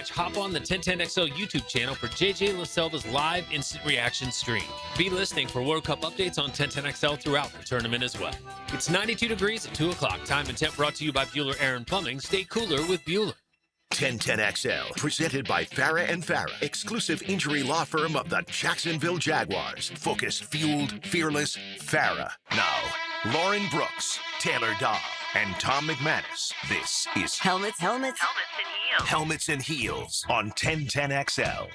match, hop on the 1010XL YouTube channel for JJ Laselva's live instant reaction stream. Be listening for World Cup updates on 1010XL throughout the tournament as well. It's 92 degrees at 2 o'clock. Time and temp brought to you by Bueller Air and Plumbing. Stay cooler with Bueller. 1010XL, presented by Farah and Farah, exclusive injury law firm of the Jacksonville Jaguars. Focused, fueled, fearless, Farah. Now, Lauren Brooks, Taylor Dahl, and Tom McManus. This is Helmets and Heels. Helmets and Heels on 1010XL.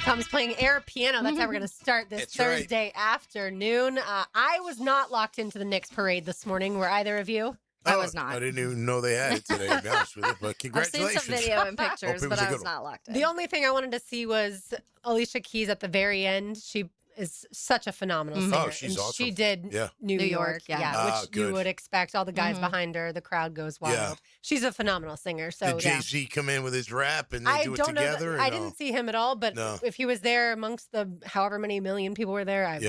Tom's playing air piano. That's how we're going to start this Thursday afternoon. I was not locked into the Knicks parade this morning. Were either of you? I was not. I didn't even know they had it today, to be honest with you. But congratulations. I've seen some video and pictures, but I was not locked in. The only thing I wanted to see was Alicia Keys at the very end. She is such a phenomenal singer. Oh, she's awesome. She did New York, which you would expect. All the guys behind her, the crowd goes wild. Yeah. She's a phenomenal singer. So did Jay-Z come in with his rap and they do it together? I didn't see him at all, but if he was there amongst the however many million people were there, I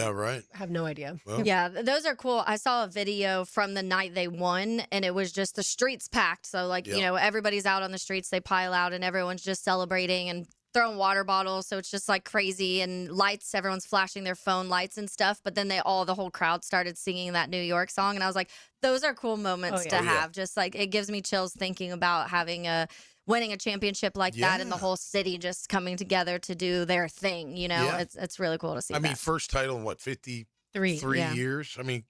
have no idea. Well. Yeah, those are cool. I saw a video from the night they won, and it was just the streets packed. So, everybody's out on the streets. They pile out, and everyone's just celebrating and throwing water bottles, so it's just like crazy, and lights, everyone's flashing their phone lights and stuff, but then the whole crowd started singing that New York song, and I was like, those are cool moments to have. Just like, it gives me chills thinking about winning a championship like that, and the whole city just coming together to do their thing, it's really cool to see. I mean, first title in what, 53 years? I mean,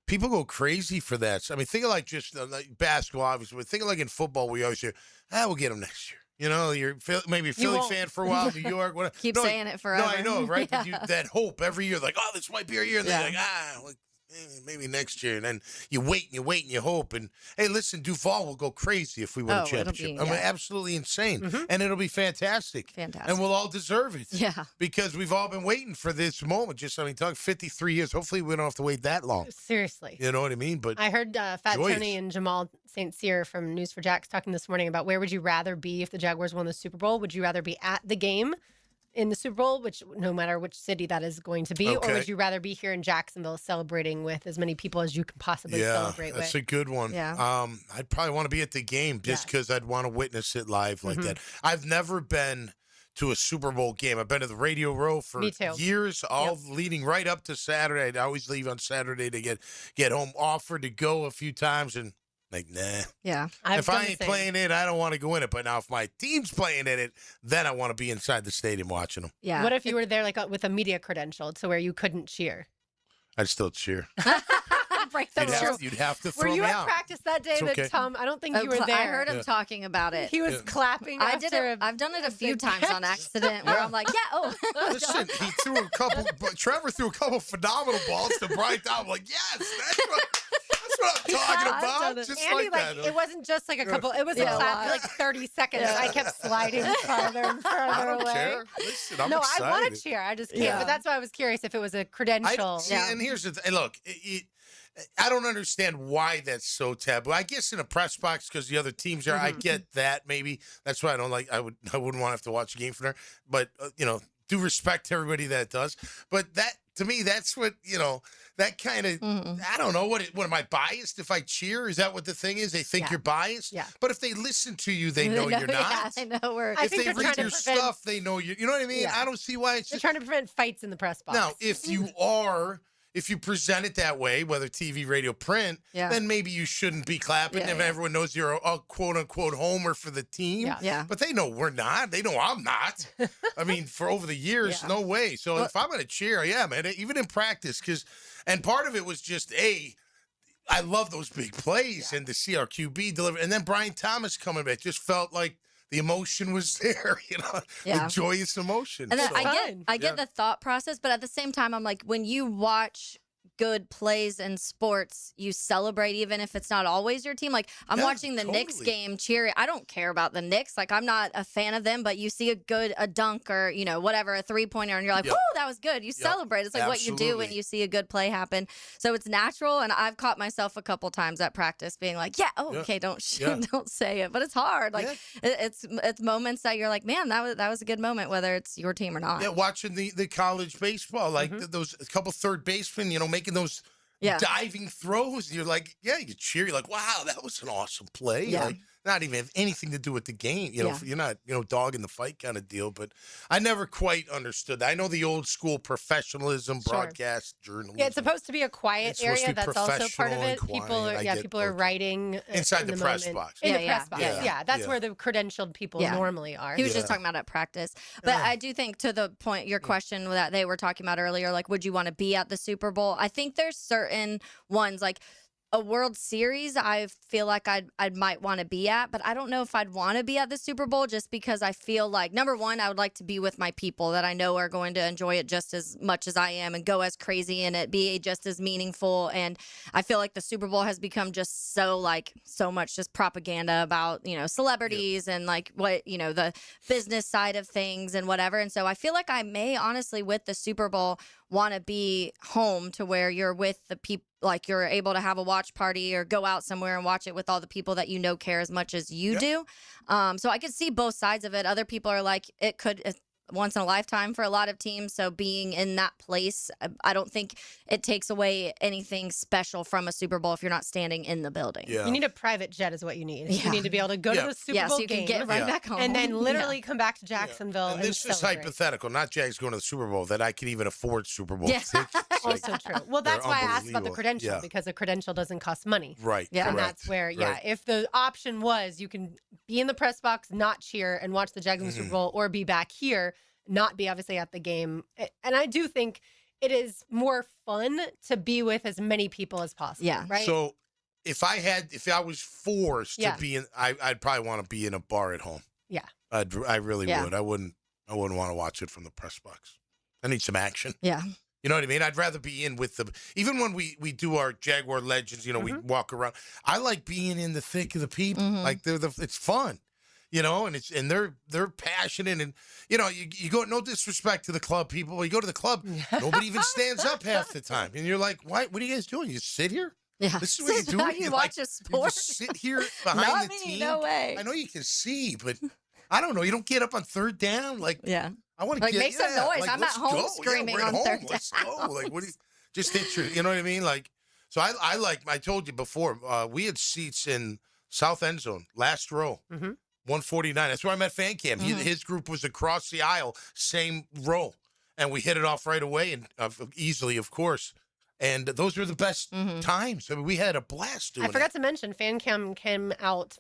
people go crazy for that. I mean, think of like just like basketball, obviously, but think of like in football, we always say, we'll get them next year. You're maybe a Philly fan for a while, New York. Whatever. Keep saying it forever. No, I know, right? That hope every year, like, this might be our year. And then you're like, maybe next year. And then you wait and you hope. And, hey, listen, Duval will go crazy if we win a championship. I mean, absolutely insane. And it'll be fantastic. And we'll all deserve it. Yeah. Because we've all been waiting for this moment. Talking 53 years. Hopefully we don't have to wait that long. Seriously. You know what I mean? But I heard Fat Tony and Jamal St. Cyr from News for Jacks talking this morning about where would you rather be if the Jaguars won the Super Bowl? Would you rather be at the game in the Super Bowl, which no matter which city that is going to be, or would you rather be here in Jacksonville celebrating with as many people as you can possibly celebrate with? That's a good one. Yeah. I'd probably want to be at the game just because I'd want to witness it live like that. I've never been to a Super Bowl game. I've been to the Radio Row for years, leading right up to Saturday. I'd always leave on Saturday to get home, offered to go a few times, and like, nah. Yeah. If I ain't playing it, I don't want to go in it. But now if my team's playing in it, then I want to be inside the stadium watching them. Yeah. What if you were there with a media credential to where you couldn't cheer? I'd still cheer. Break the rules. You'd have to throw me out. Were you at practice that day that Tom, I don't think you were there. I heard him talking about it. He was clapping after I've done it a few times on accident where I'm like, Listen, Trevor threw a couple phenomenal balls to Brian Down. I'm like, yes, that's what I'm talking about. Just Andy, like that. It wasn't just like a couple. It was a clap for like 30 seconds. I kept sliding farther and farther I don't away. care. Listen, I'm no, excited. I want to cheer. I just can't. But that's why I was curious if it was a credential. And here's the thing. Look, I don't understand why that's so taboo. I guess in a press box because the other teams are. I get that. Maybe that's why I don't like. I wouldn't want to have to watch a game from there. But due respect to everybody that does. But that to me, that's what that kind of. I don't know what am I biased if I cheer? Is that what the thing is? They think you're biased. Yeah. But if they listen to you, they know you're not. I know if they read your stuff, they know you. You know what I mean? Yeah. I don't see why it's They're trying to prevent fights in the press box. Now, if you present it that way, whether TV, radio, print, then maybe you shouldn't be clapping if everyone knows you're a quote-unquote homer for the team. Yeah. But they know we're not. They know I'm not. I mean, for over the years, no way. So if I'm going to cheer, man, even in practice, and part of it was just, I love those big plays and to see our QB deliver. And then Brian Thomas coming back just felt like the emotion was there, the joyous emotion. And then I get the thought process, but at the same time, I'm like, when you watch good plays in sports, you celebrate even if it's not always your team. Like I'm watching the Knicks game cheering. I don't care about the Knicks. Like I'm not a fan of them, but you see a dunk or, whatever, a 3-pointer and you're like, whoa, that was good. You celebrate. It's like what you do when you see a good play happen. So it's natural. And I've caught myself a couple times at practice being like, okay, don't say it. But it's hard. Like it's moments that you're like, man, that was a good moment, whether it's your team or not. Yeah, watching the college baseball, like those couple third basemen, making those diving throws. You're like, you cheer. You're like, wow, that was an awesome play. Yeah. Like, not even have anything to do with the game. You know, Yeah. you're not, dog in the fight kind of deal. But I never quite understood that. I know the old school professionalism, Sure. broadcast journalism. Yeah, it's supposed to be a quiet It's supposed to area. be That's also part of professional it. and quiet. People are, I yeah, get- people are okay. writing Inside in the press moment. box. In Yeah, the press box. yeah. Yeah, that's Yeah. where the credentialed people Yeah. normally are. He was just Yeah. talking about at practice. But Yeah. I do think to the point, your question that they were talking about earlier, like, would you want to be at the Super Bowl? I think there's certain ones, like a World Series, I feel like I might want to be at, but I don't know if I'd want to be at the Super Bowl just because I feel like, number one, I would like to be with my people that I know are going to enjoy it just as much as I am and go as crazy in it, be just as meaningful. And I feel like the Super Bowl has become just so much just propaganda about, celebrities and like what, the business side of things and whatever. And so I feel like I may honestly with the Super Bowl want to be home to where you're with the people, like you're able to have a watch party or go out somewhere and watch it with all the people that care as much as you do. So I could see both sides of it. Other people are like, it's once in a lifetime for a lot of teams. So being in that place, I don't think it takes away anything special from a Super Bowl if you're not standing in the building. Yeah. You need a private jet is what you need. Yeah. You need to be able to go to Yeah. the Super Bowl so you game can get right Yeah. back home. and then Yeah. literally come back to Jacksonville And this is celebrate. hypothetical, not Jags going to the Super Bowl, that I could even afford Super Bowl Yeah. tickets. It's like- Also true. Well, that's They're why I asked about the unbelievable. credential Yeah. because a credential doesn't cost money. Right. Yeah. And correct, that's where, right. if the option was you can be in the press box, not cheer and watch the Jags in the Mm-hmm. Super Bowl, or be back here, not be obviously at the game. And I do think it is more fun to be with as many people as possible. Yeah. Right. So if I was forced Yeah. to be in, I'd probably want to be in a bar at home. Yeah. I really Yeah. would. I wouldn't want to watch it from the press box. I need some action. Yeah. You know what I mean? I'd rather be in with the, even when we do our Jaguar Legends, we Mm-hmm. walk around. I like being in the thick of the people. Like it's fun, and they're passionate, and you go, no disrespect to the club people. You go to the club, nobody even stands up half the time, and you're like, what are you guys doing? You sit here? Yeah. This is what you do. how you watch a You sport. just sit here behind Not the me, team. no way. I know you can see, but I don't know. You don't get up on third down. Like, Yeah. I want to Like, make some noise. I'm at let's home go. screaming we're at on home. third Let's down. go. Like, what do you just hit your, you know what I mean? Like, so I told you before, we had seats in South End Zone, last row, 149. That's where I met Fan Cam. His group was across the aisle, same row. And we hit it off right away and easily, of course. And those were the best times. I mean, we had a blast doing I forgot to mention, Fan Cam came out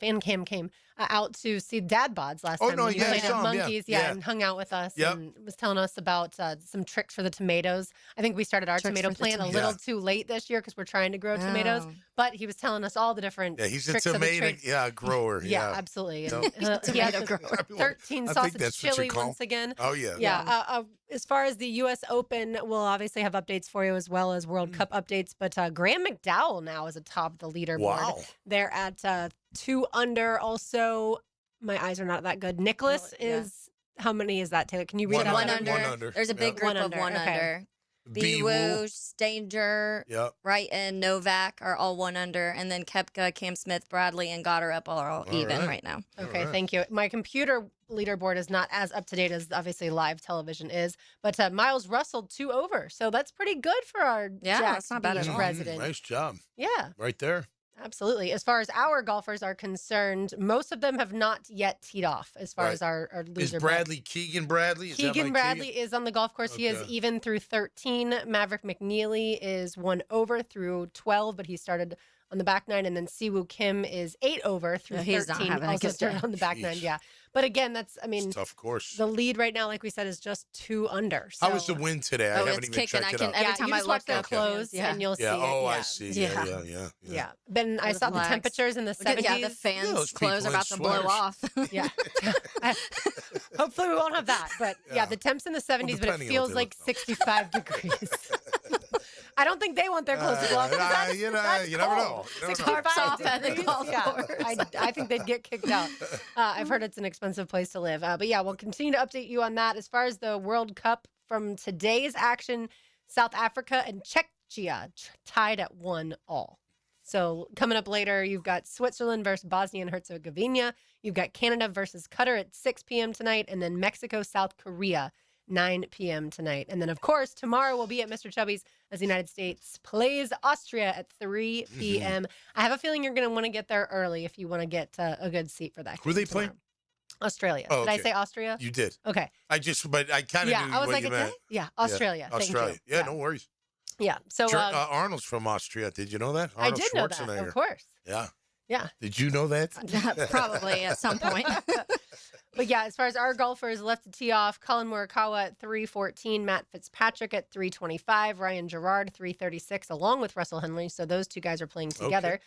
to see Dad Bods last Oh, time. no, when he yeah, I played at saw him, yeah, Monkeys, yeah. and hung out with us Yep. and was telling us about some tricks for the tomatoes. I think we started our Tricks tomato for the plant a tomatoes. little too late this year because we're trying to grow tomatoes. Oh. But he was telling us all the different Yeah, he's a tricks of the tomato trade. grower. Yeah, Yeah. absolutely. No. And, he has Tomato this grower. 13 I think sausage that's what you chili call once again. Oh, yeah. Yeah. As far as the U.S. Open, we'll obviously have updates for you as well as World Cup updates. But Graham McDowell now is atop the leaderboard. Wow. They're at 2 under. Also, my eyes are not that good. Nicholas yeah. is, how many is that, Taylor? Can you read One it out? One under. under. One under. There's a big Yep. group One of under, one okay. under. B-Woo. B-Woo, Stanger, Yep. Wright, and Novak are all one under. And then Koepka, Cam Smith, Bradley, and Goddard are all even right. right now. Okay, Alright. thank you. My computer leaderboard is not as up to date as obviously live television is, but Miles Russell 2 over. So that's pretty good for our Yeah, Jax that's not bad at Beach all. resident. Nice job. Yeah. Right there. Absolutely. As far as our golfers are concerned, most of them have not yet teed off as far Right. as our Is loser. Bradley Keegan Bradley? Is that Keegan Mike Bradley is on the golf course. He is Okay. even through 13. Maverick McNeely is 1 over through 12, but he started on the back nine. And then Siwoo Kim is 8 over through Yeah, he's not 13. having a Also good started day. on the back nine. Jeez. Yeah. But again, that's, I It's mean, a tough course. the lead right now, like we said, is just 2 under. How was the So- wind today? I Oh, haven't it's even kicking. checked I it can out. every Yeah, time you I just watch look their up, close yeah. and you'll Yeah. see it. Oh, I Yeah. see. Yeah. Yeah. Ben, I Just saw the relax. temperatures in the Look at- 70s. Yeah, the fans' those clothes people are in about to blow sweaters. off. Yeah. Hopefully we won't have that. But yeah, Yeah. the temps in the 70s, but it depending on what feels they like look like. 65 degrees. I don't think they want their clothes to blow off. 'cause that's- you that's never know. cold. You never know. 65 Tarps off at the degrees. golf Yeah, course. I think they'd get kicked out. I've heard it's an expensive place to live. But yeah, we'll continue to update you on that. As far as the World Cup from today's action, South Africa and Czechia tied at 1-1. So coming up later, you've got Switzerland versus Bosnia and Herzegovina. You've got Canada versus Qatar at 6 p.m. tonight, and then Mexico, South Korea 9 p.m. tonight. And then, of course, tomorrow we'll be at Mr. Chubby's as the United States plays Austria at 3 p.m. I have a feeling you're going to want to get there early if you want to get a good seat for that. Who are they playing? Australia. Oh, Did I okay. say Austria? You did. Okay. But I kind of Yeah, knew I was what like, you did I? meant. Yeah, Australia. Thank Australia. you. Yeah, no worries. Yeah. So Arnold's from Austria. Did you know that? I Arnold did know that, Schwarzenegger. of course. Yeah. Yeah. Did you know that? Probably at some point. But yeah, as far as our golfers left to tee off, Colin Morikawa at 3:14, Matt Fitzpatrick at 3:25, Ryan Gerard 3:36, along with Russell Henley. So those two guys are playing together.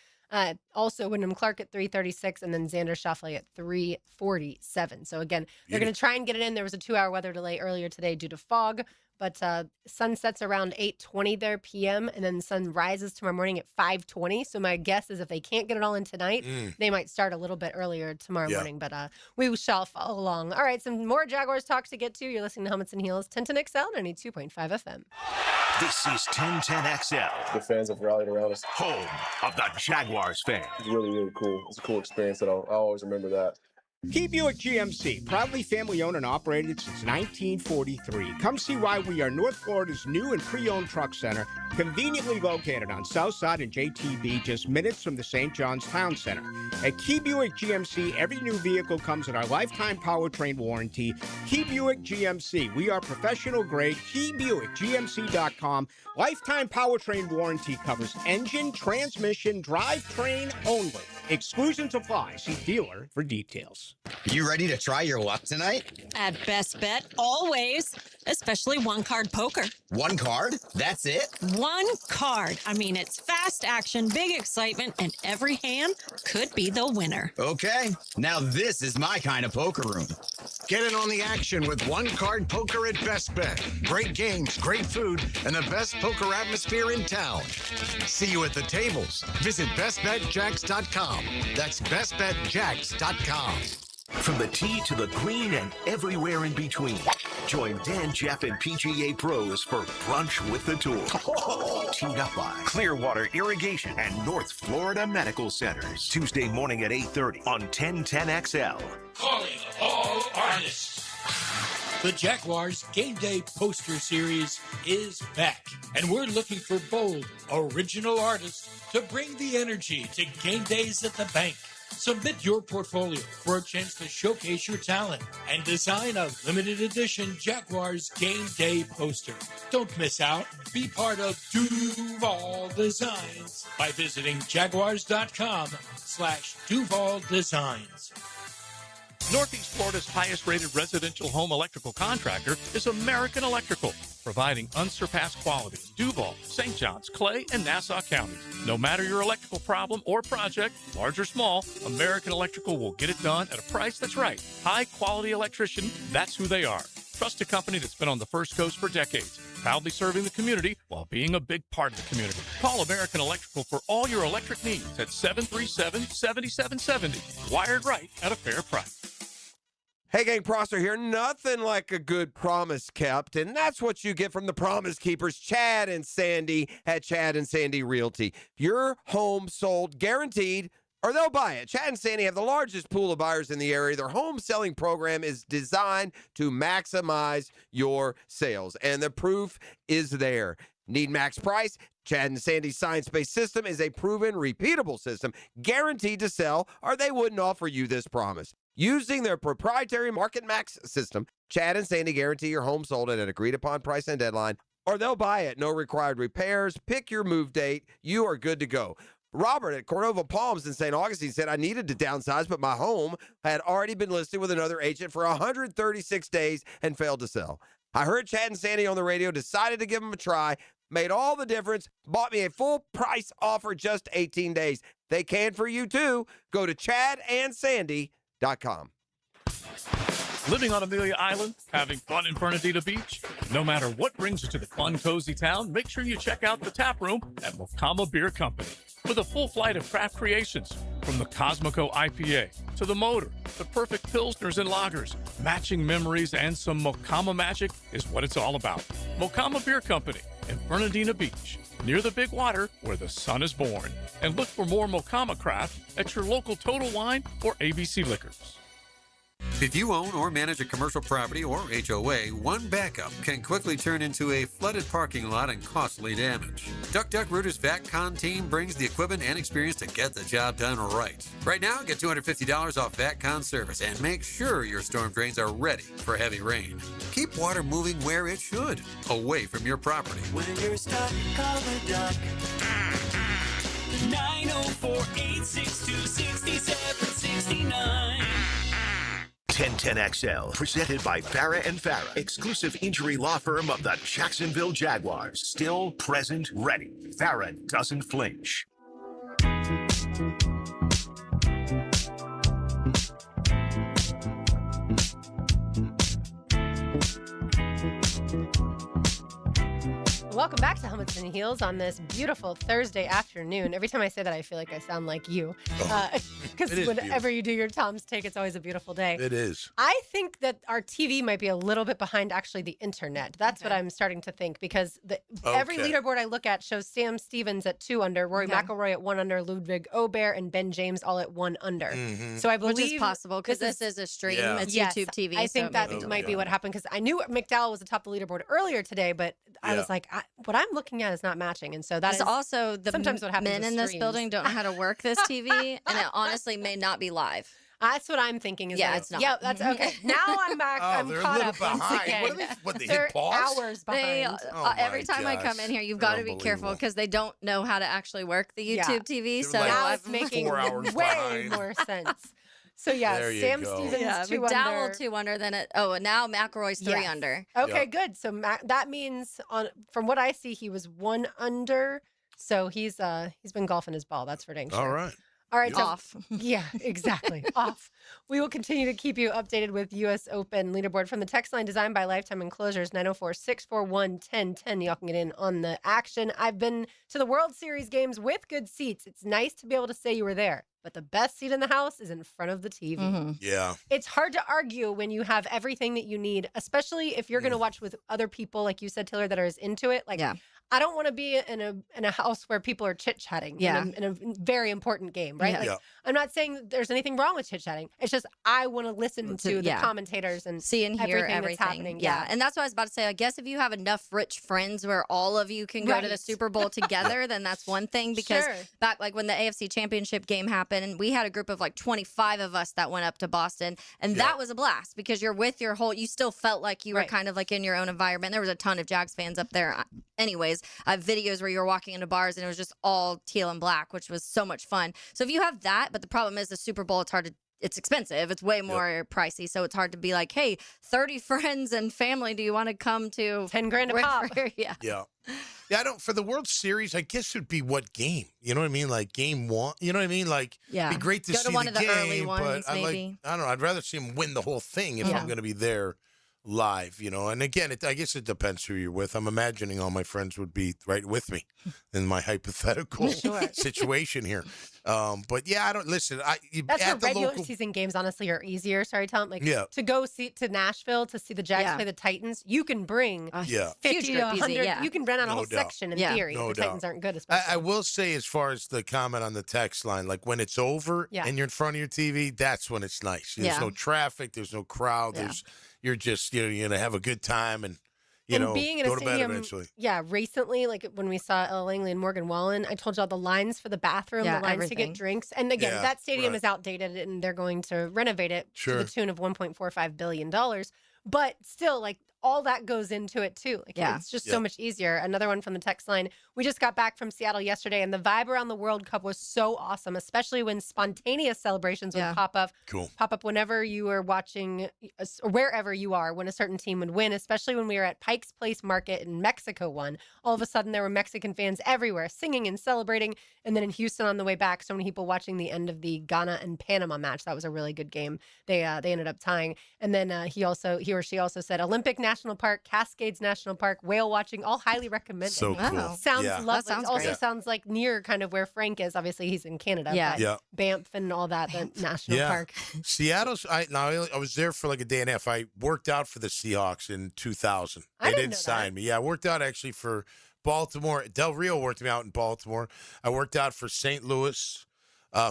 Also, Wyndham Clark at 3:36, and then Xander Schauffele at 3:47. So again, they're going to try and get it in. There was a 2-hour weather delay earlier today due to fog. But sun sets around 8:20 there p.m. and then the sun rises tomorrow morning at 5:20. So my guess is if they can't get it all in tonight, they might start a little bit earlier tomorrow morning. But we shall follow along. All right, some more Jaguars talk to get to. You're listening to Helmets and Heels, 1010XL, 92.5 FM. This is 1010XL, The fans have rallied around us. home of the Jaguars fans. It's really, really cool. It's a cool experience that I'll always remember that. Key Buick GMC, proudly family owned and operated since 1943. Come see why we are North Florida's new and pre-owned truck center, conveniently located on South Side and JTB, just minutes from the St. John's Town Center. At Key Buick GMC, every new vehicle comes with our lifetime powertrain warranty. Key Buick GMC, we are professional grade. KeyBuickGMC.com. Lifetime powertrain warranty covers engine, transmission, drivetrain only. Exclusions apply. See dealer for details. You ready to try your luck tonight? At Best Bet, always, especially one-card poker. One card? That's it? One card. I mean, it's fast action, big excitement, and every hand could be the winner. Okay, now this is my kind of poker room. Get in on the action with one-card poker at Best Bet. Great games, great food, and the best poker atmosphere in town. See you at the tables. Visit bestbetjacks.com. That's bestbetjacks.com. From the tee to the green and everywhere in between, join Dan, Jeff, and PGA pros for Brunch with the Tour. Teed up by Clearwater Irrigation and North Florida Medical Centers. Tuesday morning at 8:30 on 1010XL. Calling all artists. The Jaguars Game Day Poster Series is back, and we're looking for bold, original artists to bring the energy to game days at the bank. Submit your portfolio for a chance to showcase your talent and design a limited edition Jaguars Game Day poster. Don't miss out. Be part of Duval Designs by visiting jaguars.com/Duval Designs. Northeast Florida's highest-rated residential home electrical contractor is American Electrical, providing unsurpassed quality in Duval, St. Johns, Clay, and Nassau counties. No matter your electrical problem or project, large or small, American Electrical will get it done at a price that's right. High-quality electrician, that's who they are. Trust a company that's been on the First Coast for decades, proudly serving the community while being a big part of the community. Call American Electrical for all your electric needs at 737-7770. Wired right at a fair price. Hey, gang, Prosser here. Nothing like a good promise kept, and that's what you get from the Promise Keepers, Chad and Sandy at Chad and Sandy Realty. Your home sold guaranteed, or they'll buy it. Chad and Sandy have the largest pool of buyers in the area. Their home selling program is designed to maximize your sales, and the proof is there. Need max price? Chad and Sandy's science-based system is a proven, repeatable system guaranteed to sell, or they wouldn't offer you this promise. Using their proprietary Market Max system, Chad and Sandy guarantee your home sold at an agreed-upon price and deadline, or they'll buy it. No required repairs. Pick your move date. You are good to go. Robert at Cordova Palms in St. Augustine said, I needed to downsize, but my home had already been listed with another agent for 136 days and failed to sell. I heard Chad and Sandy on the radio, decided to give them a try, made all the difference, bought me a full price offer just 18 days. They can for you too. Go to ChadandSandy.com. Living on Amelia Island, having fun in Fernandina Beach? No matter what brings you to the fun, cozy town, make sure you check out the tap room at Mokama Beer Company. With a full flight of craft creations, from the Cosmico IPA to the Motor, the perfect Pilsners and Lagers, matching memories and some Mokama magic is what it's all about. Mokama Beer Company in Fernandina Beach, near the big water where the sun is born. And look for more Mokama craft at your local Total Wine or ABC Liquors. If you own or manage a commercial property or HOA, one backup can quickly turn into a flooded parking lot and costly damage. Duck Rooter's VACCon team brings the equipment and experience to get the job done right. Right now, get $250 off VACCon service and make sure your storm drains are ready for heavy rain. Keep water moving where it should, away from your property. When you're stuck, call the Duck. 904-862-6769. 1010XL, presented by Farah and Farah, exclusive injury law firm of the Jacksonville Jaguars. Still, present, ready. Farah doesn't flinch. Welcome back to Helmets and Heels on this beautiful Thursday afternoon. Every time I say that, I feel like I sound like you. Because whenever you do your Tom's Take, it's always a beautiful day. It is. I think that our TV might be a little bit behind actually the internet. That's what I'm starting to think because every leaderboard I look at shows Sam Stevens at 2 under, Rory McIlroy at 1 under, Ludwig Aubert and Ben James all at 1 under. So I believe which is possible because this is a stream. Yeah. It's Yes, YouTube TV. I think that might be what happened because I knew McDowell was atop the leaderboard earlier today, but I was like, what I'm looking at is not matching, and so that is also the sometimes what happens. Men in this building don't know how to work this TV, and it honestly may not be live. That's what I'm thinking. Is It's not. Yeah, that's okay. Now I'm back. I'm they're caught a little up once behind. again. What they They're hit pause? hours behind. Every time I come in here, you've got to be careful because they don't know how to actually work the YouTube TV. So now it's making 4 hours way behind. more sense. So There you Sam go. Stevens 2 McDowell under. 2 under. Then and now McIlroy's 3 under. Okay, good. So that means from what I see, he was 1 under. So he's been golfing his ball. That's for dang sure. All right. All right, so, Off. Yeah, exactly. Off. We will continue to keep you updated with U.S. Open leaderboard from the text line designed by Lifetime Enclosures, 904-641-1010. Y'all can get in on the action. I've been to the World Series games with good seats. It's nice to be able to say you were there, but the best seat in the house is in front of the TV. Yeah. It's hard to argue when you have everything that you need, especially if you're going to watch with other people, like you said, Taylor, that are as into it. Like, I don't want to be in a house where people are chit-chatting in a very important game, right? Like, I'm not saying there's anything wrong with chit-chatting. It's just I want to listen to the commentators and see and hear everything everything. that's happening. Yeah. And that's what I was about to say. I guess if you have enough rich friends where all of you can go to the Super Bowl together, then that's one thing. Because back like when the AFC Championship game happened, and we had a group of like 25 of us that went up to Boston, and that was a blast because you're with your whole. You still felt like you were kind of like in your own environment. There was a ton of Jags fans up there. Anyways, I have videos where you were walking into bars and it was just all teal and black, which was so much fun. So if you have that, but the problem is the Super Bowl, it's expensive. It's way more pricey. So it's hard to be like, hey, 30 friends and family, do you want to come to 10 grand a pop? Yeah. I don't, for the World Series, I guess it would be what game? You know what I mean? Like game 1. You know what I mean? Like, it'd be great to go see to one the of the game, early ones, but maybe. I don't know. I'd rather see him win the whole thing if I'm going to be there live, And again, I guess it depends who you're with. I'm imagining all my friends would be right with me in my hypothetical situation here. But yeah, I don't listen. That's where at the regular local season games honestly are easier. Sorry, Tom. Like to go to Nashville to see the Jags play the Titans, you can bring 50 to 100. You can rent out a whole section in theory. No if the Titans aren't good, especially. I will say, as far as the comment on the text line, like when it's over and you're in front of your TV, that's when it's nice. There's no traffic. There's no crowd. You're just you're gonna have a good time and being in go a to bed stadium, eventually. Recently, like when we saw Ella Langley and Morgan Wallen, I told y'all the lines for the bathroom, the lines to get drinks. And again, that stadium is outdated and they're going to renovate it to the tune of $1.45 billion. But still, like, all that goes into it too. Like, it's just so much easier. Another one from the text line. We just got back from Seattle yesterday, and the vibe around the World Cup was so awesome, especially when spontaneous celebrations would pop up. Pop up whenever you were watching, or wherever you are, when a certain team would win. Especially when we were at Pike's Place Market in Mexico. All of a sudden, there were Mexican fans everywhere singing and celebrating. And then in Houston on the way back, so many people watching the end of the Ghana and Panama match. That was a really good game. They ended up tying. And then he or she also said Olympic National Park, Cascades National Park, whale watching, all highly recommended. So cool. Wow. Sounds Yeah. lovely. That sounds also great. sounds like near kind of where Frank is. Obviously, he's in Canada. but Banff and all that, the national park. Seattle's. I was there for like a day and a half. I worked out for the Seahawks in 2000. I They didn't know sign me. Yeah, I worked out actually for Baltimore. Del Rio worked me out in Baltimore. I worked out for St. Louis.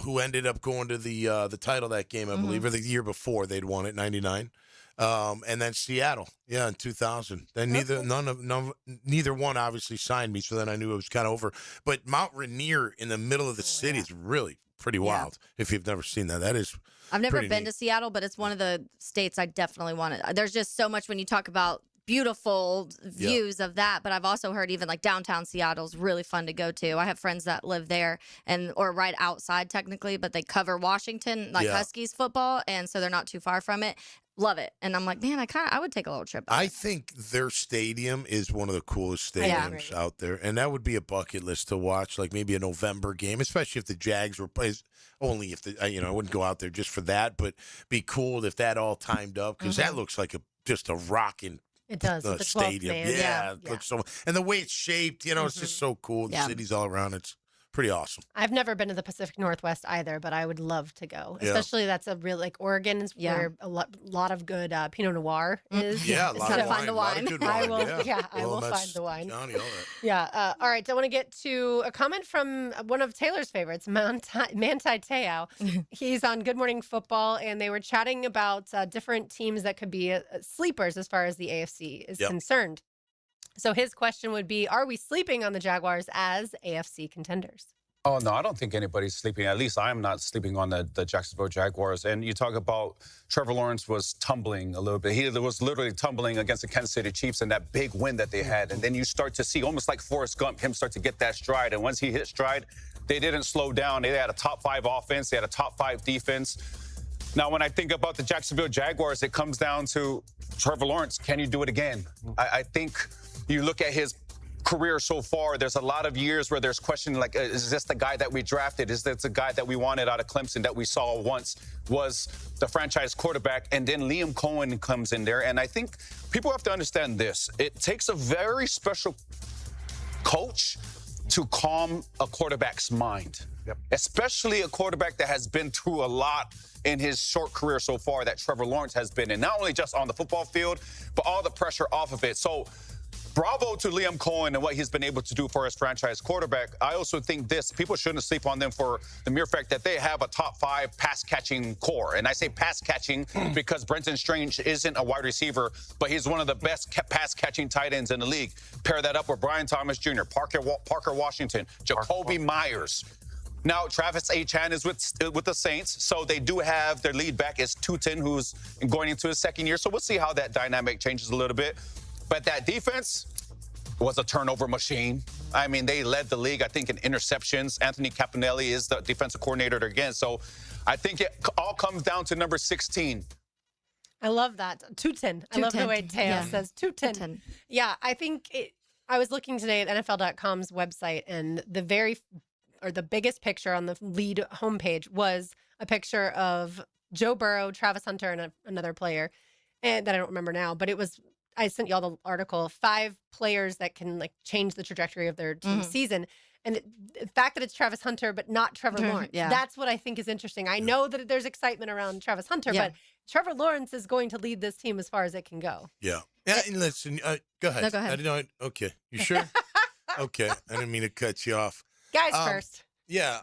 who ended up going to the title that game, I believe, or the year before they'd won it, 99. And then Seattle, in 2000. Then neither one obviously signed me, so then I knew it was kind of over. But Mount Rainier in the middle of the city is really pretty wild. If you've never seen that, that is. I've never pretty been neat. to Seattle, but it's one of the states I definitely want to. There's just so much when you talk about beautiful views of that, but I've also heard even like downtown Seattle's really fun to go to. I have friends that live there or right outside technically, but they cover Washington, like Huskies football, and so they're not too far from it. Love it. And I'm like, man, I would take a little trip. I think their stadium is one of the coolest stadiums out there, and that would be a bucket list to watch, like maybe a November game, especially if the Jags were playing. Only if I wouldn't go out there just for that, but be cool if that all timed up because that looks like just a rocking. It does. The The 12th stadium, man. it looks so, and the way it's shaped, it's just so cool. The cities all around, it's pretty awesome. I've never been to the Pacific Northwest either, but I would love to go. Yeah. Especially that's a real like Oregon is where a lot of good Pinot Noir is. Yeah, a It's lot gotta of find wine, the a lot wine. of good wine. I will find the wine. County, all that. Yeah. All right. So I want to get to a comment from one of Taylor's favorites, Manti Te'o. He's on Good Morning Football, and they were chatting about different teams that could be sleepers as far as the AFC is concerned. So his question would be, are we sleeping on the Jaguars as AFC contenders? Oh, no, I don't think anybody's sleeping. At least I am not sleeping on the Jacksonville Jaguars. And you talk about Trevor Lawrence was tumbling a little bit. He was literally tumbling against the Kansas City Chiefs in that big win that they had. And then you start to see, almost like Forrest Gump, him start to get that stride. And once he hit stride, they didn't slow down. They had a top 5 offense. They had a top 5 defense. Now, when I think about the Jacksonville Jaguars, it comes down to Trevor Lawrence. Can you do it again? I think you look at his career so far, there's a lot of years where there's questioning, like, is this the guy that we drafted? Is this the guy that we wanted out of Clemson that we saw once was the franchise quarterback? And then Liam Cohen comes in there. And I think people have to understand this. It takes a very special coach to calm a quarterback's mind, especially a quarterback that has been through a lot in his short career so far that Trevor Lawrence has been in, not only just on the football field, but all the pressure off of it. So bravo to Liam Cohen and what he's been able to do for his franchise quarterback. I also think people shouldn't sleep on them for the mere fact that they have a top 5 pass-catching core. And I say pass-catching because Brenton Strange isn't a wide receiver, but he's one of the best pass-catching tight ends in the league. Pair that up with Brian Thomas Jr., Parker Washington, Jacoby Myers. Now, Travis Etienne is with the Saints, so they do have their lead back is Tutin, who's going into his second year. So we'll see how that dynamic changes a little bit. But that defense was a turnover machine. I mean, they led the league, I think, in interceptions. Anthony Caponelli is the defensive coordinator again. So I think it all comes down to number 16. I love that. Tutin. I love the way Teo says Tutin. Yeah, I think I was looking today at NFL.com's website, and the biggest picture on the lead homepage was a picture of Joe Burrow, Travis Hunter, and another player, and that I don't remember now, but I sent you all the article, 5 players that can like change the trajectory of their team season. And the fact that it's Travis Hunter, but not Trevor Lawrence, that's what I think is interesting. I know that there's excitement around Travis Hunter, but Trevor Lawrence is going to lead this team as far as it can go. Yeah. And listen, go ahead. No, go ahead. I didn't know. Okay. You sure? Okay. I didn't mean to cut you off. Guys first. Yeah.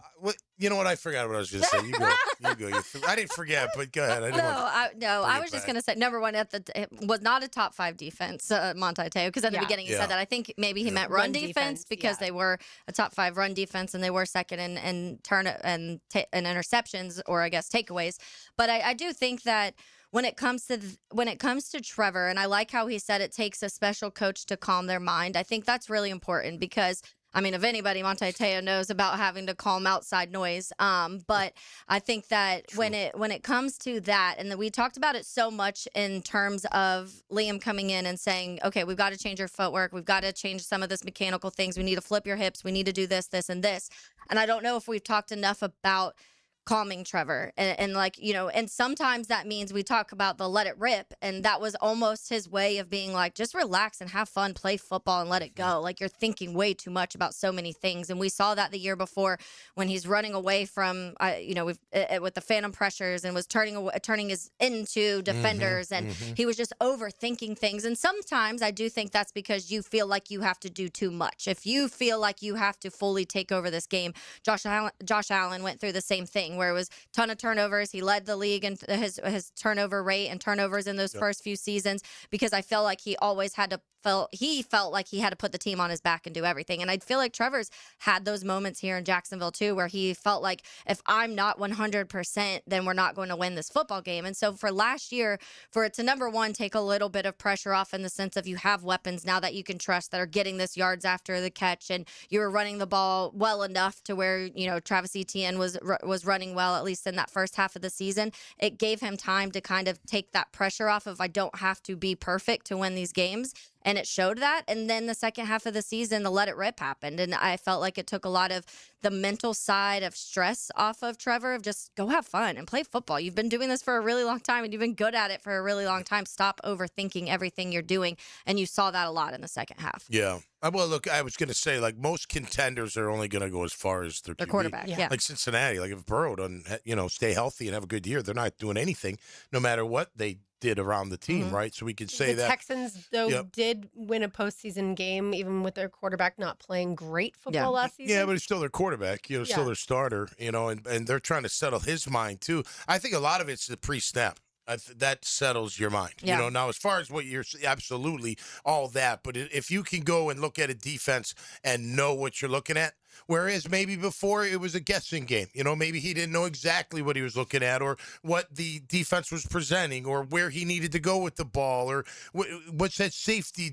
You know what? I forgot what I was going to say. You go. I didn't forget, but go ahead. I was just going to say, number one, it was not a top 5 defense, Manti Te'o, because at the beginning he said that. I think maybe he meant run defense because they were a top 5 run defense and they were second in turn and interceptions, or I guess takeaways. But I do think that when it comes to Trevor, and I like how he said it takes a special coach to calm their mind. I think that's really important because, I mean, if anybody, Manti Te'o knows about having to calm outside noise. But I think that when it comes to that, and we talked about it so much in terms of Liam coming in and saying, okay, we've got to change your footwork. We've got to change some of this mechanical things. We need to flip your hips. We need to do this, this, and this. And I don't know if we've talked enough about calming Trevor. And like, and sometimes that means we talk about the let it rip. And that was almost his way of being like, just relax and have fun, play football and let it go. Like you're thinking way too much about so many things. And we saw that the year before when he's running away from, with the phantom pressures and was turning his into defenders. And he was just overthinking things. And sometimes I do think that's because you feel like you have to do too much. If you feel like you have to fully take over this game, Josh Allen went through the same thing where it was a ton of turnovers. He led the league in his turnover rate and turnovers in those first few seasons because I feel like he always had to he felt like he had to put the team on his back and do everything. And I feel like Trevor's had those moments here in Jacksonville too, where he felt like if I'm not 100%, then we're not going to win this football game. And so for last year, for it to number one, take a little bit of pressure off in the sense of you have weapons now that you can trust that are getting this yards after the catch, and you were running the ball well enough to where, Travis Etienne was running well, at least in that first half of the season. It gave him time to kind of take that pressure off of I don't have to be perfect to win these games. And it showed that. And then the second half of the season, the let it rip happened. And I felt like it took a lot of the mental side of stress off of Trevor of just go have fun and play football. You've been doing this for a really long time and you've been good at it for a really long time. Stop overthinking everything you're doing. And you saw that a lot in the second half. Yeah. Well, look, I was going to say, like, most contenders are only going to go as far as their QB. Quarterback. Yeah. Like Cincinnati, like if Burrow doesn't, stay healthy and have a good year, they're not doing anything, no matter what they did around the team, right? So we could say the that Texans, though, did win a postseason game, even with their quarterback not playing great football last season. Yeah, but it's still their quarterback, still their starter, and they're trying to settle his mind too. I think a lot of it's the pre-snap. That settles your mind. Yeah. Now as far as what you're absolutely all that, but if you can go and look at a defense and know what you're looking at, whereas maybe before it was a guessing game, maybe he didn't know exactly what he was looking at or what the defense was presenting or where he needed to go with the ball or what's that safety,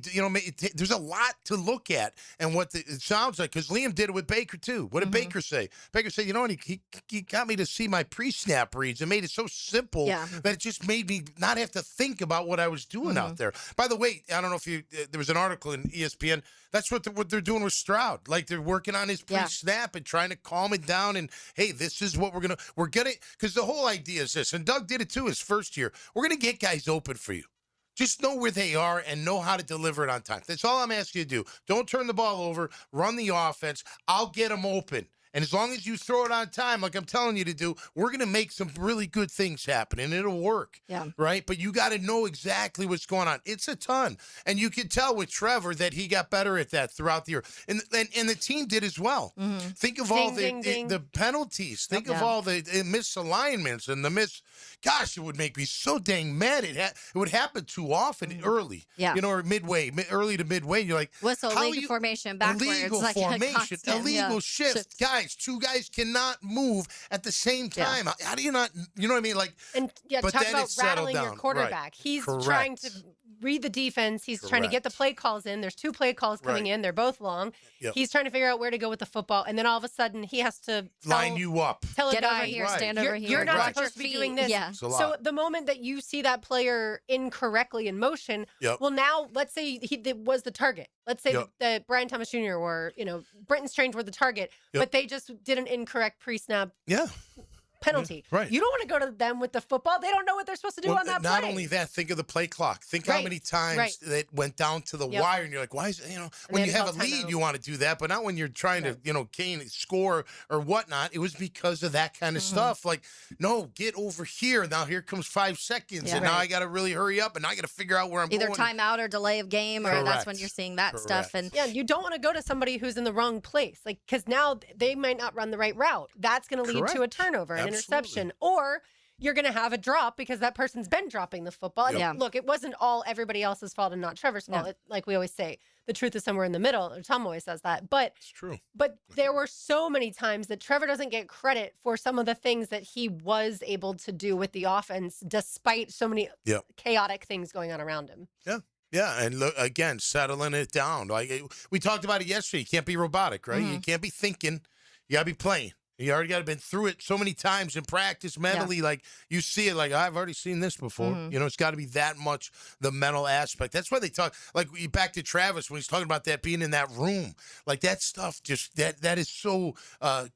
there's a lot to look at and what it sounds like, because Liam did it with Baker too. What did Baker say? Baker said, he got me to see my pre-snap reads and made it so simple that it just made me not have to think about what I was doing out there. By the way, I don't know if there was an article in ESPN. That's what they're doing with Stroud. Like they're working on his pre-snap and trying to calm it down. And hey, this is what we're gonna because the whole idea is this. And Doug did it too his first year. We're gonna get guys open for you. Just know where they are and know how to deliver it on time. That's all I'm asking you to do. Don't turn the ball over. Run the offense. I'll get them open. And as long as you throw it on time, like I'm telling you to do, we're going to make some really good things happen, and it'll work. Yeah. Right? But you got to know exactly what's going on. It's a ton. And you can tell with Trevor that he got better at that throughout the year. And the team did as well. Think of all the penalties. Think of all the misalignments and the Gosh, it would make me so dang mad. It would happen too often early. Yeah. Or midway, early to midway. You're like, whistle, illegal formation, backwards. Illegal formation, illegal shift. Guys, two guys cannot move at the same time. How do you not, you know what I mean? Like, talk about rattling your quarterback. Right. He's trying to read the defense. He's trying to get the play calls in. There's two play calls coming in. They're both long. Yep. He's trying to figure out where to go with the football. And then all of a sudden, he has to line you up. Get over here, stand over here. You're not supposed to be doing this. Yeah. So the moment that you see that player incorrectly in motion, well, now let's say he was the target. Let's say that Brian Thomas Jr. or, Brenton Strange were the target, but they just did an incorrect pre-snap. Yeah. Penalty. Right. You don't want to go to them with the football. They don't know what they're supposed to do on that play. Not only that, think of the play clock. Think how many times it went down to the wire, and you're like, why is it, when you have a lead, you want to do that, but not when you're trying to, score or whatnot. It was because of that kind of stuff. Like, no, get over here. Now here comes 5 seconds, and now I got to really hurry up, and now I got to figure out where I'm either going. Timeout or delay of game, or that's when you're seeing that stuff. And you don't want to go to somebody who's in the wrong place, like because now they might not run the right route. That's going to lead to a turnover, an interception, or you're going to have a drop because that person's been dropping the football. And look, it wasn't all everybody else's fault and not Trevor's fault. It, like we always say, the truth is somewhere in the middle. Or Tom always says that. But it's true. But there were so many times that Trevor doesn't get credit for some of the things that he was able to do with the offense, despite so many chaotic things going on around him. Yeah. Yeah, and look, again, settling it down. Like we talked about it yesterday. You can't be robotic, right? You can't be thinking. You got to be playing. You already got to been through it so many times in practice mentally. Like you see it, like I've already seen this before. You know, it's got to be that much the mental aspect. That's why they talk like back to Travis when he's talking about that being in that room. Like that stuff, just that is so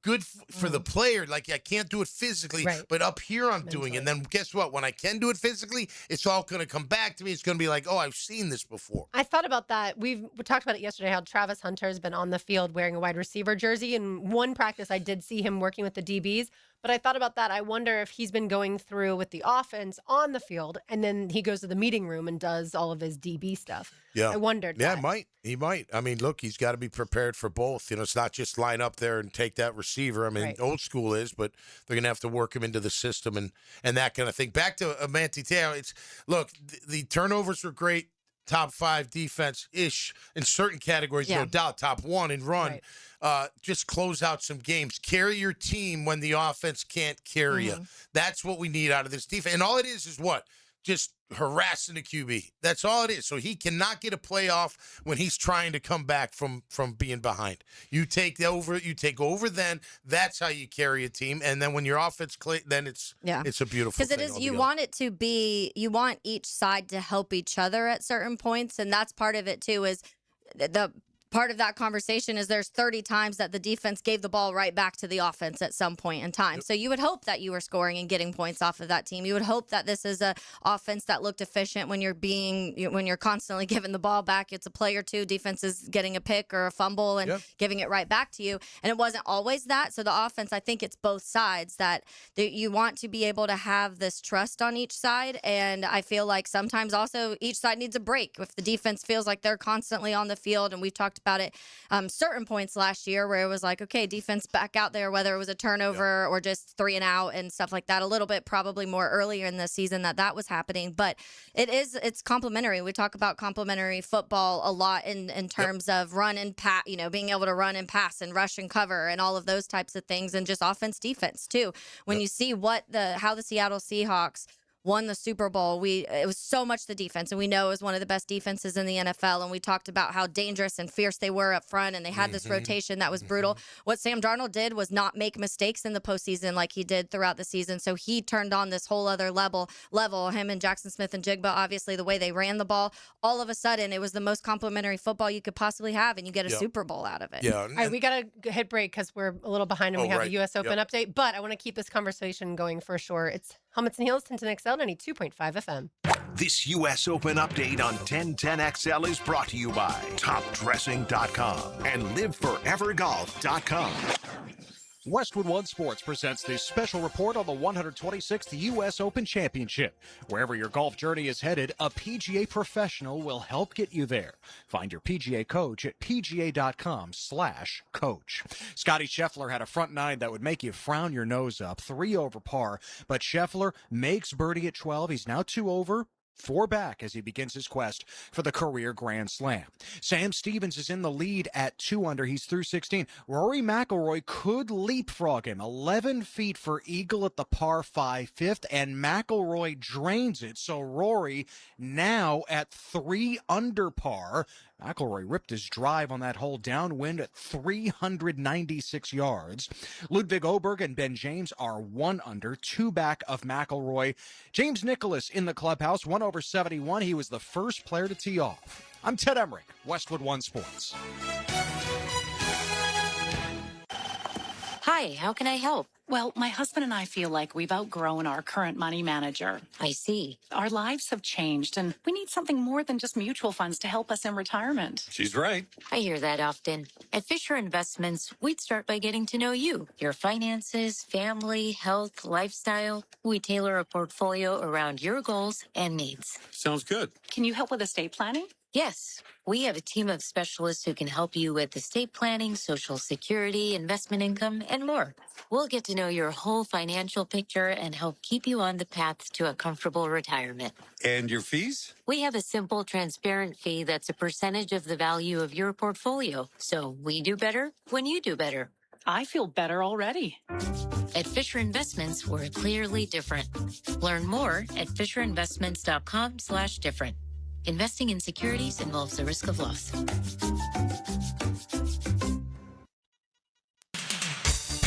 good for the player. Like I can't do it physically, but up here I'm doing it. And then guess what? When I can do it physically, it's all going to come back to me. It's going to be like, oh, I've seen this before. I thought about that. We talked about it yesterday, how Travis Hunter has been on the field wearing a wide receiver jersey. In one practice, I did see him working with the DBs. But I thought about that. I wonder if he's been going through with the offense on the field, and then he goes to the meeting room and does all of his DB stuff. Yeah. I wondered. Yeah, that. He might. I mean, look, he's got to be prepared for both. You know, it's not just line up there and take that receiver. I mean, old school is, but they're going to have to work him into the system and that kind of thing. Back to Manti Te'o, look, the turnovers were great. Top 5 defense-ish in certain categories, no doubt. Top 1 in run. Just close out some games. Carry your team when the offense can't carry you. That's what we need out of this defense. And all it is what? Just harassing the QB. That's all it is. So he cannot get a playoff when he's trying to come back from being behind. You take over then. That's how you carry a team. And then when your offense then it's a beautiful thing. Because you want it to be, you want each side to help each other at certain points. And that's part of it too, is the part of that conversation is there's 30 times that the defense gave the ball right back to the offense at some point in time. So you would hope that you were scoring and getting points off of that team. You would hope that this is a offense that looked efficient when you're constantly giving the ball back. It's a play or two. Defense is getting a pick or a fumble and giving it right back to you. And it wasn't always that. So the offense, I think it's both sides that you want to be able to have this trust on each side. And I feel like sometimes also each side needs a break. If the defense feels like they're constantly on the field, and we've talked about it certain points last year where it was like, okay, defense back out there, whether it was a turnover or just 3 and out and stuff like that. A little bit probably more earlier in the season that was happening, but it's complementary. We talk about complementary football a lot in terms of run and pass, being able to run and pass and rush and cover and all of those types of things, and just offense defense too. When you see how the Seattle Seahawks won the Super Bowl, it was so much the defense, and we know it was one of the best defenses in the NFL, and we talked about how dangerous and fierce they were up front, and they had this rotation that was brutal. What Sam Darnold did was not make mistakes in the postseason like he did throughout the season, so he turned on this whole other level. Him and Jackson Smith and Jigba, obviously, the way they ran the ball, all of a sudden, it was the most complimentary football you could possibly have, and you get a Super Bowl out of it. Yeah. All right, we got to hit break because we're a little behind and we have a U.S. Open update, but I want to keep this conversation going for sure. It's Helmets and Heels, 1010XL, 92.5 FM. This U.S. Open update on 1010XL is brought to you by TopDressing.com and LiveForeverGolf.com. Westwood One Sports presents this special report on the 126th U.S. Open Championship. Wherever your golf journey is headed, a PGA professional will help get you there. Find your PGA coach at pga.com/coach. Scotty Scheffler had a front nine that would make you frown your nose up, 3 over par, but Scheffler makes birdie at 12. He's now 2 over. 4 back as he begins his quest for the career Grand Slam. Sam Stevens is in the lead at 2 under. He's through 16. Rory McIlroy could leapfrog him. 11 feet for eagle at the par 5 fifth, and McIlroy drains it. So Rory now at 3 under par. McIlroy ripped his drive on that hole downwind at 396 yards. Ludwig Oberg and Ben James are 1 under, 2 back of McIlroy. James Nicholas in the clubhouse, 1 over 71. He was the first player to tee off. I'm Ted Emmerich, Westwood One Sports. Hi, how can I help? Well, my husband and I feel like we've outgrown our current money manager. I see. Our lives have changed, and we need something more than just mutual funds to help us in retirement. She's right. I hear that often. At Fisher Investments, we'd start by getting to know you, your finances, family, health, lifestyle. We tailor a portfolio around your goals and needs. Sounds good. Can you help with estate planning? Yes, we have a team of specialists who can help you with estate planning, Social Security, investment income, and more. We'll get to know your whole financial picture and help keep you on the path to a comfortable retirement. And your fees? We have a simple, transparent fee that's a percentage of the value of your portfolio. So we do better when you do better. I feel better already. At Fisher Investments, we're clearly different. Learn more at FisherInvestments.com/different. Investing in securities involves the risk of loss.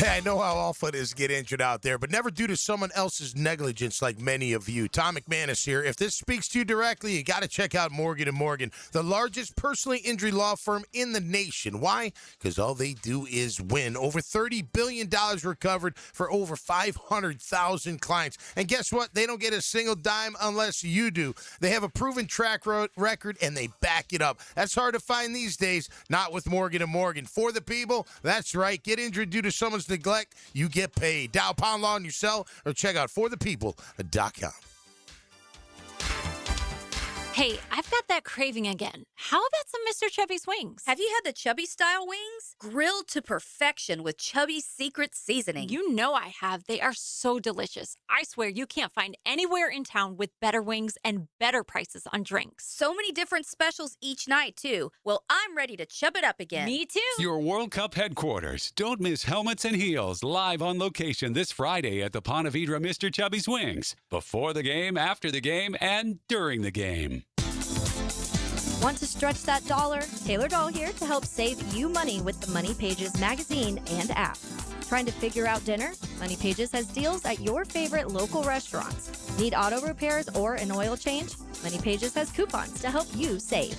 Hey, I know how awful it is to get injured out there, but never due to someone else's negligence like many of you. Tom McManus here. If this speaks to you directly, you got to check out Morgan & Morgan, the largest personally injury law firm in the nation. Why? Because all they do is win. Over $30 billion recovered for over 500,000 clients. And guess what? They don't get a single dime unless you do. They have a proven track record, and they back it up. That's hard to find these days, not with Morgan & Morgan. For the people, that's right. Get injured due to someone's neglect, you get paid. Dial pound law on your cell or check out forthepeople.com. Hey, I've got that craving again. How about some Mr. Chubby's wings? Have you had the Chubby style wings? Grilled to perfection with Chubby's secret seasoning. You know I have. They are so delicious. I swear you can't find anywhere in town with better wings and better prices on drinks. So many different specials each night, too. Well, I'm ready to chub it up again. Me too. Your World Cup headquarters. Don't miss Helmets and Heels live on location this Friday at the Ponte Vedra Mr. Chubby's Wings. Before the game, after the game, and during the game. Want to stretch that dollar? Taylor Doll here to help save you money with the Money Pages magazine and app. Trying to figure out dinner? Money Pages has deals at your favorite local restaurants. Need auto repairs or an oil change? Money Pages has coupons to help you save.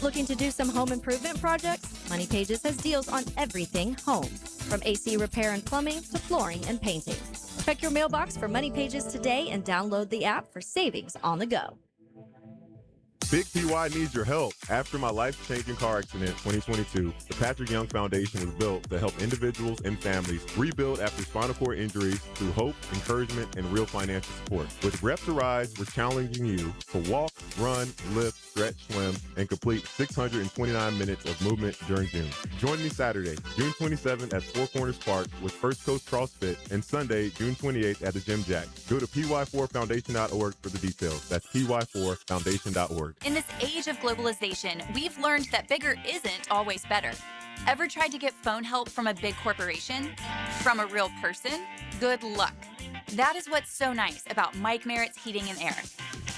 Looking to do some home improvement projects? Money Pages has deals on everything home, from AC repair and plumbing to flooring and painting. Check your mailbox for Money Pages today and download the app for savings on the go. Big PY needs your help. After my life-changing car accident in 2022, the Patrick Young Foundation was built to help individuals and families rebuild after spinal cord injuries through hope, encouragement, and real financial support. With Reps to Rise, we're challenging you to walk, run, lift, stretch, swim, and complete 629 minutes of movement during June. Join me Saturday, June 27th at Four Corners Park with First Coast CrossFit, and Sunday, June 28th at the Gym Jack. Go to py4foundation.org for the details. That's py4foundation.org. In this age of globalization, we've learned that bigger isn't always better. Ever tried to get phone help from a big corporation? From a real person? Good luck. That is what's so nice about Mike Merritt's Heating and Air.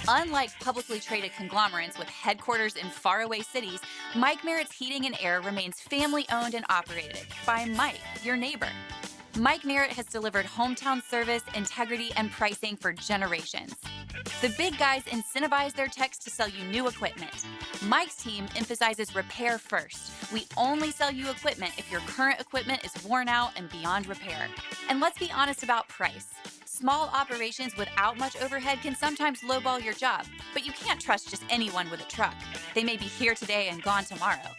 Unlike publicly traded conglomerates with headquarters in faraway cities, Mike Merritt's Heating and Air remains family-owned and operated by Mike, your neighbor. Mike Merritt has delivered hometown service, integrity, and pricing for generations. The big guys incentivize their techs to sell you new equipment. Mike's team emphasizes repair first. We only sell you equipment if your current equipment is worn out and beyond repair. And let's be honest about price. Small operations without much overhead can sometimes lowball your job, but you can't trust just anyone with a truck. They may be here today and gone tomorrow.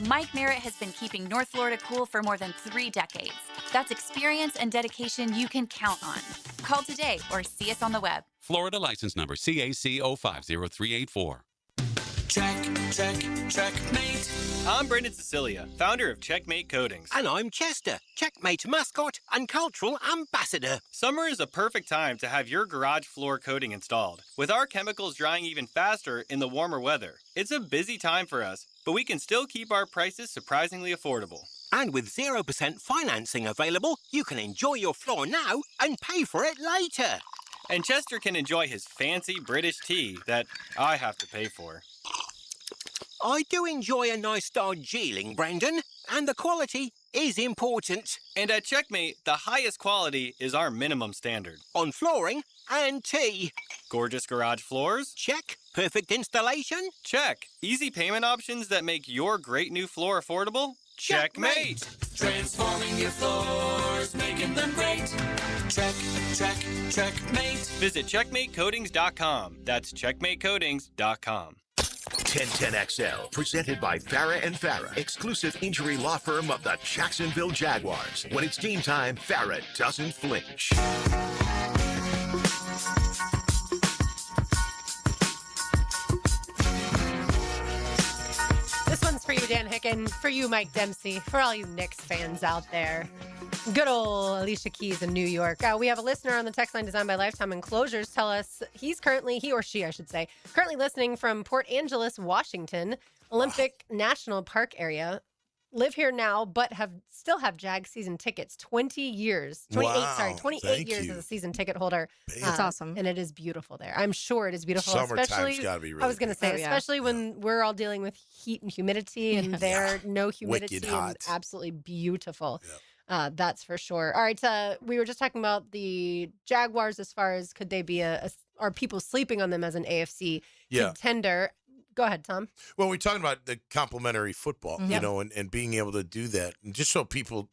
Mike Merritt has been keeping North Florida cool for more than 3 decades. That's experience and dedication you can count on. Call today or see us on the web. Florida license number CAC 050384. Checkmate. I'm Brendan Cecilia, founder of Checkmate Coatings. And I'm Chester, Checkmate mascot and cultural ambassador. Summer is a perfect time to have your garage floor coating installed. With our chemicals drying even faster in the warmer weather, it's a busy time for us, but we can still keep our prices surprisingly affordable. And with 0% financing available, you can enjoy your floor now and pay for it later. And Chester can enjoy his fancy British tea that I have to pay for. I do enjoy a nice Darjeeling, Brendan, and the quality is important. And at Checkmate, the highest quality is our minimum standard. On flooring and tea. Gorgeous garage floors? Check. Perfect installation? Check. Easy payment options that make your great new floor affordable? Checkmate! Transforming your floors, making them great. Checkmate. Visit checkmatecoatings.com. That's checkmatecoatings.com. 1010XL, presented by Farah and Farah, exclusive injury law firm of the Jacksonville Jaguars. When it's game time, Farah doesn't flinch. This one's for you, Dan Hicken, for you, Mike Dempsey, for all you Knicks fans out there. Good old Alicia Keys in New York. We have a listener on the text line designed by Lifetime Enclosures tell us he or she, currently listening from Port Angeles, Washington, Olympic National Park area. Live here now, but still have Jag season tickets. 28 years as a season ticket holder. That's awesome. And it is beautiful there. I'm sure it is beautiful. Summertime's got to be really I was going to say, beautiful. especially when we're all dealing with heat and humidity, and there no humidity, Wicked hot. and absolutely beautiful. That's for sure. All right, we were just talking about the Jaguars as far as could they be are people sleeping on them as an AFC contender? Go ahead, Tom. Well, we're talking about the complementary football, Mhm. you know, and being able to do that. And just so people,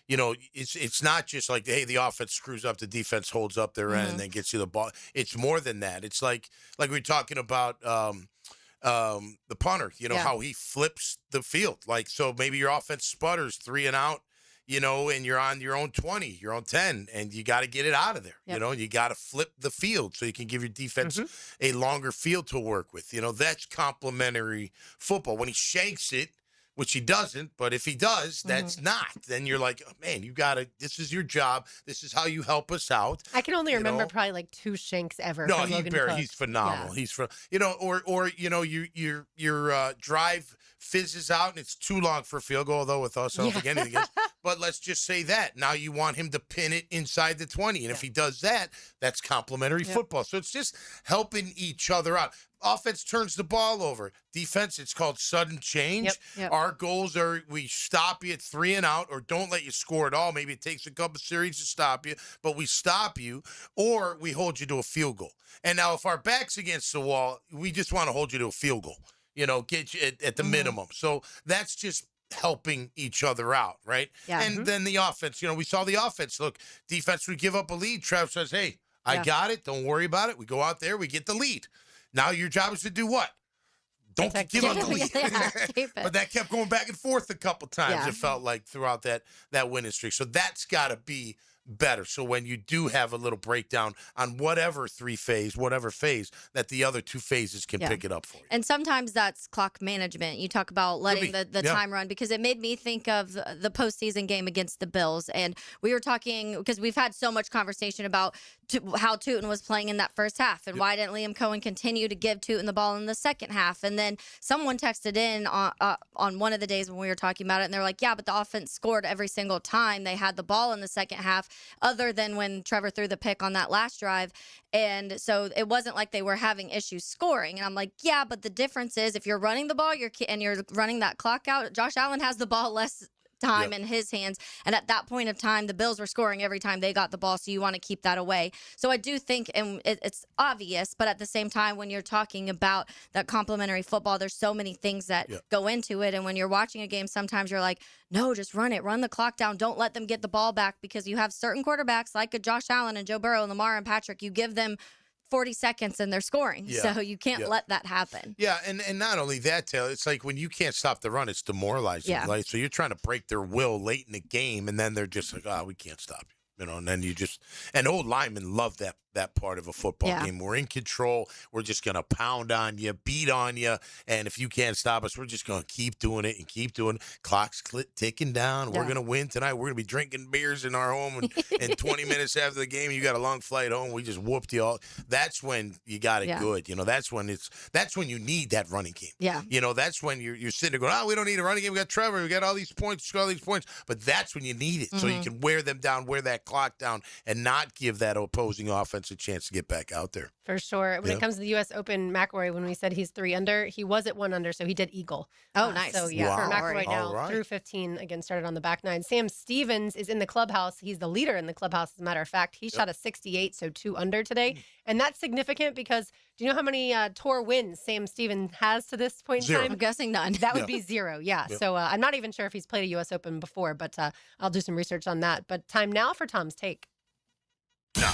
you know, it's not just like, hey, the offense screws up, the defense holds up their end and then gets you the ball. It's more than that. It's like we're talking about the punter, you know, how he flips the field. Like, so maybe your offense sputters 3 and out, you know, and you're on your own 20, your own 10, and you got to get it out of there, you know, and you got to flip the field so you can give your defense a longer field to work with. You know, that's complementary football. When he shanks it, which he doesn't, but if he does, that's not. Then you're like, oh, man, you got to, this is your job. This is how you help us out. I can only remember probably like 2 shanks ever. No, from Logan Cook. he's phenomenal. Yeah. He's you know, or you know, your drive fizzes out and it's too long for a field goal. Although with us, I don't think anything is. But let's just say that now you want him to pin it inside the 20, and if he does that, that's complimentary football. So it's just helping each other out. Offense turns the ball over. Defense, it's called sudden change. Our goals are we stop you at 3 and out, or don't let you score at all. Maybe it takes a couple series to stop you, but we stop you, or we hold you to a field goal. And now if our back's against the wall, we just want to hold you to a field goal, you know, get you at the minimum. So that's just helping each other out, right? Yeah. And then the offense, you know, we saw the offense. Look, defense would give up a lead. Trev says, hey, I got it. Don't worry about it. We go out there, we get the lead. Now your job is to do what? Don't give up the lead. But that kept going back and forth a couple times, it felt like, throughout that winning streak. So that's got to be better. So when you do have a little breakdown on whatever phase, that the other 2 phases can pick it up for you. And sometimes that's clock management. You talk about letting the time run, because it made me think of the postseason game against the Bills. And we were talking, because we've had so much conversation about how Tootin was playing in that first half, and why didn't Liam Cohen continue to give Tootin the ball in the second half? And then someone texted in on one of the days when we were talking about it, and they're like, yeah, but the offense scored every single time they had the ball in the second half, other than when Trevor threw the pick on that last drive. And so it wasn't like they were having issues scoring. And I'm like, yeah, but the difference is if you're running the ball, and you're running that clock out, Josh Allen has the ball less time in his hands, and at that point of time the Bills were scoring every time they got the ball, so you want to keep that away. So I do think, and it's obvious, but at the same time, when you're talking about that complementary football, there's so many things that go into it. And when you're watching a game, sometimes you're like, no, just run the clock down, don't let them get the ball back, because you have certain quarterbacks like a Josh Allen and Joe Burrow and Lamar and Patrick, you give them 40 seconds and they're scoring. So you can't let that happen. Yeah, and not only that, Taylor, it's like when you can't stop the run, it's demoralizing. Right? So you're trying to break their will late in the game, and then they're just like, oh, we can't stop you. You know, and then you just, and old linemen love that part of a football game. We're in control. We're just going to pound on you, beat on you. And if you can't stop us, we're just going to keep doing it and keep doing it. Clock's ticking down. We're going to win tonight. We're going to be drinking beers in our home. And 20 minutes after the game, you got a long flight home. We just whooped you all. That's when you got it good. You know, that's when you need that running game. Yeah. You know, that's when you're sitting there going, oh, we don't need a running game. We got Trevor. We got all these points. But that's when you need it. So you can wear them down, wear that clock down, and not give that opposing offense a chance to get back out there. For sure. When it comes to the U.S. Open, McElroy, when we said he's 3 under, he was at 1 under, so he did eagle. Oh, nice. So, for McElroy now, through 15, again, started on the back 9. Sam Stevens is in the clubhouse. He's the leader in the clubhouse, as a matter of fact. He shot a 68, so 2 under today. And that's significant because do you know how many tour wins Sam Stevens has to this point in 0. time? I'm guessing none. That would be 0, So I'm not even sure if he's played a U.S. Open before, but I'll do some research on that. But time now for Tom's Take. Now,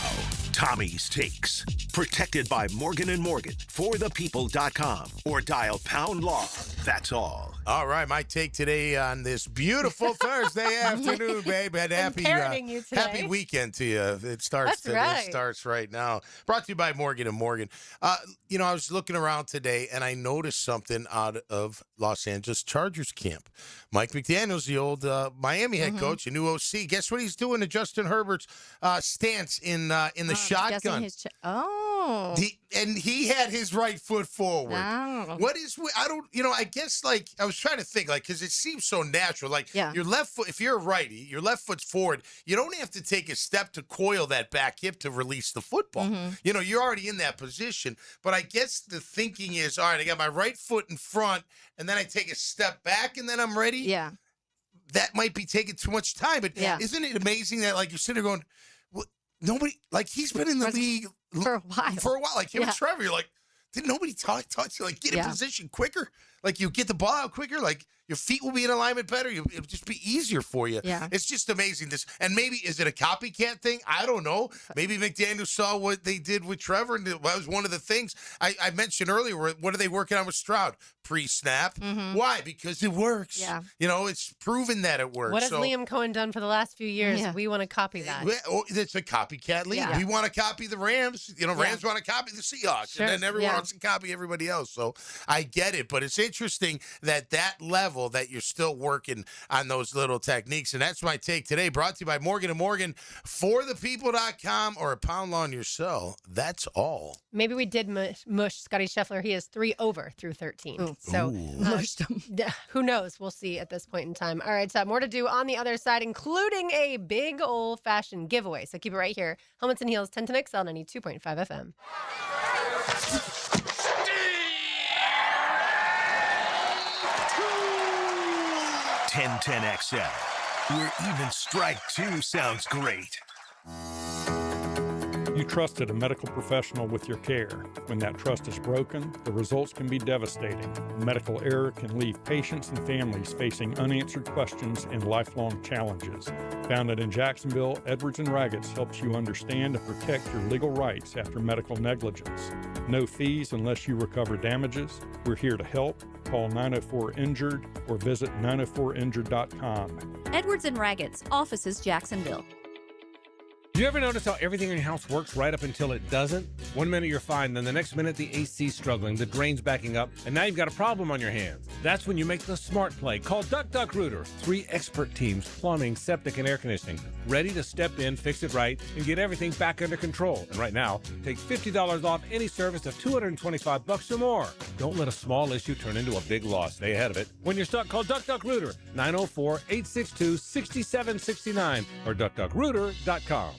Tommy's Takes. Protected by Morgan & Morgan. ForThePeople.com. Or dial #law. That's all. All right, my take today on this beautiful Thursday afternoon, babe. And happy weekend to you. It starts It starts right now. Brought to you by Morgan & Morgan. You know, I was looking around today, and I noticed something out of Los Angeles Chargers camp. Mike McDaniels, the old Miami head coach, a new OC. Guess what he's doing to Justin Herbert's stance in the shotgun? And he had his right foot forward. Oh. What is, I don't, you know, I guess, like, I was trying to think, like, because it seems so natural. Like, your left foot, if you're a righty, your left foot's forward, you don't have to take a step to coil that back hip to release the football. You know, you're already in that position. But I guess the thinking is, all right, I got my right foot in front, and then I take a step back, and then I'm ready. Yeah. that might be taking too much time. But isn't it amazing that, like, you're sitting there going, well, nobody, like, he's been in the league for a while. Like him and Trevor, you're like, did nobody talk to you? Like, get in position quicker. Like, you get the ball out quicker. Like, your feet will be in alignment better. It'll just be easier for you. Yeah. It's just amazing. And maybe, is it a copycat thing? I don't know. Maybe McDaniel saw what they did with Trevor, and that was one of the things I mentioned earlier. What are they working on with Stroud? Pre-snap. Why? Because it works. Yeah. It's proven that it works. What has Liam Cohen done for the last few years? Yeah. We want to copy that. It's a copycat league. Yeah. We want to copy the Rams. Rams want to copy the Seahawks. Sure. And then everyone wants to copy everybody else. So I get it. But it's interesting that level that you're still working on those little techniques. And that's my take today, brought to you by Morgan & Morgan, forthepeople.com, or a pound law in your cell. That's all. Maybe we did mush Scotty Scheffler. He is 3 over through 13. So Mushed him. who knows? We'll see at this point in time. All right, so more to do on the other side, including a big old-fashioned giveaway. So keep it right here. Helmets and Heels, 1010XL, 92.5 FM. 1010XL, where even strike 2 sounds great. You trusted a medical professional with your care. When that trust is broken, the results can be devastating. Medical error can leave patients and families facing unanswered questions and lifelong challenges. Founded in Jacksonville, Edwards & Raggets helps you understand and protect your legal rights after medical negligence. No fees unless you recover damages. We're here to help. Call 904-INJURED or visit 904injured.com. Edwards & Raggets, offices Jacksonville. Do you ever notice how everything in your house works right up until it doesn't? One minute you're fine, then the next minute the AC's struggling, the drain's backing up, and now you've got a problem on your hands. That's when you make the smart play. Call Duck Duck Rooter. 3 expert teams, plumbing, septic, and air conditioning, ready to step in, fix it right, and get everything back under control. And right now, take $50 off any service of $225 or more. Don't let a small issue turn into a big loss. Stay ahead of it. When you're stuck, call Duck Duck Rooter, 904-862-6769 or duckduckrooter.com.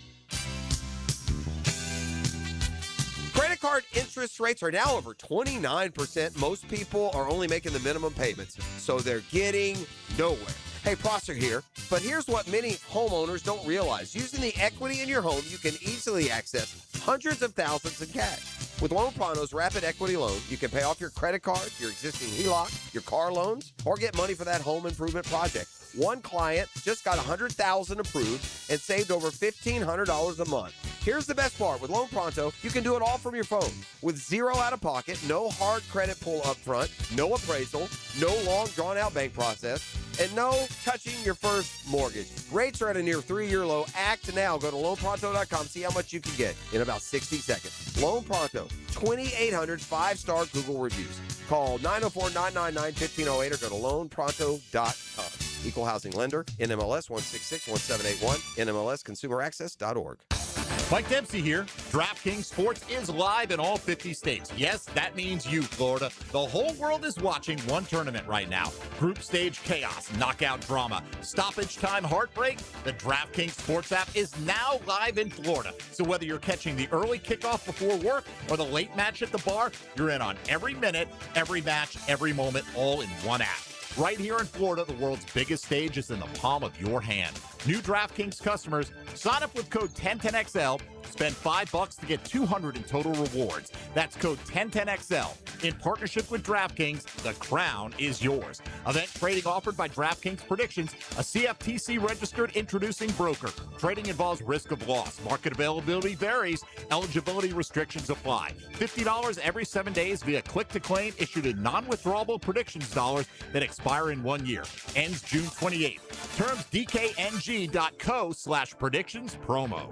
Credit card interest rates are now over 29%. Most people are only making the minimum payments, so they're getting nowhere. Hey, Prosser here, but here's what many homeowners don't realize. Using the equity in your home, you can easily access hundreds of thousands in cash. With Loan Pronto's Rapid Equity Loan, you can pay off your credit card, your existing HELOC, your car loans, or get money for that home improvement project. One client just got $100,000 approved and saved over $1,500 a month. Here's the best part. With Loan Pronto, you can do it all from your phone. With zero out-of-pocket, no hard credit pull up front, no appraisal, no long drawn-out bank process, and no touching your first mortgage. Rates are at a near 3-year low. Act now. Go to loanpronto.com. See how much you can get in about 60 seconds. Loan Pronto, 2,800 5-star Google reviews. Call 904-999-1508 or go to loanpronto.com. Equal housing lender, NMLS 1661781, NMLSconsumeraccess.org. Mike Dempsey here. DraftKings Sports is live in all 50 states. Yes, that means you, Florida. The whole world is watching one tournament right now. Group stage chaos, knockout drama, stoppage time heartbreak. The DraftKings Sports app is now live in Florida. So whether you're catching the early kickoff before work or the late match at the bar, you're in on every minute, every match, every moment, all in one app. Right here in Florida, the world's biggest stage is in the palm of your hand. New DraftKings customers, sign up with code 1010XL, spend $5 to get $200 in total rewards. That's code 1010XL. In partnership with DraftKings, the crown is yours. Event trading offered by DraftKings Predictions, a CFTC registered introducing broker. Trading involves risk of loss. Market availability varies. Eligibility restrictions apply. $50 every 7 days via click to claim, issued in non-withdrawable predictions dollars that expire in 1 year. Ends June 28th. Terms DKNG.co/predictions promo.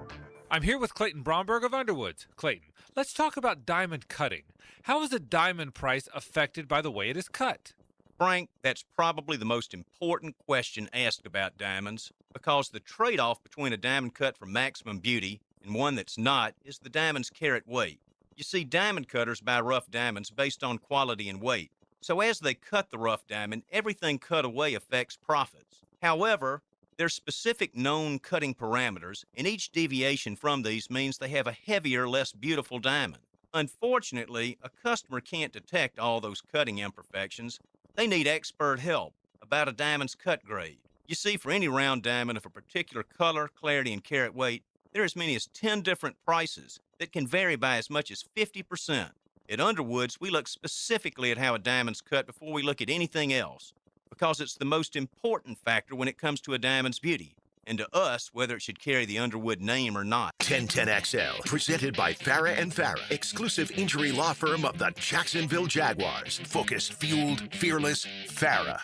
I'm here with Clayton Bromberg of Underwoods. Clayton, let's talk about diamond cutting. How is a diamond price affected by the way it is cut? Frank, that's probably the most important question asked about diamonds, because the trade-off between a diamond cut for maximum beauty and one that's not is the diamond's carat weight. You see, diamond cutters buy rough diamonds based on quality and weight. So as they cut the rough diamond, everything cut away affects profits. However, there's specific known cutting parameters, and each deviation from these means they have a heavier, less beautiful diamond. Unfortunately, a customer can't detect all those cutting imperfections. They need expert help about a diamond's cut grade. You see, for any round diamond of a particular color, clarity, and carat weight, there are as many as 10 different prices that can vary by as much as 50%. At Underwoods, we look specifically at how a diamond's cut before we look at anything else, because it's the most important factor when it comes to a diamond's beauty, and to us, whether it should carry the Underwood name or not. 1010XL, presented by Farah and Farah, exclusive injury law firm of the Jacksonville Jaguars. Focused, fueled, fearless, Farah.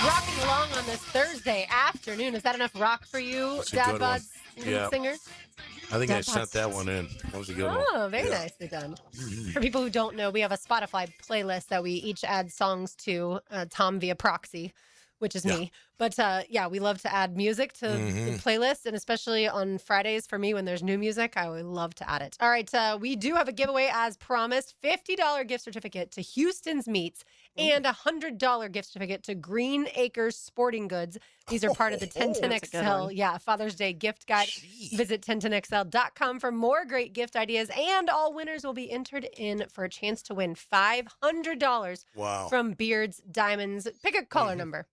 Rocking along on this Thursday afternoon. Is that enough rock for you, It's a Dad good one. Bod's Yeah. singer? I think I Dad sent Bods. that one in. That was a good one. Oh, very Yeah. nicely done. For people who don't know, we have a Spotify playlist that we each add songs to, Tom via proxy, which is me. But yeah, we love to add music to the playlist, and especially on Fridays for me when there's new music, I would love to add it. All right, we do have a giveaway as promised, $50 gift certificate to Houston's Meats and a $100 gift certificate to Green Acres Sporting Goods. These are part of the 1010XL, Father's Day gift guide. Visit 1010XL.com for more great gift ideas, and all winners will be entered in for a chance to win $500 from Beard's Diamonds. Pick a caller number.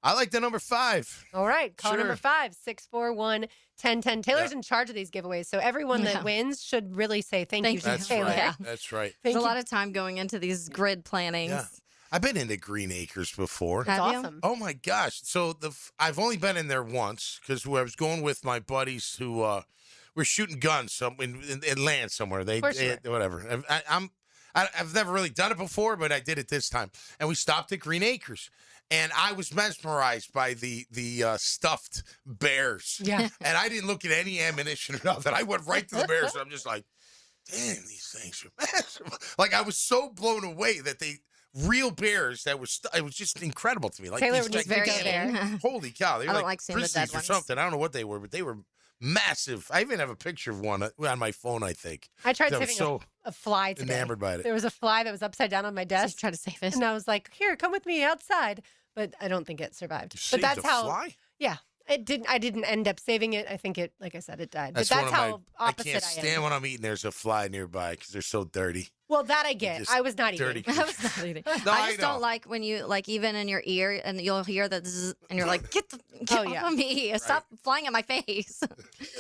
I like the number 5. All right. Call number Sure. 5, 641-1010. Taylor's in charge of these giveaways, so everyone that wins should really say thank you to That's Taylor. right. That's right. There's a lot of time going into these grid plannings. Yeah. I've been into Green Acres before. Have you? Awesome. Oh my gosh! So I've only been in there once because I was going with my buddies who were shooting guns in land somewhere. They whatever. I've never really done it before, but I did it this time, and we stopped at Green Acres. And I was mesmerized by the stuffed bears. Yeah. And I didn't look at any ammunition or nothing. I went right to the bears. And I'm just like, damn, these things are massive. Like, I was so blown away that real bears that was it was just incredible to me. Like, Taylor these was very gigantic- there. Holy cow! They were I don't like seeing the dead grizzlies or ones. something. I don't know what they were, but they were massive. I even have a picture of one on my phone. I think I tried I was saving so a fly today. enamored by it. There was a fly that was upside down on my desk. Try to save it. And I was like, here, come with me outside. But I don't think it survived. You But saved that's a how. fly? Yeah. It didn't. I didn't end up saving it. I think it, like I said, it died. That's but one that's of how I opposite can't I am. stand when I'm eating. There's a fly nearby because they're so dirty. Well, that I get. Just I was not dirty eating. I was not eating. No, I I just know. don't like when you even in your ear and you'll hear that zzz, and you're like, get Oh, off yeah. of me! Stop flying at my face.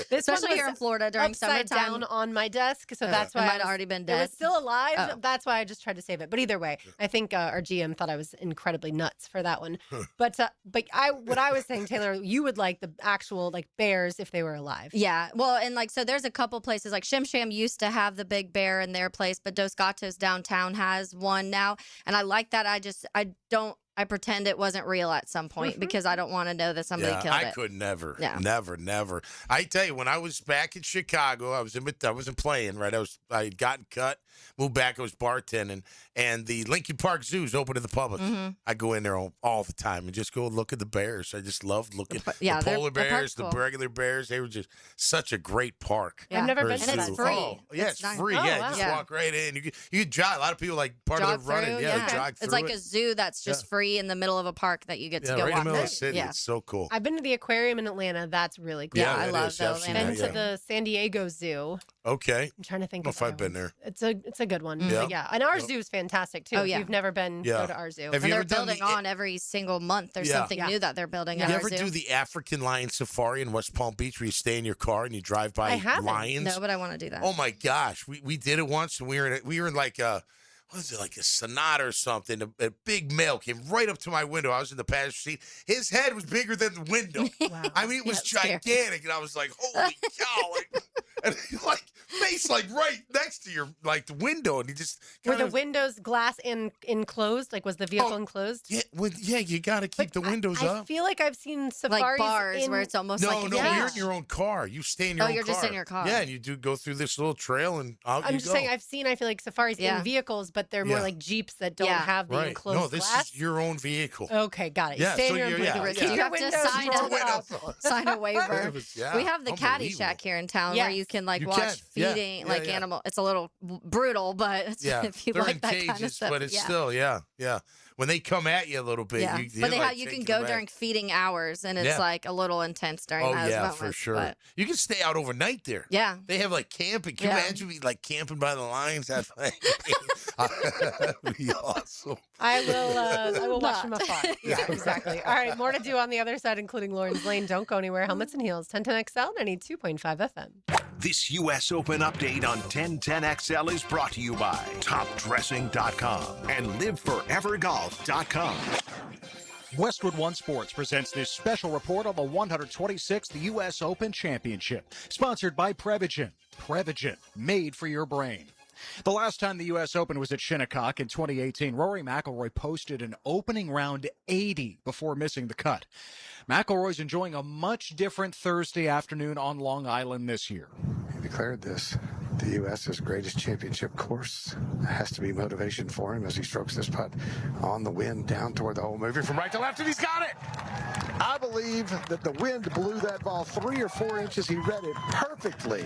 This one Especially here was in Florida during upside summertime. down on my desk, so that's why It I might was- have already been It dead. was still alive. Oh. That's why I just tried to save it. But either way, I think our GM thought I was incredibly nuts for that one. But what I was saying, Taylor, you would like the actual like bears if they were alive. Yeah, well, and like so, there's a couple places like Shim Sham used to have the big bear in their place, but Dos Gatos downtown has one now, and I like that. I pretend it wasn't real at some point because I don't want to know that somebody killed I it. could never, Yeah. never. I tell you, when I was back in Chicago, I wasn't playing, right? I had gotten cut, moved back, I was bartending, and the Lincoln Park Zoo is open to the public. Mhm. I go in there all the time and just go look at the bears. I just loved looking yeah, the they're- polar the park's bears, the cool. regular bears. They were just such a great park. Yeah. I've never Or been a to And that. it's free. Oh, yeah, it's nice. free. Oh, Yeah, wow. just Yeah. walk right in. You can jog. A lot of people like part Jog of the running. through, Yeah, jog through it's like it. a zoo that's just free in the middle of a park that you get to Yeah, go right in walk the middle of the through. city. Yeah. It's so cool. I've been to the aquarium in Atlanta. That's really cool. Yeah, I that love is. the I've seen Atlanta Been that, to yeah. the San Diego Zoo. Okay. I'm trying to think I don't of know if I've other been there. ones. It's a good one. Yeah. But yeah, and our Yep. zoo is fantastic too. Oh, If yeah. you've never been, Yeah. go to our zoo. Have And you they're ever done building the- on every single month. There's Yeah. something Yeah. new that they're building You at our ever zoo. do the African lion safari in West Palm Beach where you stay in your car and you drive by I haven't. lions? No, but I want to do that. Oh my gosh, we did it once and we were in like a what is it, like a Sonata or something? A big male came right up to my window. I was in the passenger seat. His head was bigger than the window. Wow. I mean, it was Yeah, it's scary. gigantic, and I was like, "Holy cow!" Like, and like face like right next to your like the window, and he just Were kinda- the windows glass enclosed? Like, was the vehicle Oh, enclosed? yeah, you got to keep the windows I up. feel like I've seen safaris like bars in, where it's almost No, like no, Yeah. you're in your own car. You stay in your Oh, own you're car. just in your car. Yeah, and you do go through this little trail, and out I'm you just go. saying I feel like safaris Yeah. in vehicles, but they're more Yeah. like Jeeps that don't Yeah. have the Right. enclosed No, this glass. is your own vehicle. Okay, got it. You Yeah, stay so in your own you're- vehicle. yeah, Keep yeah. your You have to windows sign rolled up. up. Sign a waiver. It was- yeah, We have the Caddy unbelievable. Shack here in town where Yes. you can like You watch can. Yeah. feeding Yeah, like yeah. animal. It's a little brutal, but it's, Yeah, if you they're like in that cages, kind of stuff, but it's yeah. still, yeah. when they come at you a little bit, Yeah, but you can go back. during feeding hours, and it's Yeah. like a little intense during Oh those yeah, moments. for sure. But You can stay out overnight there. yeah, They have like camping. Can you Yeah. imagine me like camping by the lines? That'd be awesome. I will watch from Not. afar. Yeah, exactly. All right, more to do on the other side, including Lauren's Lane. Don't go anywhere. Helmets and Heels, 1010XL, 92.5 FM. This U.S. Open update on 1010XL is brought to you by TopDressing.com and LiveForeverGolf.com. Westwood One Sports presents this special report on the 126th U.S. Open Championship, sponsored by Prevagen. Prevagen, made for your brain. The last time the U.S. Open was at Shinnecock in 2018, Rory McIlroy posted an opening round 80 before missing the cut. McIlroy's enjoying a much different Thursday afternoon on Long Island this year. He declared this the U.S.'s greatest championship course. It has to be motivation for him as he strokes this putt on the wind down toward the hole, moving from right to left, and he's got it! I believe that the wind blew that ball 3 or 4 inches. He read it perfectly,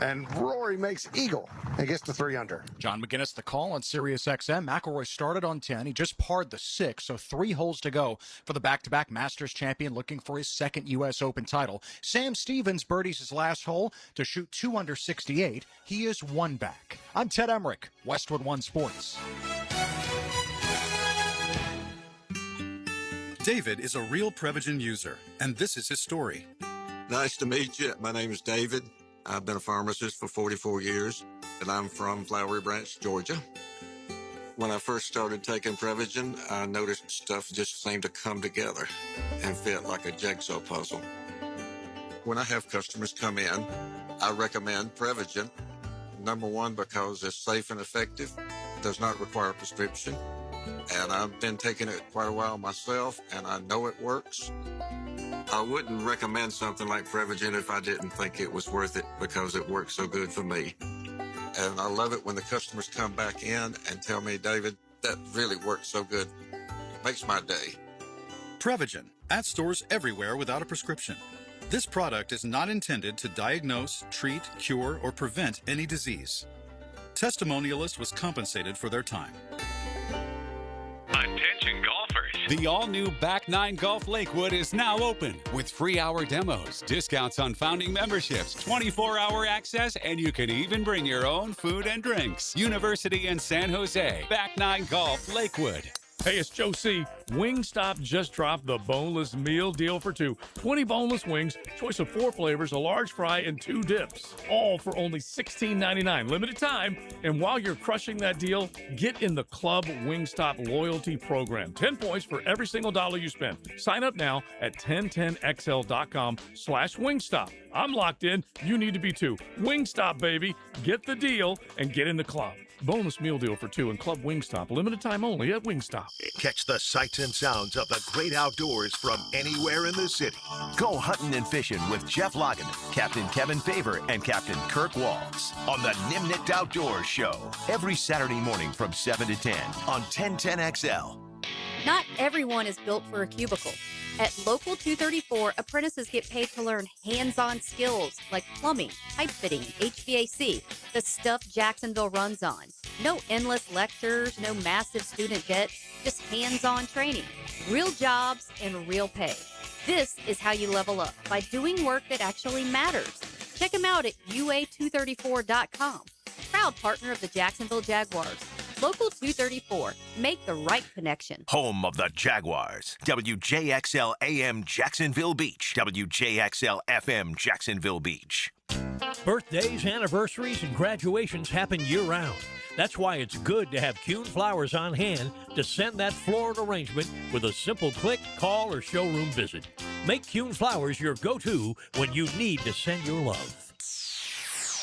and Rory makes eagle and gets to 3 under. John McGinnis, the call on Sirius XM. McIlroy started on 10. He just parred the 6, so 3 holes to go for the back-to-back Masters champion looking for his second U.S. Open title. Sam Stevens birdies his last hole to shoot 2 under 68. He is 1 back. I'm Ted Emmerich, Westwood One Sports. David is a real Prevagen user, and this is his story. Nice to meet you. My name is David. I've been a pharmacist for 44 years, and I'm from Flowery Branch, Georgia. When I first started taking Prevagen, I noticed stuff just seemed to come together and fit like a jigsaw puzzle. When I have customers come in, I recommend Prevagen. Number one, because it's safe and effective, does not require a prescription, and I've been taking it quite a while myself, and I know it works. I wouldn't recommend something like Prevagen if I didn't think it was worth it because it works so good for me. And I love it when the customers come back in and tell me, David, that really works so good. It makes my day. Prevagen, at stores everywhere without a prescription. This product is not intended to diagnose, treat, cure, or prevent any disease. Testimonialist was compensated for their time. Attention golfers. The all-new Back 9 Golf Lakewood is now open with free hour demos, discounts on founding memberships, 24-hour access, and you can even bring your own food and drinks. University in San Jose. Back 9 Golf Lakewood. Hey, it's Joe C. Wingstop just dropped the boneless meal deal for 2. 20 boneless wings, choice of 4 flavors, a large fry, and 2 dips. All for only $16.99. Limited time. And while you're crushing that deal, get in the Club Wingstop loyalty program. 10 points for every single dollar you spend. Sign up now at 1010xl.com/Wingstop. I'm locked in. You need to be too. Wingstop, baby. Get the deal and get in the club. Bonus meal deal for 2 and Club Wingstop. Limited time only at Wingstop. Catch the sights and sounds of the great outdoors from anywhere in the city. Go hunting and fishing with Jeff Logan, Captain Kevin Favor, and Captain Kirk Walls on the Nimnicht Outdoors Show every Saturday morning from 7 to 10 on 1010XL. Not everyone is built for a cubicle. At Local 234, apprentices get paid to learn hands-on skills like plumbing, pipe fitting, HVAC, the stuff Jacksonville runs on. No endless lectures, no massive student debt, just hands-on training, real jobs, and real pay. This is how you level up, by doing work that actually matters. Check them out at UA234.com. Proud partner of the Jacksonville Jaguars. Local 234. Make the right connection. Home of the Jaguars. WJXL AM Jacksonville Beach. WJXL FM Jacksonville Beach. Birthdays, anniversaries, and graduations happen year-round. That's why it's good to have Kuhn Flowers on hand to send that floral arrangement with a simple click, call, or showroom visit. Make Kuhn Flowers your go-to when you need to send your love.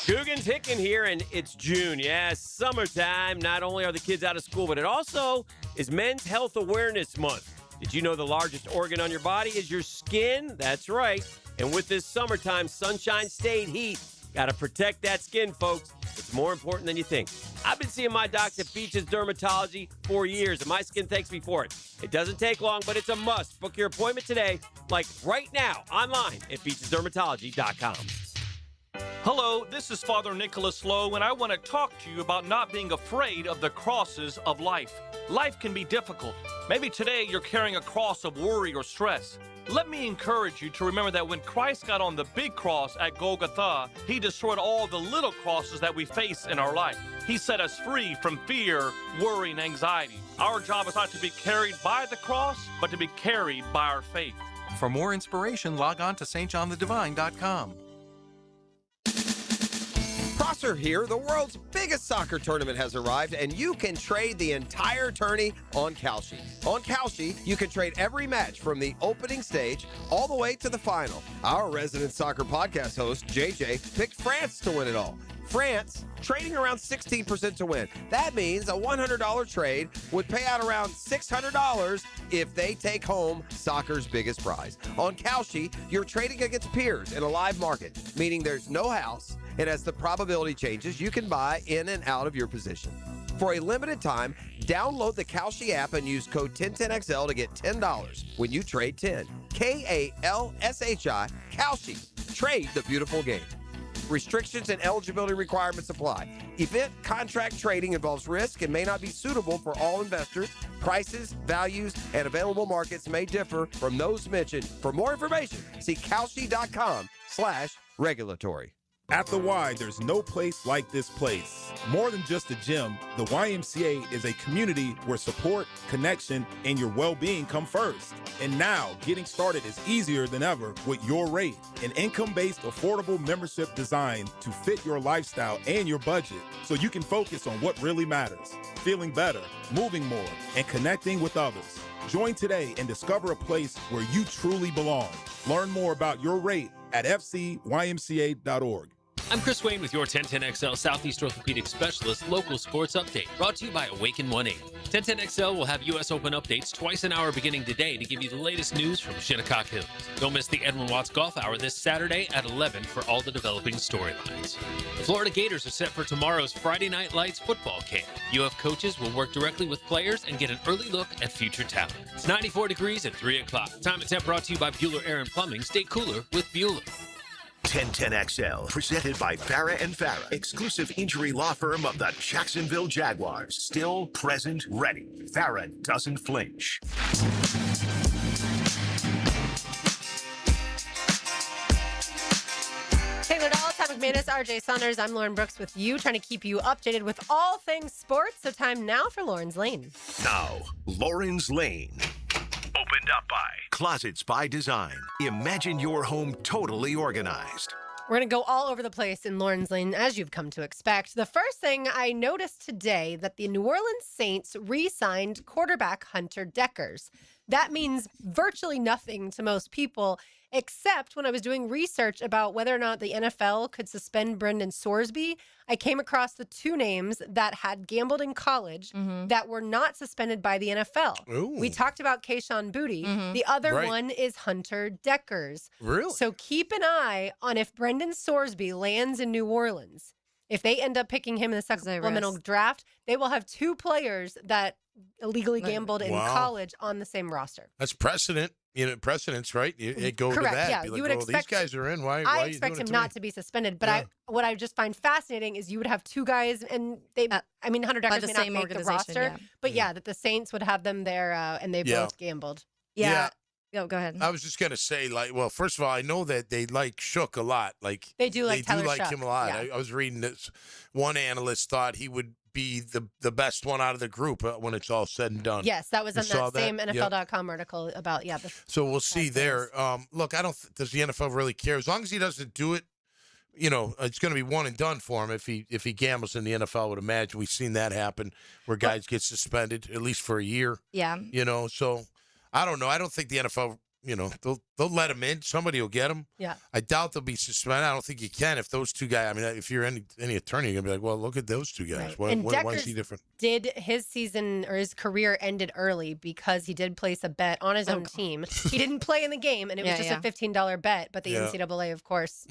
Coogan's Hickin' here, and it's June. Yes, summertime. Not only are the kids out of school, but it also is Men's Health Awareness Month. Did you know the largest organ on your body is your skin? That's right. And with this summertime sunshine state heat, got to protect that skin, folks. It's more important than you think. I've been seeing my doc at Beaches Dermatology for years, and my skin thanks me for it. It doesn't take long, but it's a must. Book your appointment today, like right now, online at beachesdermatology.com. Hello, this is Father Nicholas Lowe, and I want to talk to you about not being afraid of the crosses of life. Life can be difficult. Maybe today you're carrying a cross of worry or stress. Let me encourage you to remember that when Christ got on the big cross at Golgotha, he destroyed all the little crosses that we face in our life. He set us free from fear, worry, and anxiety. Our job is not to be carried by the cross, but to be carried by our faith. For more inspiration, log on to stjohnthedivine.com. Prosser here. The world's biggest soccer tournament has arrived, and you can trade the entire tourney on Kalshi. On Kalshi, you can trade every match from the opening stage all the way to the final. Our resident soccer podcast host, JJ, picked France to win it all. France trading around 16% to win. That means a $100 trade would pay out around $600 if they take home soccer's biggest prize. On Kalshi, you're trading against peers in a live market, meaning there's no house, and as the probability changes, you can buy in and out of your position. For a limited time, download the Kalshi app and use code 1010XL to get $10 when you trade 10. Kalshi, Kalshi. Trade the beautiful game. Restrictions and eligibility requirements apply. Event contract trading involves risk and may not be suitable for all investors. Prices, values, and available markets may differ from those mentioned. For more information, see kalshi.com/regulatory. At the Y, there's no place like this place. More than just a gym, the YMCA is a community where support, connection, and your well-being come first. And now, getting started is easier than ever with Your Rate, an income-based, affordable membership designed to fit your lifestyle and your budget so you can focus on what really matters, feeling better, moving more, and connecting with others. Join today and discover a place where you truly belong. Learn more about Your Rate at fcymca.org. I'm Chris Wayne with your 1010XL Southeast Orthopedic Specialist local sports update, brought to you by Awaken 1-8. 1010XL will have U.S. Open updates twice an hour beginning today to give you the latest news from Shinnecock Hills. Don't miss the Edwin Watts Golf Hour this Saturday at 11 for all the developing storylines. The Florida Gators are set for tomorrow's Friday Night Lights football camp. UF coaches will work directly with players and get an early look at future talent. It's 94 degrees at 3 o'clock. Time and temp brought to you by Bueller Air and Plumbing. Stay cooler with Bueller. 1010XL, presented by Farah and Farah, exclusive injury law firm of the Jacksonville Jaguars. Still, present, ready. Farah doesn't flinch. Taylor Dahl, Tom McManus, RJ Saunders. I'm Lauren Brooks with you, trying to keep you updated with all things sports. So time now for Lauren's Lane. Now, Lauren's Lane. Opened up by Closets by Design. Imagine your home totally organized. We're going to go all over the place in Lauren's Lane, as you've come to expect. The first thing I noticed today that the New Orleans Saints re-signed quarterback Hunter Dekkers. That means virtually nothing to most people, except when I was doing research about whether or not the NFL could suspend Brendan Sorsby, I came across the two names that had gambled in college that were not suspended by the NFL. Ooh. We talked about Kayshon Boutte. The other Right. one is Hunter Dekkers. Really? So keep an eye on if Brendan Sorsby lands in New Orleans. If they end up picking him in the supplemental draft, they will have two players that illegally gambled in Wow. college on the same roster. That's precedent. Precedents, right? It go Correct, to that. yeah. Be You like, would well, expect- these guys are in. Why I are you expect doing him it to not me? to be suspended, but Yeah. what I just find fascinating is you would have two guys, and they, I mean, Hunter by Dekkers the may not same make the organization, roster, yeah. but yeah, that the Saints would have them there, and they Yeah. both gambled. Yeah. Go ahead. I was just gonna say, like, well, first of all, I know that they like Shook a lot. Like They do like Tyler Shough, him a lot. yeah. I was reading this. One analyst thought he would be the best one out of the group when it's all said and done. Yes, that was You on saw that same Yep. NFL.com article about the So we'll see there. Look, I don't. Does the NFL really care? As long as he doesn't do it, it's going to be one and done for him. If he gambles in the NFL, I would imagine we've seen that happen where guys get suspended at least for a year. Yeah. So I don't know. I don't think the NFL. They'll let him in. Somebody will get him. Yeah. I doubt they'll be suspended. I don't think you can if those two guys. I mean, if you're any attorney, you're gonna be like, well, look at those two guys. Right. And Why is Dekkers he different? did his season or his career ended early because he did place a bet on his own team. He didn't play in the game, and it was just a $15 bet. But the Yeah. NCAA, of course,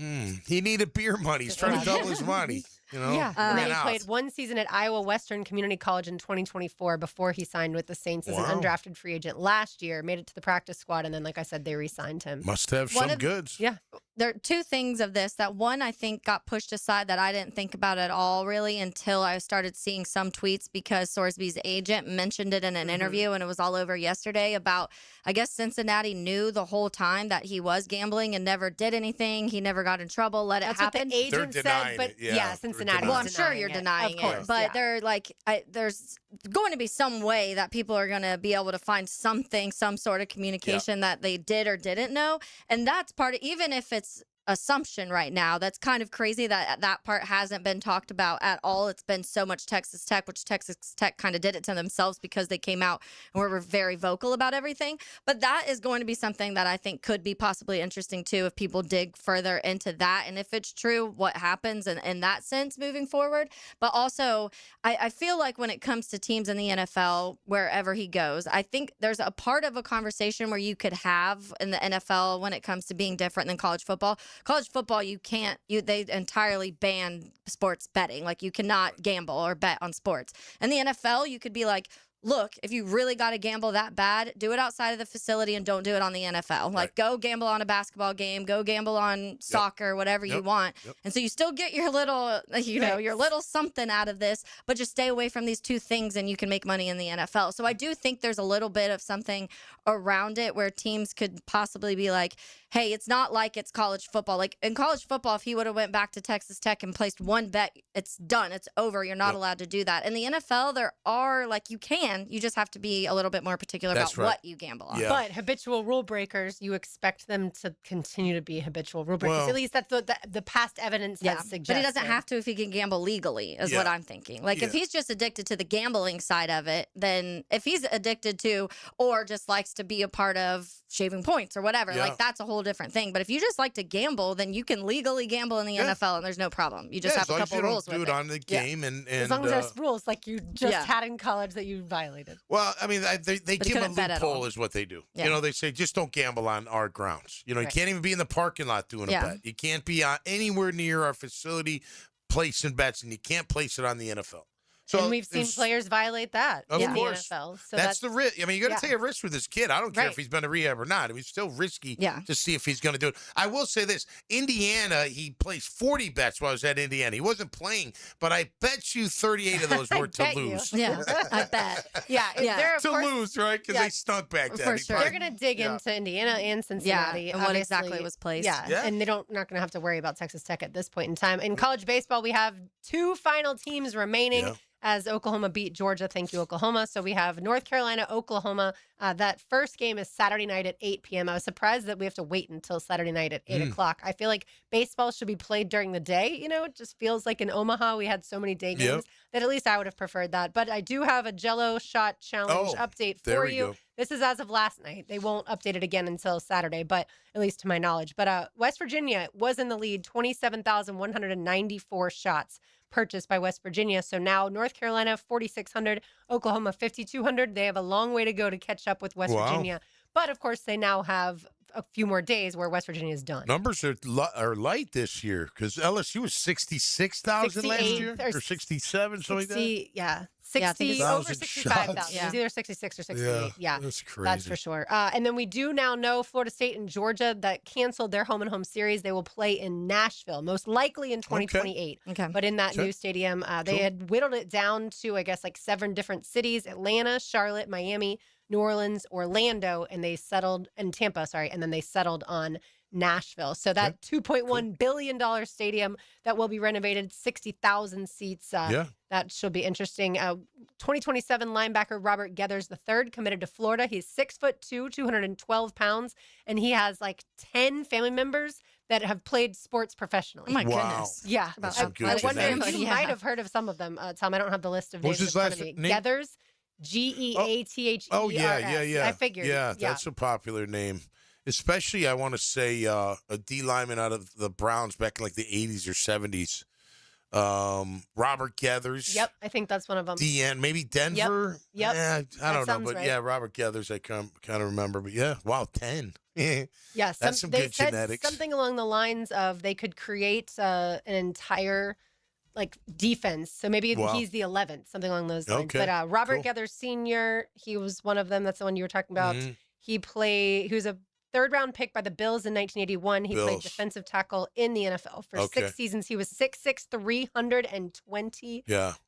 He needed beer money. He's trying to double his money. yeah. ran And then he out. played one season at Iowa Western Community College in 2024 before he signed with the Saints as Wow. an undrafted free agent last year. Made it to the practice squad, and then, like I said, they re-signed him. Must have One some of- goods. Yeah. there are two things of this. That one, I think, got pushed aside that I didn't think about at all, really, until I started seeing some tweets because Sorsby's agent mentioned it in an interview, and it was all over yesterday about, I guess Cincinnati knew the whole time that he was gambling and never did anything. He never got in trouble, let it happen. What the agent said, but Cincinnati. Well, I'm sure you're denying it, but they're like, there's going to be some way that people are going to be able to find something, some sort of communication that they did or didn't know, and that's part of, even if it's assumption right now, that's kind of crazy that that part hasn't been talked about at all. It's been so much Texas Tech, which Texas Tech kind of did it to themselves because they came out and were very vocal about everything. But that is going to be something that I think could be possibly interesting too if people dig further into that, and if it's true, what happens in that sense moving forward. But also, I feel like when it comes to teams in the NFL, wherever he goes, I think there's a part of a conversation where you could have in the NFL when it comes to being different than college football. College football, they entirely ban sports betting. Like, you cannot gamble or bet on sports. In the NFL, you could be like, look, if you really got to gamble that bad, do it outside of the facility and don't do it on the NFL. Like, go gamble on a basketball game, go gamble on soccer, whatever you want. And so you still get your little, your little something out of this, but just stay away from these two things and you can make money in the NFL. So I do think there's a little bit of something around it where teams could possibly be like, hey, it's not like it's college football. Like, in college football, if he would have went back to Texas Tech and placed one bet, it's done. It's over. You're not allowed to do that. In the NFL, there are, like, you just have to be a little bit more particular about what you gamble on. Yeah. But habitual rule breakers, you expect them to continue to be habitual rule breakers. At least that's the past evidence has suggested. But he doesn't have to if he can gamble legally, is what I'm thinking. Like, if he's just addicted to the gambling side of it, then if he's addicted to or just likes to be a part of shaving points or whatever, like, that's a whole different thing. But if you just like to gamble, then you can legally gamble in the NFL and there's no problem. You just have a couple rules with it. Do it on the game and as long as there's rules like you just had in college that you violated. Well, I mean, they give a loophole is what they do. Yeah. They say just don't gamble on our grounds. You can't even be in the parking lot doing a bet. You can't be anywhere near our facility placing bets, and you can't place it on the NFL. So and we've seen players violate that in the NFL. So that's the risk. I mean, you got to take a risk with this kid. I don't care if he's been to rehab or not. I mean, it's still risky to see if he's going to do it. I will say this. Indiana, he placed 40 bets while I was at Indiana. He wasn't playing, but I bet you 38 of those were to lose. Yeah, I bet. To lose, right? Because they stunk back then. For sure. They're going to dig into Indiana and Cincinnati. And what exactly was placed. Yeah. And they're not going to have to worry about Texas Tech at this point in time. In college baseball, we have two final teams remaining. Yeah. As Oklahoma beat Georgia. Thank you, Oklahoma. So we have North Carolina, Oklahoma. That first game is Saturday night at 8 p.m. I was surprised that we have to wait until Saturday night at 8 o'clock. I feel like baseball should be played during the day. It just feels like in Omaha we had so many day games that at least I would have preferred that. But I do have a Jello shot challenge update for you. This is as of last night. They won't update it again until Saturday, but at least to my knowledge. But West Virginia was in the lead, 27,194 shots purchased by West Virginia. So now North Carolina, 4,600, Oklahoma, 5,200. They have a long way to go to catch up with West Virginia. But of course, they now have a few more days where West Virginia is done. Numbers are light this year because LSU was 66,000 last year or 67, something like that. Yeah. 60, over 65,000. Yeah. It's either 66 or 68. Yeah, that's crazy. That's for sure. And then we do now know Florida State and Georgia that canceled their home and home series. They will play in Nashville, most likely in 2028. Okay. But in that new stadium, they had whittled it down to, I guess, like 7 different cities: Atlanta, Charlotte, Miami, New Orleans, Orlando, and they settled in Tampa. And then they settled on Nashville. So that $2.1 billion stadium that will be renovated, 60,000 seats. That should be interesting. 2027 linebacker Robert Geathers III committed to Florida. He's 6'2", 212 pounds, and he has like 10 family members that have played sports professionally. Oh my goodness. Yeah. That's some good I wonder if genetics. you might have heard of some of them. Tom, I don't have the list of What's names his in front of last me. name? Geathers, Geathers. Oh, yeah. I figured. Yeah, that's a popular name. Especially, I want to say, a D lineman out of the Browns back in like the 80s or 70s. Robert Geathers. Yep, I think that's one of them. DN, maybe Denver. Yep. I don't know, but right. Robert Geathers, I kind of remember. But wow, 10. Yeah, that's some they good said genetics. Something along the lines of they could create an entire defense. So maybe he's the 11th, something along those lines. Okay, But Robert cool. Geathers Sr., he was one of them. That's the one you were talking about. Mm-hmm. He was a third-round pick by the Bills in 1981. He played Bills. defensive tackle in the NFL for 6 seasons. He was 6'6", 320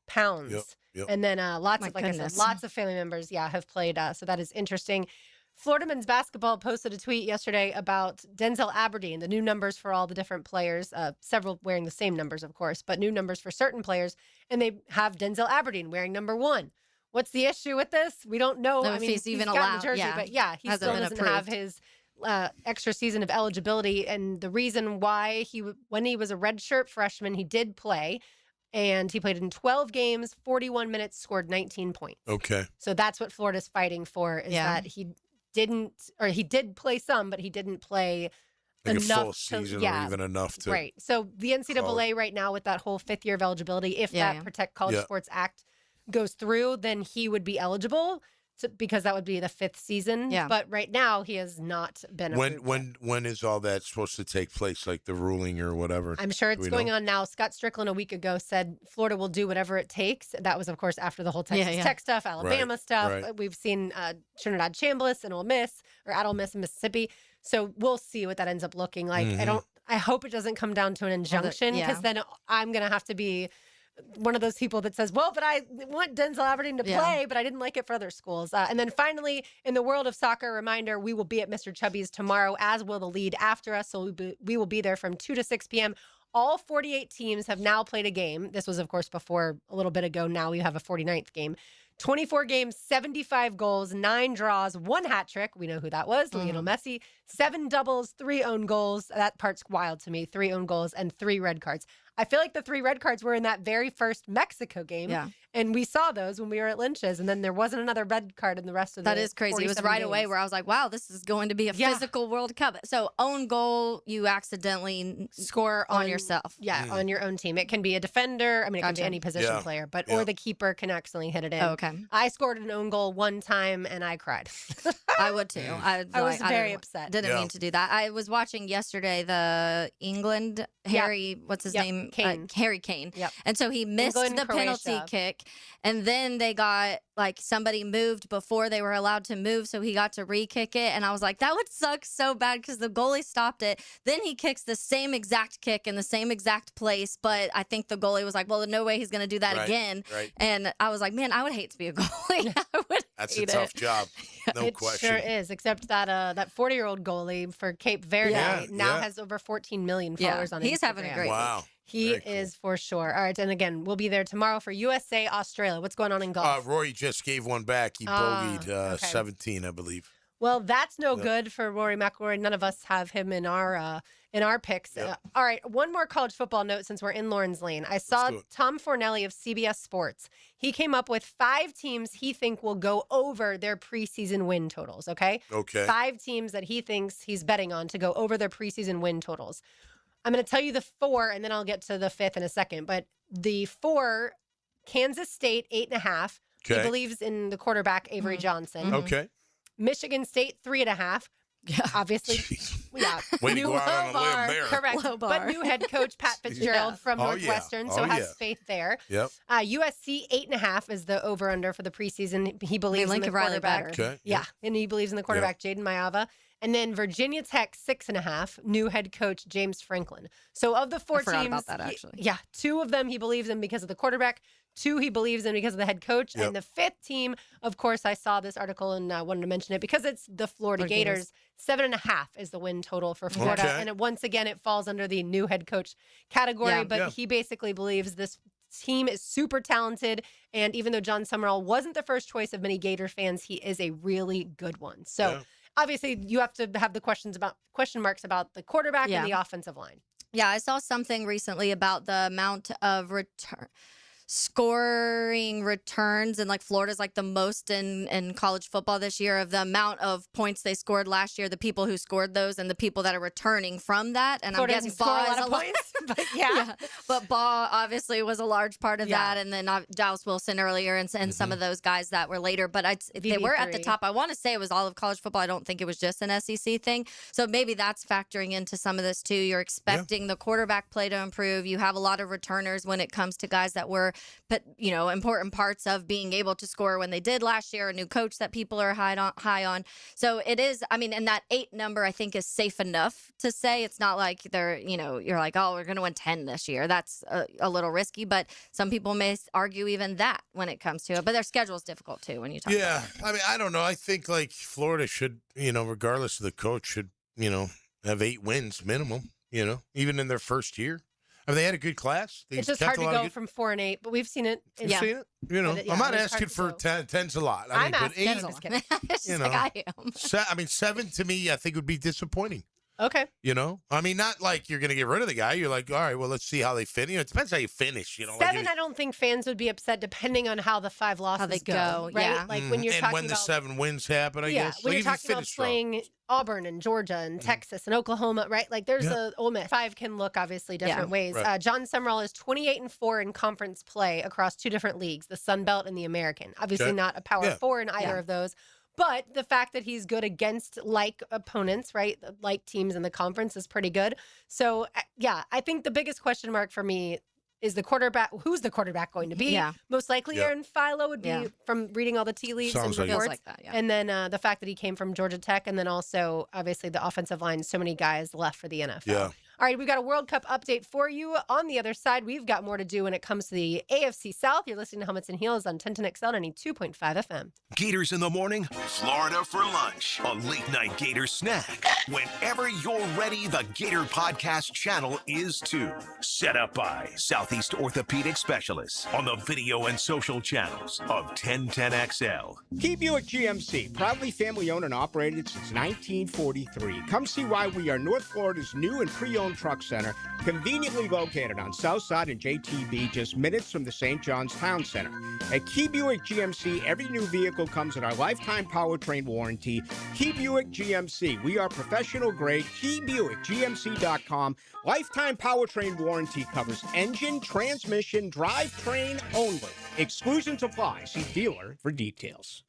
pounds. Yep. And then lots My of, like I goodness. said, lots of family members, have played. So that is interesting. Florida men's basketball posted a tweet yesterday about Denzel Aberdeen, the new numbers for all the different players, several wearing the same numbers, of course, but new numbers for certain players. And they have Denzel Aberdeen wearing number 1. What's the issue with this? We don't know. No, if he's even gotten allowed, the jersey, yeah. but he Hasn't still been doesn't have approved. his extra season of eligibility. And the reason why when he was a redshirt freshman, he did play. And he played in 12 games, 41 minutes, scored 19 points. Okay. So that's what Florida's fighting for, is that he did play some, but he didn't play Like enough a full season or even enough to. Right. So the NCAA right now, with that whole 5th year of eligibility, if that Protect College Sports Act goes through, then he would be eligible because that would be the 5th season. Yeah. But right now he has not been approved. When is all that supposed to take place? Like the ruling or whatever? I'm sure it's going on now. Scott Strickland a week ago said Florida will do whatever it takes. That was, of course, after the whole Texas Tech stuff, Alabama stuff. right. We've seen Trinidad Chambliss and Ole Miss, or at Ole Miss in Mississippi. So we'll see what that ends up looking like. I hope it doesn't come down to an injunction, because then I'm going to have to be one of those people that says, well, but I want Denzel Aberdeen to play, but I didn't like it for other schools. And then finally, in the world of soccer, reminder, we will be at Mr. Chubby's tomorrow, as will the lead after us. So we will be there from 2 to 6 p.m. All 48 teams have now played a game. This was, of course, before a little bit ago. Now we have a 49th game. 24 games, 75 goals, 9 draws, 1 hat trick. We know who that was, Lionel Messi. 7 doubles, 3 own goals. That part's wild to me. 3 own goals and 3 red cards. I feel like the 3 red cards were in that very first Mexico game. Yeah. And we saw those when we were at Lynch's, and then there wasn't another red card in the rest of That the is crazy. It was 47 right away games. where I was like, wow, this is going to be a physical World Cup. So own goal, you accidentally score on yourself. Yeah, on your own team. It can be a defender. I mean, it can be Gotcha. any position player, but or the keeper can accidentally hit it in. Oh, okay. I scored an own goal one time, and I cried. I would too. I was very upset. Didn't mean to do that. I was watching yesterday the England Harry, what's his name? Kane. Harry Kane. Yep. And so he missed England, the penalty Croatia. kick, and then they got like somebody moved before they were allowed to move, so he got to re-kick it, and I was like, that would suck so bad because the goalie stopped it. Then he kicks the same exact kick in the same exact place, but I think the goalie was like, well, no way he's going to do that again. Right. And I was like, man, I would hate to be a goalie. I would That's a hate tough it. job. No It question. sure is, except that that 40-year-old goalie for Cape Verde now has over 14 million followers on Instagram. He's having a great Wow. He is for sure. All right, and again, we'll be there tomorrow for USA Australia. What's going on in golf? Rory just gave one back. He bogeyed 17, I believe. Well, that's no good for Rory McIlroy. None of us have him in our picks. All right, one more college football note since we're in Lawrence Lane. I saw Tom Fornelli of CBS Sports. He came up with 5 teams he think will go over their preseason win totals, okay? 5 teams that he thinks he's betting on to go over their preseason win totals. I'm going to tell you the 4, and then I'll get to the 5th in a second. But the 4, Kansas State, 8.5. He believes in the quarterback, Avery Johnson. Okay. Michigan State, 3.5. Yeah, obviously. Way to New go out on a limb there. Correct. Low bar. But new head coach Pat Fitzgerald from Northwestern, so has faith there. Yep. USC 8.5 is the over/under for the preseason. He believes in the Lincoln Riley quarterback. better. Okay. Yeah, and he believes in the quarterback Jaden Mayava. And then Virginia Tech 6.5, new head coach James Franklin. So of the 4 I forgot teams, about that, actually. 2 of them he believes in because of the quarterback. 2 he believes in because of the head coach. Yep. And the 5th team, of course, I saw this article and wanted to mention it because it's the Florida Gators. 7.5 is the win total for Florida. Okay. And once again, it falls under the new head coach category. Yeah. But he basically believes this team is super talented. And even though John Summerall wasn't the first choice of many Gator fans, he is a really good one. So obviously you have to have the question marks about the quarterback and the offensive line. Yeah, I saw something recently about the amount of scoring returns, and like Florida's like the most in college football this year, of the amount of points they scored last year, the people who scored those and the people that are returning from that. And Florida I'm guessing doesn't score Baugh a is lot of points, but yeah. But Baugh obviously was a large part of that, and then Dallas Wilson earlier, and some of those guys that were later. But if they were at the top, I want to say it was all of college football. I don't think it was just an SEC thing. So maybe that's factoring into some of this too. You're expecting the quarterback play to improve. You have a lot of returners when it comes to guys that were but important parts of being able to score when they did last year. A new coach that people are high on. So it is. I mean, and that 8 number I think is safe enough to say. It's not like they're you're like, oh, we're going to win 10 this year. That's a little risky, but some people may argue even that when it comes to it. But their schedule is difficult too when you talk. Yeah, I mean, I don't know. I think like Florida should, regardless of the coach, should have 8 wins minimum. Even in their first year. I mean, they had a good class. It's just hard to go from 4 and 8, but we've seen it. You've seen it? I'm not asking for 10. 10's a lot. I mean, asking. 8, Just kidding. I am. 7 to me, I think would be disappointing. Okay. I mean, not like you're going to get rid of the guy. You're like, all right, well, let's see how they finish. It depends how you finish. 7, I don't think fans would be upset depending on how the 5 losses go. Right? Yeah. Like when you're talking when the 7 wins happen, I guess. When like you're talking about playing Auburn and Georgia and Texas and Oklahoma, right? Like there's a Ole Miss. 5 can look obviously different ways. Right. John Summerall is 28-4 in conference play across 2 different leagues, the Sun Belt and the American. Obviously not a power 4 in either of those. But the fact that he's good against like opponents, right? Like teams in the conference is pretty good. So, I think the biggest question mark for me is the quarterback. Who's the quarterback going to be? Yeah. Most likely Aaron Philo would be from reading all the tea leaves Sounds and like reports. like that, yeah. And then the fact that he came from Georgia Tech, and then also obviously the offensive line, so many guys left for the NFL. Yeah. All right, we've got a World Cup update for you. On the other side, we've got more to do when it comes to the AFC South. You're listening to Helmets and Heels on 1010XL 92.5 FM. Gators in the morning, Florida for lunch, a late night Gator snack. Whenever you're ready, the Gator Podcast channel is too. Set up by Southeast Orthopedic Specialists on the video and social channels of 1010XL. Key Buick GMC, proudly family owned and operated since 1943. Come see why we are North Florida's new and pre-owned truck center, conveniently located on South Side and JTB, just minutes from the St. John's Town Center. At Key Buick GMC, every new vehicle comes in our lifetime powertrain warranty. Key Buick GMC, we are professional grade. KeyBuickGMC.com. Lifetime powertrain warranty covers engine, transmission, drivetrain only. Exclusions apply. See dealer for details.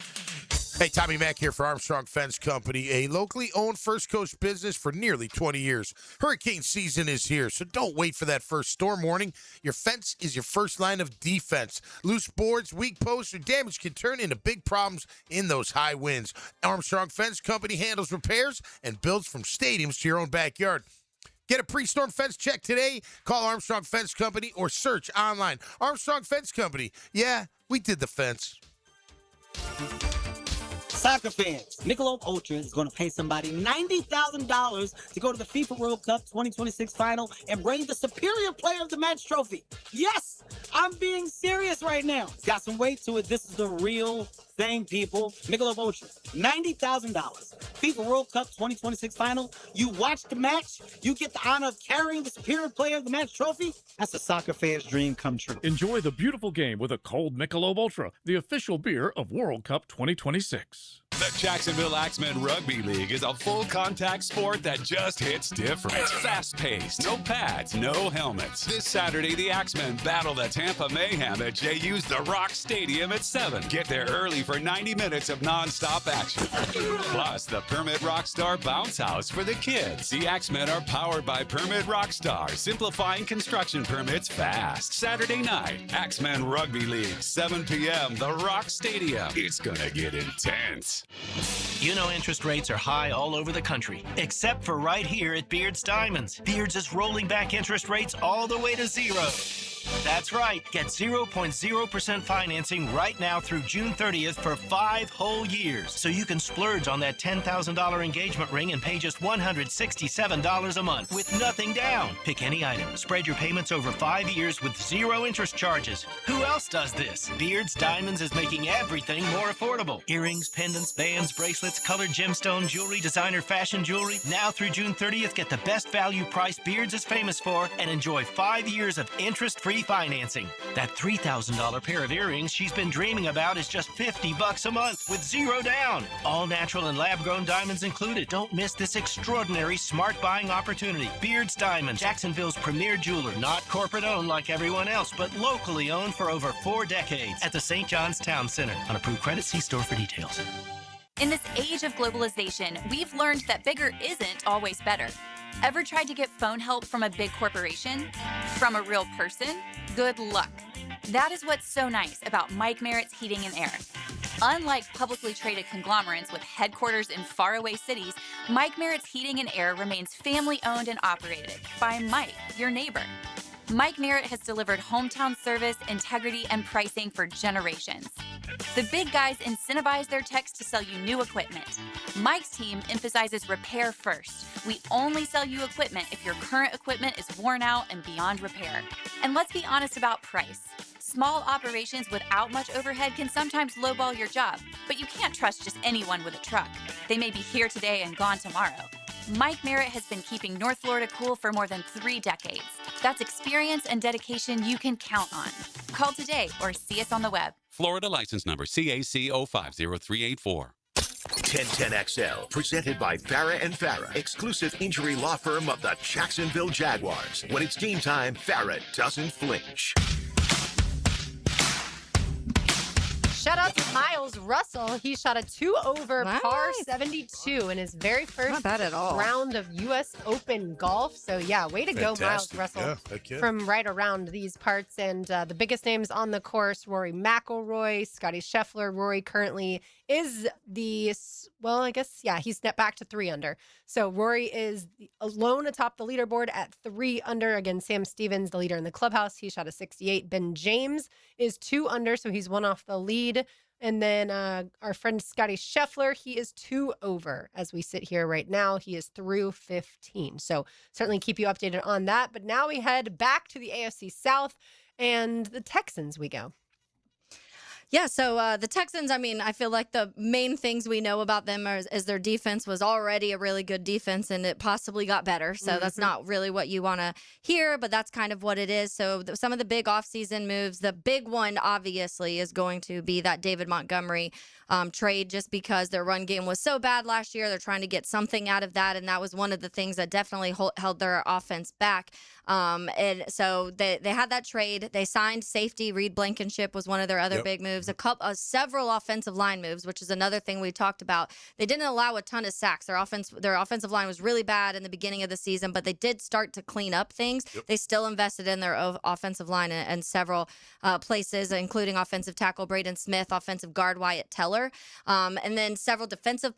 Hey, Tommy Mack here for Armstrong Fence Company, a locally owned First Coast business for nearly 20 years. Hurricane season is here, so don't wait for that first storm warning. Your fence is your first line of defense. Loose boards, weak posts, or damage can turn into big problems in those high winds. Armstrong Fence Company handles repairs and builds from stadiums to your own backyard. Get a pre-storm fence check today. Call Armstrong Fence Company or search online. Armstrong Fence Company. Yeah, we did the fence. Soccer fans, Michelob Ultra is going to pay somebody $90,000 to go to the FIFA World Cup 2026 final and bring the Superior Player of the Match trophy. Yes, I'm being serious right now. Got some weight to it. This is the real thing, people. Michelob Ultra, $90,000. FIFA World Cup 2026 final. You watch the match, you get the honor of carrying the Superior Player of the Match trophy. That's a soccer fan's dream come true. Enjoy the beautiful game with a cold Michelob Ultra, the official beer of World Cup 2026. The Jacksonville Axemen Rugby League is a full-contact sport that just hits different. It's fast-paced, no pads, no helmets. This Saturday, the Axemen battle the Tampa Mayhem at JU's The Rock Stadium at 7. Get there early for 90 minutes of non-stop action. Plus, the Permit Rockstar Bounce House for the kids. The Axemen are powered by Permit Rockstar, simplifying construction permits fast. Saturday night, Axemen Rugby League, 7 p.m., The Rock Stadium. It's gonna get intense. You know interest rates are high all over the country, except for right here at Beards Diamonds. Beards is rolling back interest rates all the way to 0. That's right. Get 0.0% financing right now through June 30th for 5 whole years. So you can splurge on that $10,000 engagement ring and pay just $167 a month with nothing down. Pick any item. Spread your payments over 5 years with 0 interest charges. Who else does this? Beards Diamonds is making everything more affordable. Earrings, pendants, bands, bracelets, colored gemstone jewelry, designer fashion jewelry. Now through June 30th, get the best value price Beards is famous for and enjoy 5 years of interest-free financing. That $3,000 pair of earrings she's been dreaming about is just $50 a month with 0 down. All natural and lab-grown diamonds included. Don't miss this extraordinary smart buying opportunity. Beards Diamonds, Jacksonville's premier jeweler. Not corporate-owned like everyone else, but locally owned for over 4 decades at the St. John's Town Center. On approved credit, see store for details. In this age of globalization, we've learned that bigger isn't always better. Ever tried to get phone help from a big corporation? From a real person? Good luck. That is what's so nice about Mike Merritt's Heating and Air. Unlike publicly traded conglomerates with headquarters in faraway cities, Mike Merritt's Heating and Air remains family-owned and operated by Mike, your neighbor. Mike Merritt has delivered hometown service, integrity, and pricing for generations. The big guys incentivize their techs to sell you new equipment. Mike's team emphasizes repair first. We only sell you equipment if your current equipment is worn out and beyond repair. And let's be honest about price. Small operations without much overhead can sometimes lowball your job, but you can't trust just anyone with a truck. They may be here today and gone tomorrow. Mike Merritt has been keeping North Florida cool for more than 3 decades. That's experience and dedication you can count on. Call today or see us on the web. Florida license number CAC 050384. 1010XL, presented by Farah and Farah, exclusive injury law firm of the Jacksonville Jaguars. When it's game time, Farah doesn't flinch. Shout out to Miles Russell. He shot a 2 over par 72 in his very first Not bad at all. round of U.S. Open golf. So, yeah, way to go, Miles Fantastic. Russell, Yeah, heck yeah. from right around these parts. And the biggest names on the course, Rory McIlroy, Scotty Scheffler. Rory currently is he's back to 3 under. So Rory is alone atop the leaderboard at 3 under. Again, Sam Stevens, the leader in the clubhouse, he shot a 68. Ben James is 2 under, so he's 1 off the lead. And then our friend Scotty Scheffler, he is 2 over as we sit here right now. He is through 15. So certainly keep you updated on that. But now we head back to the AFC South and the Texans we go. Yeah, so the Texans, I mean, I feel like the main things we know about them is their defense was already a really good defense, and it possibly got better. So that's not really what you want to hear, but that's kind of what it is. So some of the big offseason moves, the big one, obviously, is going to be that David Montgomery trade, just because their run game was so bad last year. They're trying to get something out of that, and that was one of the things that definitely held their offense back. And so they had that trade. They signed safety. Reed Blankenship was one of their other big moves. Several offensive line moves, which is another thing we talked about. They didn't allow a ton of sacks. Their offensive line was really bad in the beginning of the season, but they did start to clean up things. They still invested in their offensive line in several places, including offensive tackle Braden Smith, offensive guard Wyatt Teller, and then several defensive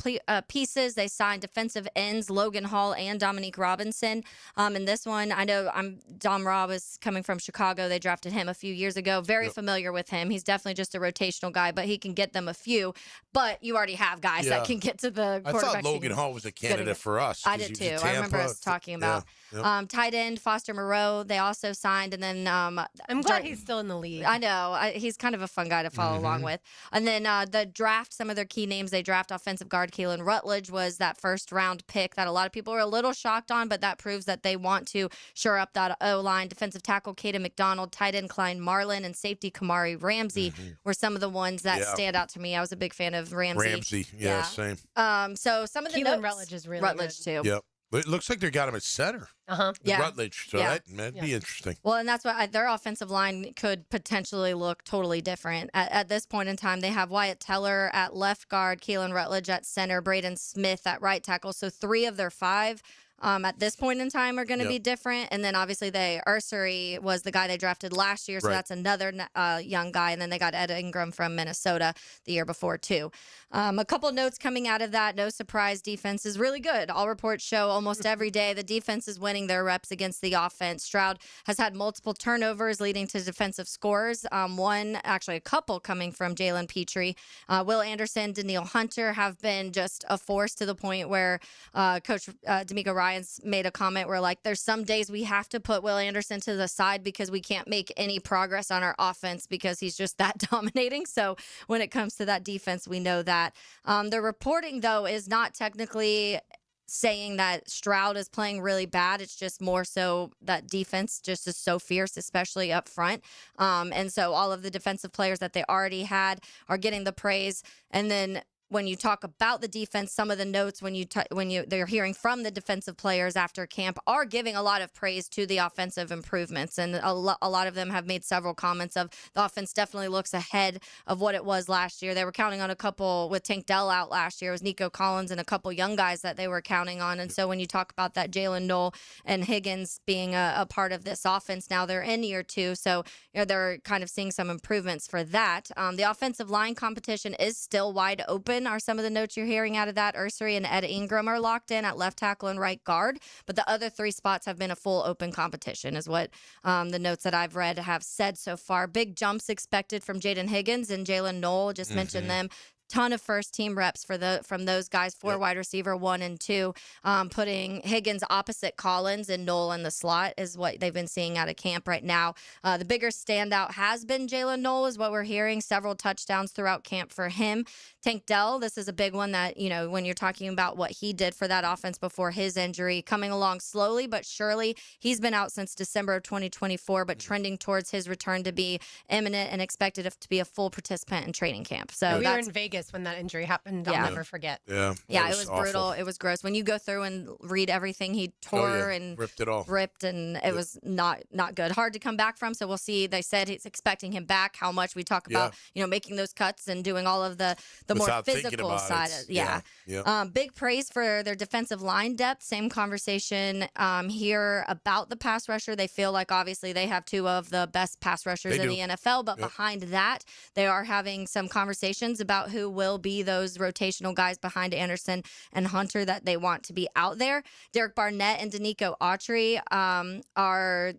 pieces. They signed defensive ends Logan Hall and Dominique Robinson. In this one, I know Dom Robb is coming from Chicago. They drafted him a few years ago. Very familiar with him. He's definitely just a rotational guy, but he can get them a few. But you already have guys that can get to the quarterback. I thought Logan Hall was a candidate for us. I did too. I remember us talking about tight end Foster Moreau. They also signed, and then I'm glad he's still in the league. I know he's kind of a fun guy to follow along with. And then the draft, some of their key names. They draft offensive guard Keelan Rutledge was that first round pick that a lot of people were a little shocked on, but that proves that they want to shore up that O line. Defensive tackle Caden McDonald, tight end Klein Marlin, and safety Kamari Ramsey were some of the ones that stand out to me. I was a big fan of Ramsey. Same. So some of the Keelan notes, Rutledge is really Rutledge good. too. Yep. It looks like they got him at center. Yeah. Rutledge. So that'd be interesting. Well, and that's why their offensive line could potentially look totally different. At this point in time, they have Wyatt Teller at left guard, Keelan Rutledge at center, Braden Smith at right tackle. So 3 of their 5 at this point in time are going to be different. And then obviously Ursary was the guy they drafted last year. So that's another young guy. And then they got Ed Ingram from Minnesota the year before too. A couple notes coming out of that. No surprise, defense is really good. All reports show almost every day the defense is winning their reps against the offense. Stroud has had multiple turnovers leading to defensive scores. A couple coming from Jalen Petrie. Will Anderson, Daniil Hunter have been just a force to the point where Coach D'Amico Ryan's made a comment where there's some days we have to put Will Anderson to the side because we can't make any progress on our offense because he's just that dominating. So when it comes to that defense, we know that. The reporting, though, is not technically saying that Stroud is playing really bad. It's just more so that defense just is so fierce, especially up front. And so all of the defensive players that they already had are getting the praise. And then when you talk about the defense, some of the notes they're hearing from the defensive players after camp are giving a lot of praise to the offensive improvements, and a lot of them have made several comments of the offense definitely looks ahead of what it was last year. They were counting on a couple with Tank Dell out last year. It was Nico Collins and a couple young guys that they were counting on, and so when you talk about that, Jalen Knoll and Higgins being a part of this offense now, they're in year 2, so they're kind of seeing some improvements for that. The offensive line competition is still wide open, are some of the notes you're hearing out of that. Ursary and Ed Ingram are locked in at left tackle and right guard, but the other 3 spots have been a full open competition, is what the notes that I've read have said so far. Big jumps expected from Jaden Higgins and Jalen Knoll, just mentioned them. Ton of first team reps from those guys for wide receiver 1 and 2, putting Higgins opposite Collins and Knoll in the slot is what they've been seeing out of camp right now. The bigger standout has been Jalen Knoll, is what we're hearing. Several touchdowns throughout camp for him. Tank Dell, this is a big one that, when you're talking about what he did for that offense before his injury, coming along slowly but surely. He's been out since December of 2024, but trending towards his return to be imminent and expected to be a full participant in training camp. So we were in Vegas when that injury happened. I'll never forget. Yeah, it was brutal. It was gross. When you go through and read everything he tore and ripped it all. And it was not good. Hard to come back from. So we'll see. They said he's expecting him back. How much we talk about, making those cuts and doing all of the more physical side. Big praise for their defensive line depth. Same conversation here about the pass rusher. They feel like obviously they have 2 of the best pass rushers in the NFL, but behind that, they are having some conversations about who will be those rotational guys behind Anderson and Hunter that they want to be out there. Derek Barnett and Danico Autry are,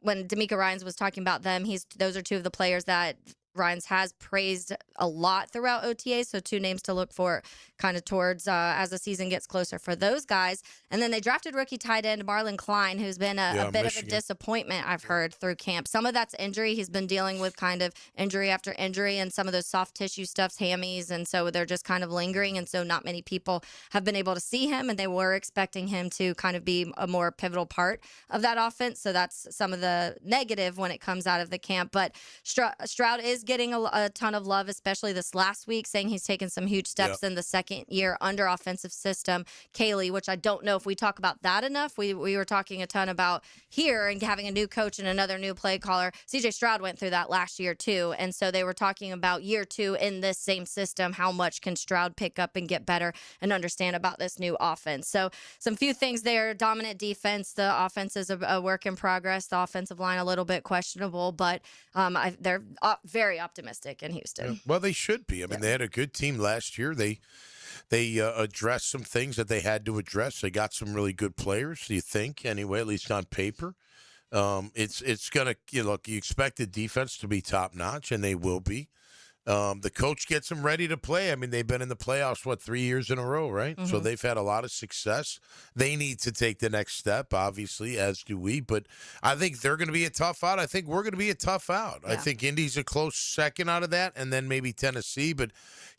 when D'Amico Ryans was talking about them, those are 2 of the players that Ryans has praised a lot throughout OTA, so 2 names to look for kind of towards as the season gets closer for those guys. And then they drafted rookie tight end Marlon Klein, who's been a bit of a disappointment, I've heard, through camp. Some of that's injury. He's been dealing with kind of injury after injury and some of those soft tissue stuffs, hammies, and so they're just kind of lingering, and so not many people have been able to see him, and they were expecting him to kind of be a more pivotal part of that offense, so that's some of the negative when it comes out of the camp. But Stroud is getting a ton of love, especially this last week, saying he's taken some huge steps in the second year under offensive system Kaylee, which I don't know if we talk about that enough. We were talking a ton about here and having a new coach and another new play caller. CJ Stroud went through that last year too, and so they were talking about year 2 in this same system. How much can Stroud pick up and get better and understand about this new offense? So some few things there. Dominant defense. The offense is a work in progress. The offensive line a little bit questionable, but they're very optimistic in Houston. Well, they should be. I mean, they had a good team last year. They addressed some things that they had to address. They got some really good players, you think, anyway, at least on paper. It's going to, look, you expect the defense to be top-notch, and they will be. The coach gets them ready to play. I mean, they've been in the playoffs, 3 years in a row, right? So they've had a lot of success. They need to take the next step, obviously, as do we. But I think they're going to be a tough out. I think we're going to be a tough out. I think Indy's a close second out of that, and then maybe Tennessee. But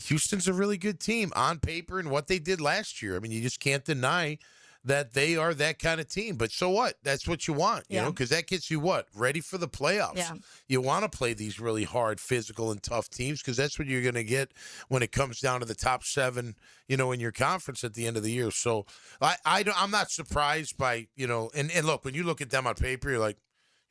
Houston's a really good team on paper and what they did last year. I mean, you just can't deny that they are that kind of team. But so what? That's what you want, you know, because that gets you what? Ready for the playoffs. Yeah. You want to play these really hard, physical, and tough teams because that's what you're going to get when it comes down to the top 7, in your conference at the end of the year. So I'm not surprised by, and look, when you look at them on paper, you're like,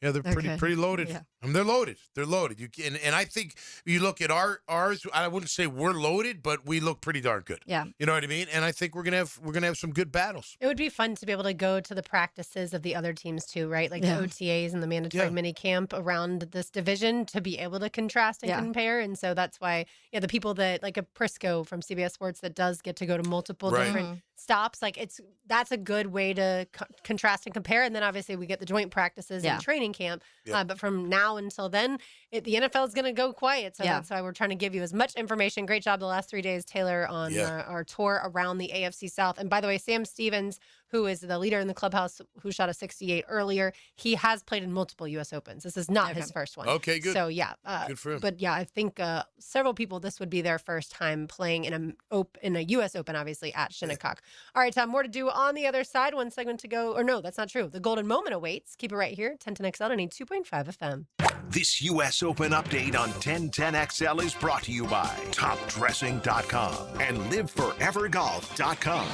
yeah, they're pretty loaded. Yeah. I mean, they're loaded. They're loaded. And I think you look at ours. I wouldn't say we're loaded, but we look pretty darn good. Yeah, you know what I mean. And I think we're gonna have some good battles. It would be fun to be able to go to the practices of the other teams too, right? Like the OTAs and the mandatory mini camp around this division to be able to contrast and compare. And so that's why, the people that like a Prisco from CBS Sports that does get to go to multiple different stops, like that's a good way to contrast and compare. And then obviously we get the joint practices and training camp. But from now until then, the NFL is going to go quiet. So that's why we're trying to give you as much information. Great job the last 3 days, Taylor, on our tour around the AFC South. And by the way, Sam Stevens, who is the leader in the clubhouse, who shot a 68 earlier. He has played in multiple U.S. Opens. This is not his first one. Okay, good. So, yeah. Good for him. But, yeah, I think several people, this would be their first time playing in a U.S. Open, obviously, at Shinnecock. All right, Tom, more to do on the other side. One segment to go. Or no, that's not true. The golden moment awaits. Keep it right here. 1010XL and 2.5 FM. This U.S. Open update on 1010XL is brought to you by TopDressing.com and LiveForeverGolf.com.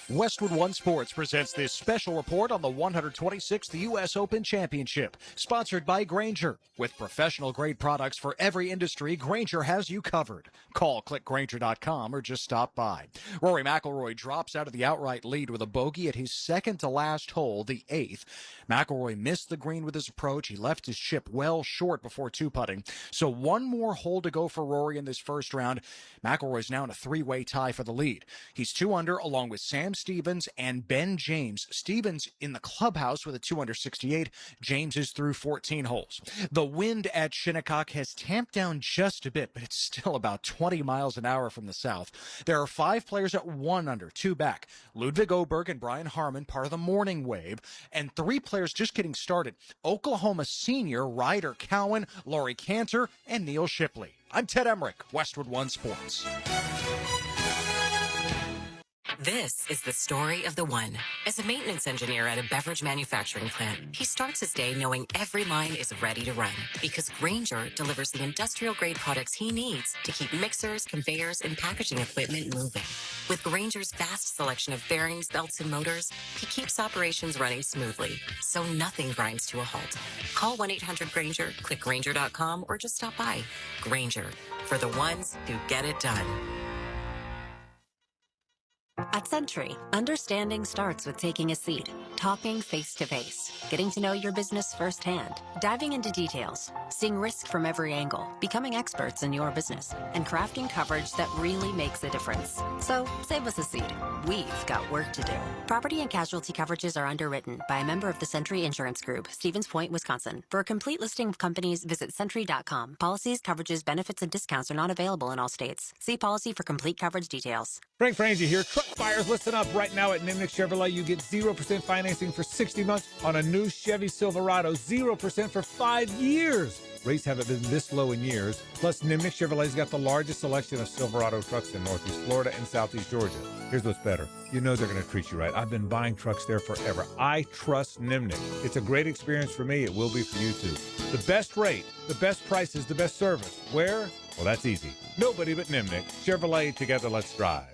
Westwood One Sports presents this special report on the 126th U.S. Open Championship, sponsored by Grainger. With professional-grade products for every industry, Grainger has you covered. Call clickgrainger.com or just stop by. Rory McIlroy drops out of the outright lead with a bogey at his second-to-last hole, the 8th. McIlroy missed the green with his approach. He left his chip well short before two-putting. So one more hole to go for Rory in this first round. McIlroy's now in a three-way tie for the lead. He's 2 under along with Sam Stevens and Ben James. Stevens in the clubhouse with a 2 under 68. James is through 14 holes. The wind at Shinnecock has tamped down just a bit, but it's still about 20 miles an hour from the south. There are 5 players at 1 under, 2 back. Ludwig Oberg and Brian Harmon, part of the morning wave, and 3 players just getting started. Oklahoma senior Ryder Cowan, Laurie Cantor, and Neil Shipley. I'm Ted Emmerich, Westwood One Sports. This is the story of the one. As a maintenance engineer at a beverage manufacturing plant, he starts his day knowing every line is ready to run because Grainger delivers the industrial-grade products he needs to keep mixers, conveyors, and packaging equipment moving. With Grainger's vast selection of bearings, belts, and motors, he keeps operations running smoothly, so nothing grinds to a halt. Call 1-800-GRAINGER, click Grainger.com, or just stop by. Grainger, for the ones who get it done. At Sentry, understanding starts with taking a seat, talking face-to-face, getting to know your business firsthand, diving into details, seeing risk from every angle, becoming experts in your business, and crafting coverage that really makes a difference. So, save us a seat. We've got work to do. Property and casualty coverages are underwritten by a member of the Sentry Insurance Group, Stevens Point, Wisconsin. For a complete listing of companies, visit Sentry.com. Policies, coverages, benefits, and discounts are not available in all states. See policy for complete coverage details. Frank Frangie here. Truck buyers, listen up. Right now at Nimnick Chevrolet, you get 0% financing for 60 months on a new Chevy Silverado, 0% for 5 years. Rates haven't been this low in years. Plus, Nimnick Chevrolet's got the largest selection of Silverado trucks in Northeast Florida and Southeast Georgia. Here's what's better. You know they're going to treat you right. I've been buying trucks there forever. I trust Nimnick. It's a great experience for me. It will be for you, too. The best rate, the best prices, the best service. Where? Well, that's easy. Nobody but Nimnick. Chevrolet, together, let's drive.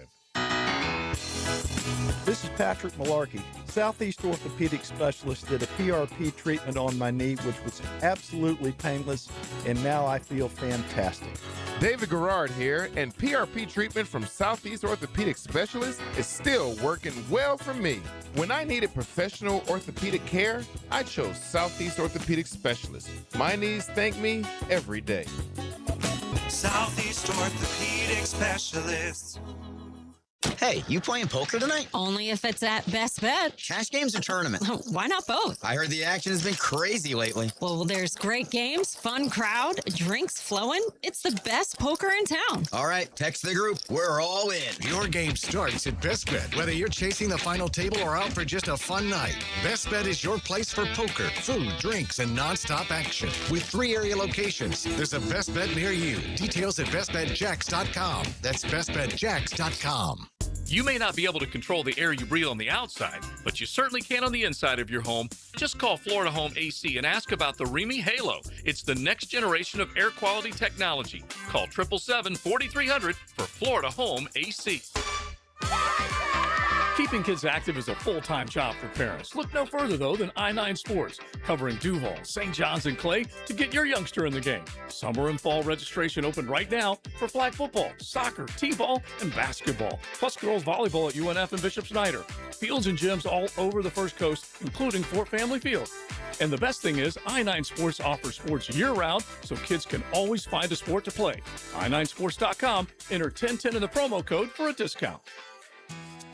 This is Patrick Malarkey. Southeast Orthopedic Specialist did a PRP treatment on my knee, which was absolutely painless, and now I feel fantastic. David Garrard here, and PRP treatment from Southeast Orthopedic Specialist is still working well for me. When I needed professional orthopedic care, I chose Southeast Orthopedic Specialist. My knees thank me every day. Southeast Orthopedic Specialist. Hey, you playing poker tonight? Only if it's at Best Bet. Cash games or tournament? Why not both? I heard the action has been crazy lately. Well, there's great games, fun crowd, drinks flowing. It's the best poker in town. All right, text the group. We're all in. Your game starts at Best Bet. Whether you're chasing the final table or out for just a fun night, Best Bet is your place for poker, food, drinks, and nonstop action. With 3 area locations, there's a Best Bet near you. Details at bestbetjacks.com. That's bestbetjacks.com. You may not be able to control the air you breathe on the outside, but you certainly can on the inside of your home. Just call Florida Home AC and ask about the Remy Halo. It's the next generation of air quality technology. Call 777-4300 for Florida Home AC. Keeping kids active is a full-time job for parents. Look no further, though, than I-9 Sports, covering Duval, St. John's, and Clay to get your youngster in the game. Summer and fall registration open right now for flag football, soccer, t-ball, and basketball, plus girls volleyball at UNF and Bishop Snyder. Fields and gyms all over the First Coast, including Fort Family Field. And the best thing is, I-9 Sports offers sports year-round, so kids can always find a sport to play. i9sports.com, enter 1010 in the promo code for a discount.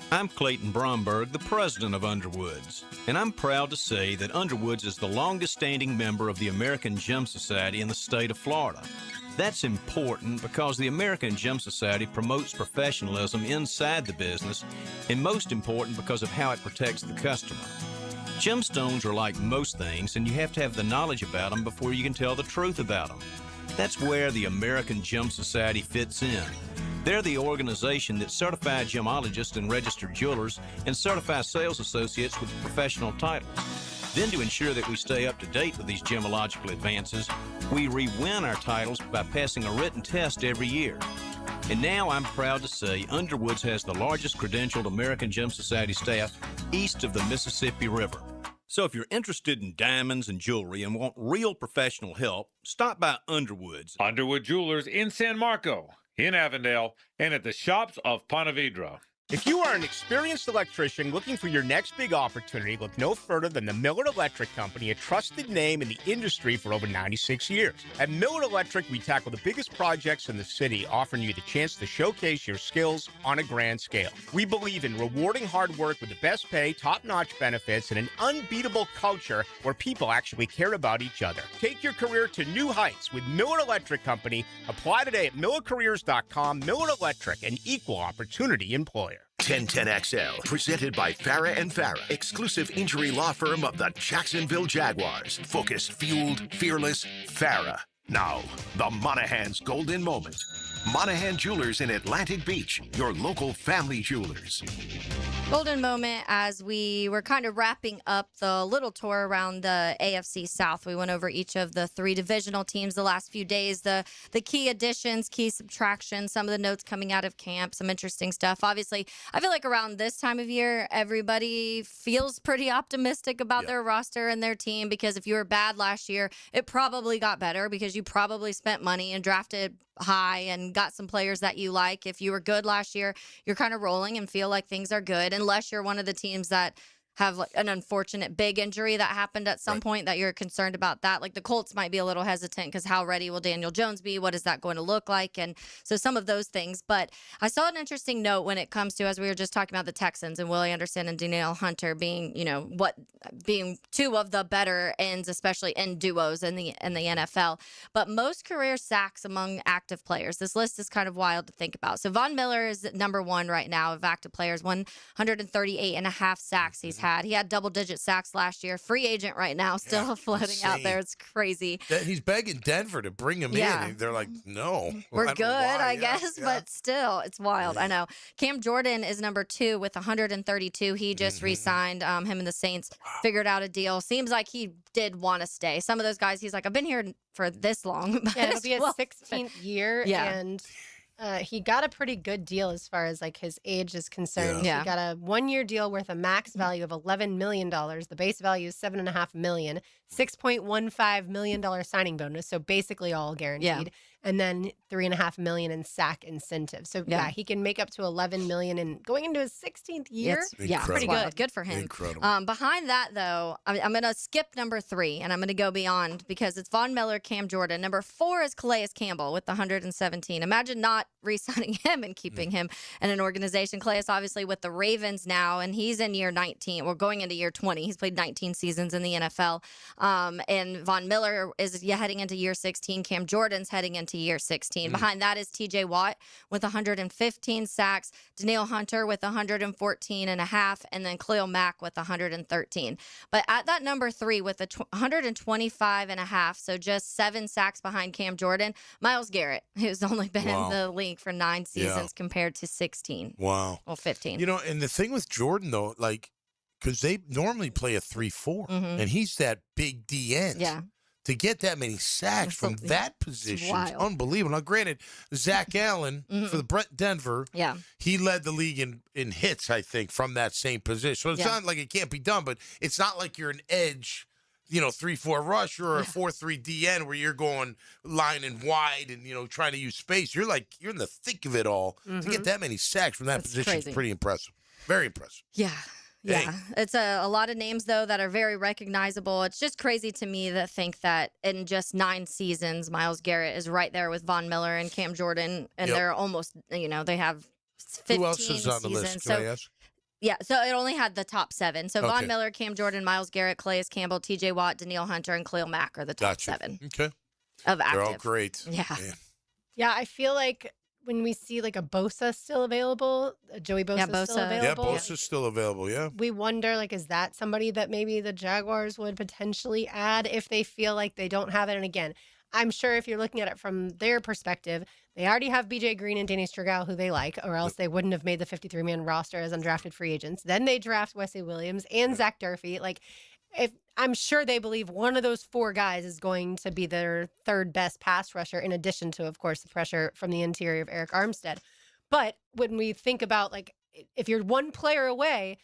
I'm Clayton Bromberg, the president of Underwoods, and I'm proud to say that Underwoods is the longest-standing member of the American Gym Society in the state of Florida. That's important because the American Gym Society promotes professionalism inside the business, and most important because of how it protects the customer. Gemstones are like most things, and you have to have the knowledge about them before you can tell the truth about them. That's where the American Gym Society fits in. They're the organization that certifies gemologists and registered jewelers and certifies sales associates with professional titles. Then, to ensure that we stay up to date with these gemological advances, we re-win our titles by passing a written test every year. And now I'm proud to say Underwoods has the largest credentialed American Gem Society staff east of the Mississippi River. So if you're interested in diamonds and jewelry and want real professional help, stop by Underwoods. Underwood Jewelers in San Marco, in Avondale, and at the shops of Ponte Vedra. If you are an experienced electrician looking for your next big opportunity, look no further than the Miller Electric Company, a trusted name in the industry for over 96 years. At Miller Electric, we tackle the biggest projects in the city, offering you the chance to showcase your skills on a grand scale. We believe in rewarding hard work with the best pay, top-notch benefits, and an unbeatable culture where people actually care about each other. Take your career to new heights with Miller Electric Company. Apply today at millercareers.com. Miller Electric, an equal opportunity employer. 1010XL, presented by Farah & Farah, exclusive injury law firm of the Jacksonville Jaguars. Focused, fueled, fearless, Farah. Now, the Monahan's golden moment. Monahan Jewelers in Atlantic Beach, your local family jewelers. Golden moment as we were kind of wrapping up the little tour around the AFC South. We went over each of the three divisional teams the last few days, the key additions, key subtractions, some of the notes coming out of camp, some interesting stuff. Obviously, I feel like around this time of year, everybody feels pretty optimistic about their roster and their team, because if you were bad last year, it probably got better because you probably spent money and drafted high and got some players that you like. If you were good last year, you're kind of rolling and feel like things are good, unless you're one of the teams that have like an unfortunate big injury that happened at some point that you're concerned about that. Like the Colts might be a little hesitant because how ready will Daniel Jones be? What is that going to look like? And so some of those things. But I saw an interesting note when it comes to, as we were just talking about the Texans and Willie Anderson and Danielle Hunter being, being two of the better ends, especially in duos in the NFL. But most career sacks among active players. This list is kind of wild to think about. So Von Miller is number one right now of active players, 138 and a half sacks he's had. He had double-digit sacks last year. Free agent right now, still floating out there. It's crazy. He's begging Denver to bring him in. They're like, no. We're good, I guess, but still, it's wild. I know. Cam Jordan is number two with 132. He just re-signed. Him and the Saints figured out a deal. Seems like he did want to stay. Some of those guys, he's like, I've been here for this long. Yeah, it'll be his 16th year, and he got a pretty good deal as far as like his age is concerned. He got a 1-year deal worth a max value of $11 million. The base value is $7.5 million, $6.15 million signing bonus. So basically all guaranteed. And then $3.5 million in sack incentive. So he can make up to $11 million and going into his 16th year. Pretty good. Good for him. Incredible. Behind that, though, I'm going to skip number 3 and I'm going to go beyond because it's Von Miller, Cam Jordan. Number 4 is Calais Campbell with 117. Imagine not re-signing him and keeping him in an organization. Calais obviously with the Ravens now, and he's in year 19. We're going into year 20. He's played 19 seasons in the NFL. And Von Miller is heading into year 16. Cam Jordan's heading into year 16. Behind that is TJ Watt with 115 sacks, Danielle Hunter with 114 and a half, and then Khalil Mack with 113. But at that number 3 with 125 and a half, so just 7 sacks behind Cam Jordan, Myles Garrett, who's only been in the league for 9 seasons compared to 16. Wow. Well, 15. And the thing with Jordan, though, like, because they normally play a 3-4, and he's that big D end. Yeah. To get that many sacks from that position is unbelievable. Now, granted, Zach Allen for the Denver, he led the league in hits, I think, from that same position. So it's not like it can't be done, but it's not like you're an edge, 3-4 rush or a 4-3 DN where you're going line and wide and, trying to use space. You're in the thick of it all. To get that many sacks from that position is pretty impressive. Very impressive. Yeah. Yeah, it's a lot of names, though, that are very recognizable. It's just crazy to me to think that in just 9 seasons, Myles Garrett is right there with Von Miller and Cam Jordan, and they're almost, they have 15 Who else is on the seasons. list? Can I ask? Yeah, so it only had the top 7. So Von Miller, Cam Jordan, Myles Garrett, Calais Campbell, TJ Watt, Danielle Hunter, and Khalil Mack are the top 7. Okay. Of active. They're all great. Yeah. Man. Yeah, I feel like when we see like a Bosa still available, a Joey Bosa still available. Yeah, Bosa's still available, yeah. We wonder, like, is that somebody that maybe the Jaguars would potentially add if they feel like they don't have it? And again, I'm sure if you're looking at it from their perspective, they already have BJ Green and Danny Sturgal, who they like, or else they wouldn't have made the 53-man roster as undrafted free agents. Then they draft Wesley Williams and Zach Durfee. Like, if I'm sure they believe one of those four guys is going to be their third best pass rusher, in addition to, of course, the pressure from the interior of Eric Armstead. But when we think about, like, if you're one player away,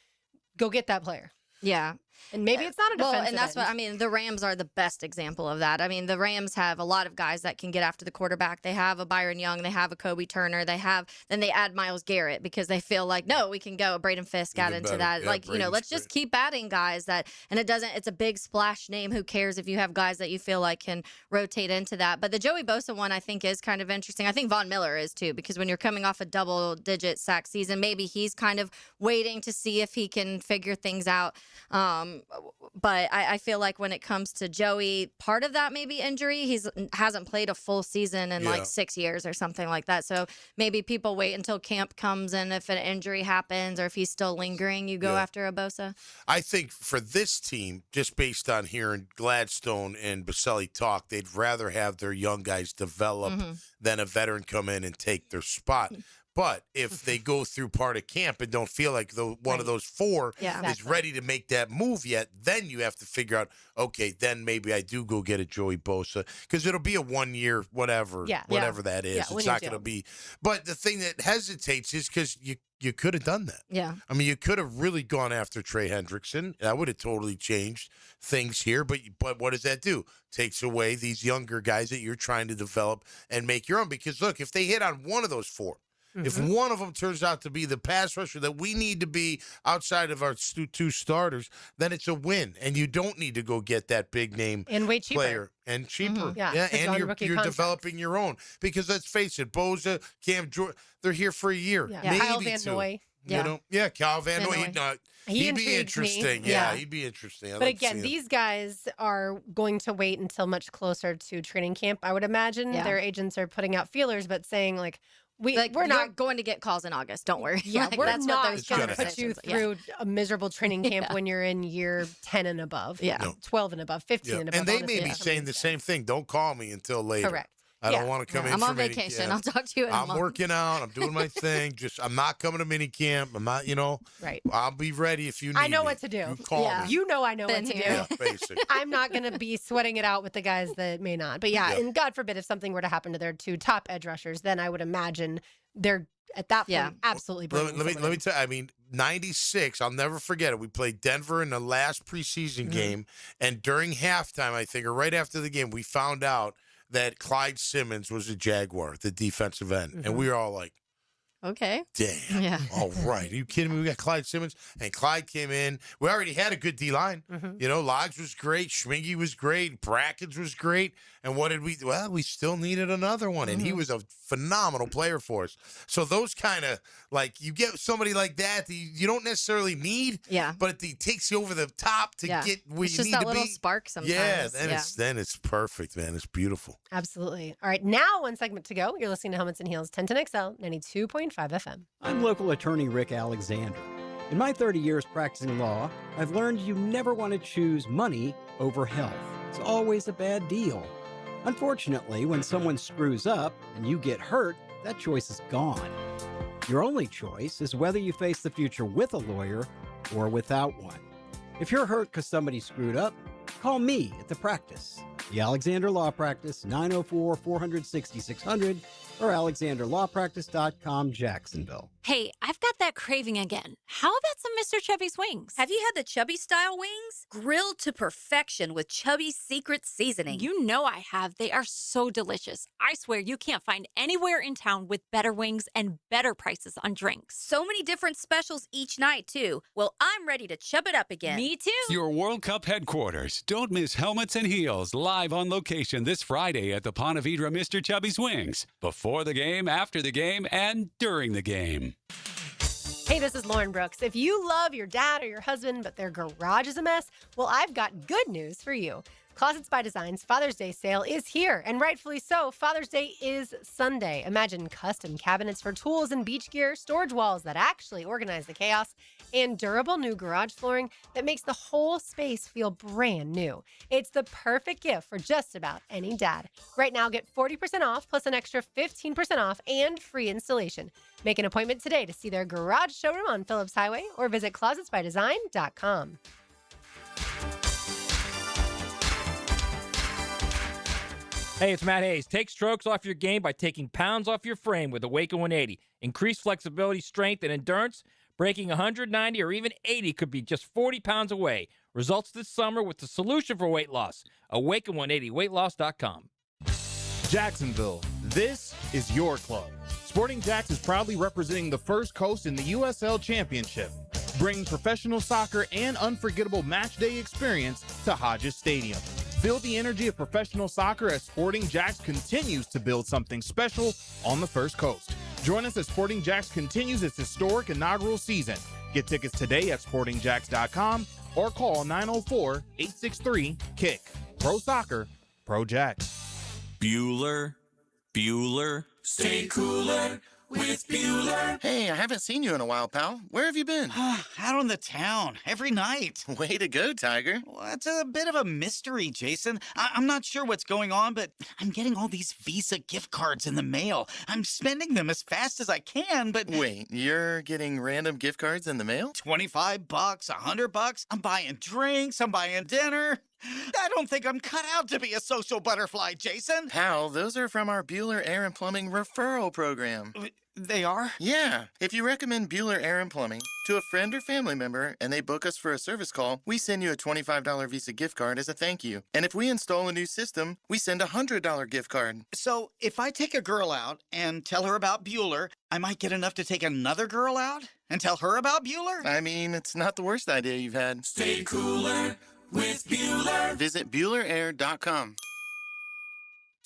go get that player. Yeah. And maybe it's not a defensive and that's end. what I mean. The Rams are the best example of that. I mean, the Rams have a lot of guys that can get after the quarterback. They have a Byron Young. They have a Kobe Turner. Then they add Myles Garrett because they feel like, no, we can go. Braden Fisk got into that. Yeah, let's just keep adding guys and it's a big splash name. Who cares if you have guys that you feel like can rotate into that? But the Joey Bosa one, I think, is kind of interesting. I think Von Miller is too, because when you're coming off a double-digit sack season, maybe he's kind of waiting to see if he can figure things out. But I feel like when it comes to Joey, part of that may be injury. He hasn't played a full season in like 6 years or something like that. So maybe people wait until camp comes, and if an injury happens or if he's still lingering, you go after a Bosa. I think for this team, just based on hearing Gladstone and Baselli talk, they'd rather have their young guys develop than a veteran come in and take their spot. But if they go through part of camp and don't feel like one of those four is ready to make that move yet, then you have to figure out, okay, then maybe I do go get a Joey Bosa, because it'll be a 1 year, whatever that is. It's not going to be. But the thing that hesitates is because you could have done that. Yeah. I mean, you could have really gone after Trey Hendrickson. That would have totally changed things here. But what does that do? Takes away these younger guys that you're trying to develop and make your own. Because, look, if they hit on one of those four, if one of them turns out to be the pass rusher that we need to be outside of our two starters, then it's a win. And you don't need to go get that big name and way cheaper. Player. And cheaper. And you're developing your own. Because let's face it, Bosa, Cam Jordan, they're here for a year. Maybe Kyle Van two. Noy. Kyle Van Noy. He'd be interesting. He'd be interesting. But again, these guys are going to wait until much closer to training camp, I would imagine. Their agents are putting out feelers, but saying, like, we're not going to get calls in August. Don't worry. Yeah, we're that's not what going to put you through a miserable training camp when you're in year 10 and above. 12 and above, 15 and above. And they may be saying the same thing. Don't call me until later. Correct. I don't want to come in. I'm on vacation. I'll talk to you in a month. I'm working out. I'm doing my thing. I'm not coming to mini camp. I'm not, Right. I'll be ready if you need me. I know what to do. You call me. You know I know what to do. Yeah, basically. I'm not going to be sweating it out with the guys that may not. But and God forbid if something were to happen to their two top edge rushers, then I would imagine they're at that point absolutely brilliant. Let me tell you, I mean, 96, I'll never forget it. We played Denver in the last preseason game, and during halftime, I think, or right after the game, we found out that Clyde Simmons was a Jaguar, the defensive end. And we were all like, okay. Damn. Yeah. All right. Are you kidding me? We got Clyde Simmons. And Clyde came in. We already had a good D-line. Lodge was great. Schmingy was great. Brackens was great. And what did we do? Well, we still needed another one. And he was a phenomenal player for us. So those kind of, like, you get somebody like that you don't necessarily need. Yeah. But it takes you over the top to get where it's you just need that to little be. spark sometimes. Yeah. Then it's perfect, man. It's beautiful. Absolutely. All right. Now, one segment to go. You're listening to Helmets and Heels, 1010XL, 92.5 FM. I'm local attorney Rick Alexander. In my 30 years practicing law, I've learned you never want to choose money over health. It's always a bad deal. Unfortunately, when someone screws up and you get hurt, that choice is gone. Your only choice is whether you face the future with a lawyer or without one. If you're hurt because somebody screwed up, call me at the practice. The Alexander Law Practice, 904-400-6600, or alexanderlawpractice.com, Jacksonville. Hey, I've got that craving again. How about some Mr. Chubby's wings? Have you had the Chubby style wings? Grilled to perfection with Chubby's secret seasoning. You know I have. They are so delicious. I swear you can't find anywhere in town with better wings and better prices on drinks. So many different specials each night, too. Well, I'm ready to chub it up again. Me too. Your World Cup headquarters. Don't miss Helmets and Heels live on location this Friday at the Ponte Vedra Mr. Chubby's Wings. Before the game, after the game, and during the game. Hey, this is Lauren Brooks. If you love your dad or your husband, but their garage is a mess, well, I've got good news for you. Closets by Design's Father's Day sale is here, and rightfully so. Father's Day is Sunday. Imagine custom cabinets for tools and beach gear, storage walls that actually organize the chaos, and durable new garage flooring that makes the whole space feel brand new. It's the perfect gift for just about any dad. Right now, get 40% off plus an extra 15% off and free installation. Make an appointment today to see their garage showroom on Phillips Highway or visit closetsbydesign.com. Hey, it's Matt Hayes. Take strokes off your game by taking pounds off your frame with Awaken 180. Increase flexibility, strength, and endurance. Breaking 190 or even 80 could be just 40 pounds away. Results this summer with the solution for weight loss. Awaken 180, weightloss.com. Jacksonville, this is your club. Sporting Jacks is proudly representing the First Coast in the USL Championship, bringing professional soccer and unforgettable match day experience to Hodges Stadium. Feel the energy of professional soccer as Sporting Jacks continues to build something special on the First Coast. Join us as Sporting Jacks continues its historic inaugural season. Get tickets today at sportingjacks.com or call 904-863-KICK. Pro Soccer, Pro Jacks. Bueller, stay cooler with Bueller. Hey, I haven't seen you in a while, pal. Where have you been? Out on the town, every night. Way to go, Tiger. Well, it's a bit of a mystery, Jason. I'm not sure what's going on, but I'm getting all these Visa gift cards in the mail. I'm spending them as fast as I can, but... Wait, you're getting random gift cards in the mail? $25, $100. I'm buying drinks, I'm buying dinner. I don't think I'm cut out to be a social butterfly, Jason. Pal, those are from our Bueller Air and Plumbing referral program. They are? Yeah. If you recommend Bueller Air and Plumbing to a friend or family member and they book us for a service call, we send you a $25 Visa gift card as a thank you. And if we install a new system, we send a $100 gift card. So if I take a girl out and tell her about Bueller, I might get enough to take another girl out and tell her about Bueller? I mean, it's not the worst idea you've had. Stay cooler with Bueller. Visit BuellerAir.com.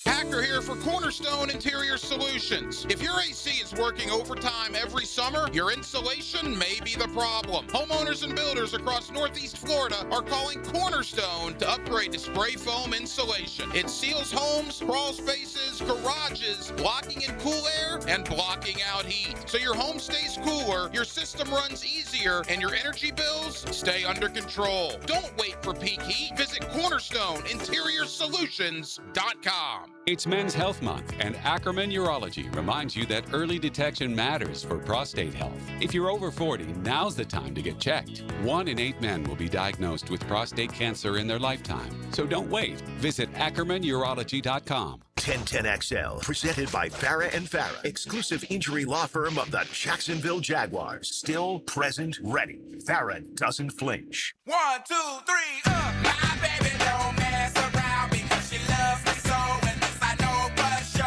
Hacker here for Cornerstone Interior Solutions. If your AC is working overtime every summer, your insulation may be the problem. Homeowners and builders across Northeast Florida are calling Cornerstone to upgrade to spray foam insulation. It seals homes, crawl spaces, garages, blocking in cool air and blocking out heat. So your home stays cooler, your system runs easier, and your energy bills stay under control. Don't wait for peak heat. Visit CornerstoneInteriorSolutions.com. It's Men's Health Month, and Ackerman Urology reminds you that early detection matters for prostate health. If you're over 40, now's the time to get checked. 1 in 8 men will be diagnosed with prostate cancer in their lifetime. So don't wait. Visit AckermanUrology.com. 1010XL, presented by Farah and Farah, exclusive injury law firm of the Jacksonville Jaguars. Still present, ready. Farah doesn't flinch. 1, 2, 3, up. My baby don't mess around because she loves me so, and this I know for sure.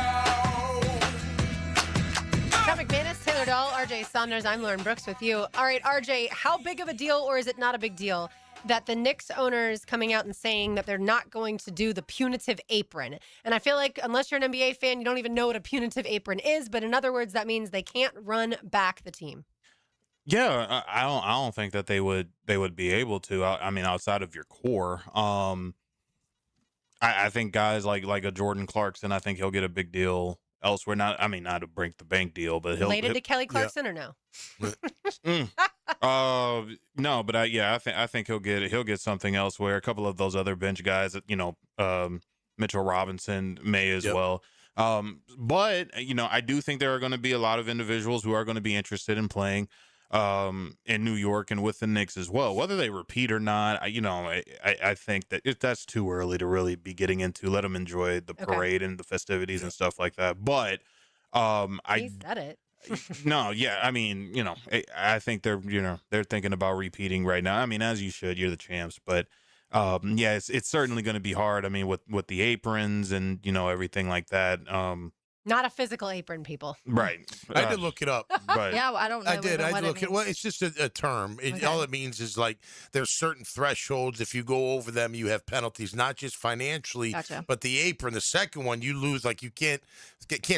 Scott McManus, Taylor Dahl, RJ Saunders. I'm Lauren Brooks with you. All right, RJ, how big of a deal, or is it not a big deal, that the Knicks owner is coming out and saying that they're not going to do the punitive apron? And I feel like unless you're an NBA fan, you don't even know what a punitive apron is. But in other words, that means they can't run back the team. Yeah, I don't think that they would be able to. I mean, outside of your core, I think guys like a Jordan Clarkson, I think he'll get a big deal elsewhere. Not a break the bank deal, but he'll related to Kelly Clarkson or no? No, but I think he'll get something elsewhere. A couple of those other bench guys, Mitchell Robinson may as well. But I do think there are going to be a lot of individuals who are going to be interested in playing in New York and with the Knicks as well, whether they repeat or not. I think that that's too early to really be getting into. Let them enjoy the parade and the festivities and stuff like that. But he said it. No, yeah, I mean, I think they're thinking about repeating right now. I mean, as you should, you're the champs, but yeah, it's certainly going to be hard. I mean, with the aprons and everything like that. Not a physical apron, people. Right. I did look it up. Right. Yeah, I don't know. I did. even I what look it at. Well, it's just a term. All it means is like there's certain thresholds. If you go over them, you have penalties, not just financially, Gotcha. but the apron. The second one, you lose. Like you can't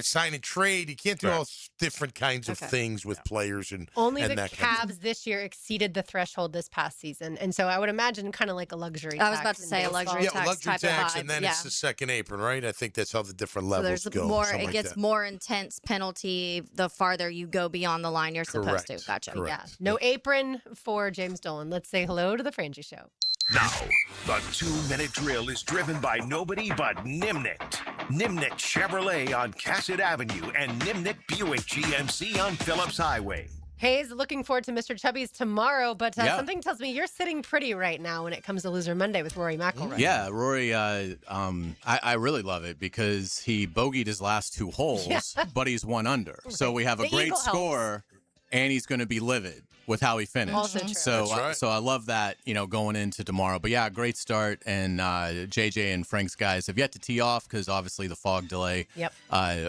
sign and trade. You can't do all different kinds of things with players and Only and the that kind of Cavs this year exceeded the threshold this past season, and so I would imagine kind of like a luxury. I was tax about to in say a baseball. luxury tax luxury type tax, of vibe. and then yeah. it's the second apron, right? I think that's how the different So levels there's go. more. something It like gets that. more intense penalty the farther you go beyond the line you're supposed to. Correct. Gotcha. Correct. Yeah, no apron for James Dolan. Let's say hello to the Frangie Show. Now, the 2-minute drill is driven by nobody but Nimnik. Nimnik Chevrolet on Cassett Avenue and Nimnik Buick GMC on Phillips Highway. Hayes, looking forward to Mr. Chubby's tomorrow, but Yeah. something tells me you're sitting pretty right now when it comes to Loser Monday with Rory McIlroy. Yeah, Rory, I really love it because he bogeyed his last 2 holes, but he's 1 under. So we have a The great eagle score, and he's going to be livid with how he finished. Also true. So, That's right. so I love that, going into tomorrow. But yeah, great start, and JJ and Frank's guys have yet to tee off because obviously the fog delay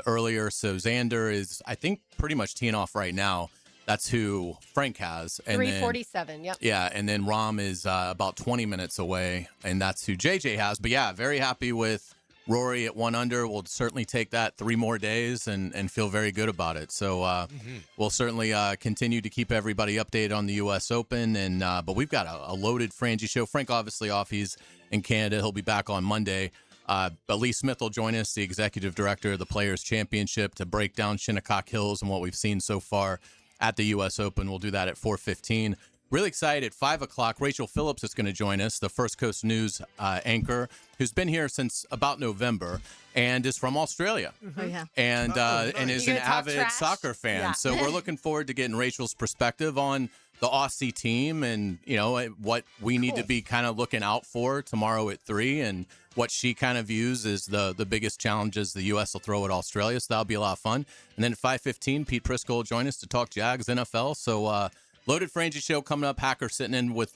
earlier. So Xander is, I think, pretty much teeing off right now. That's who Frank has. And then 347, yep. yeah, and then Rom is about 20 minutes away, and that's who JJ has. But yeah, very happy with Rory at 1 under. We'll certainly take that 3 more days and feel very good about it. So we'll certainly continue to keep everybody updated on the U.S. Open. And but we've got a loaded Frangie show. Frank obviously off. He's in Canada. He'll be back on Monday. But Lee Smith will join us, the executive director of the Players' Championship, to break down Shinnecock Hills and what we've seen so far at the U.S. Open. We'll do that at 4:15. Really excited. At 5 o'clock, Rachel Phillips is going to join us, the First Coast News anchor, who's been here since about November and is from Australia. Oh, yeah. And is You an gonna talk avid trash? soccer fan. Yeah. So we're looking forward to getting Rachel's perspective on the Aussie team and, what we need to be kind of looking out for tomorrow at 3 and what she kind of views as the biggest challenges the U.S. will throw at Australia. So that'll be a lot of fun. And then at 5:15, Pete Prisco will join us to talk Jags NFL. So loaded Frangie show coming up. Hacker sitting in with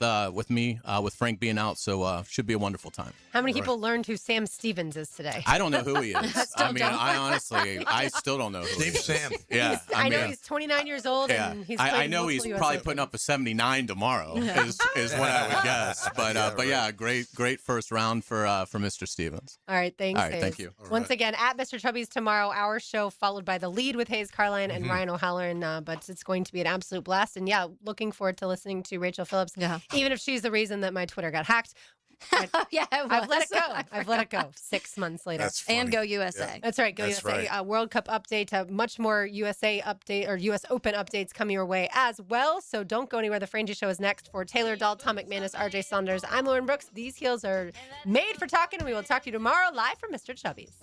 me, with Frank being out. So should be a wonderful time. How many people learned who Sam Stevens is today? I don't know who he is. Still I mean, don't. I still don't know who he is. Sam. Yeah. I know mean, he's 29 years old, yeah. and he's I played know he's multiple US probably Open. putting up a 79 tomorrow is what I would guess. But yeah, great first round for Mr. Stevens. All right, thanks. All right, Hayes. thank you. Once again, at Mr. Chubby's tomorrow, our show followed by The Lead with Hayes Carline and Ryan O'Halloran. But it's going to be an absolute blast. And yeah, looking forward to listening to Rachel Phillips, even if she's the reason that my Twitter got hacked. Yeah, I've let it go. I've let it go 6 months later. That's funny. And go USA. That's right. Go That's USA. right. World Cup update. Much more USA update or US Open updates coming your way as well. So don't go anywhere. The Frangie Show is next. For Taylor Dahl, Tom McManus, RJ Saunders, I'm Lauren Brooks. These heels are made for talking, and we will talk to you tomorrow live from Mr. Chubby's.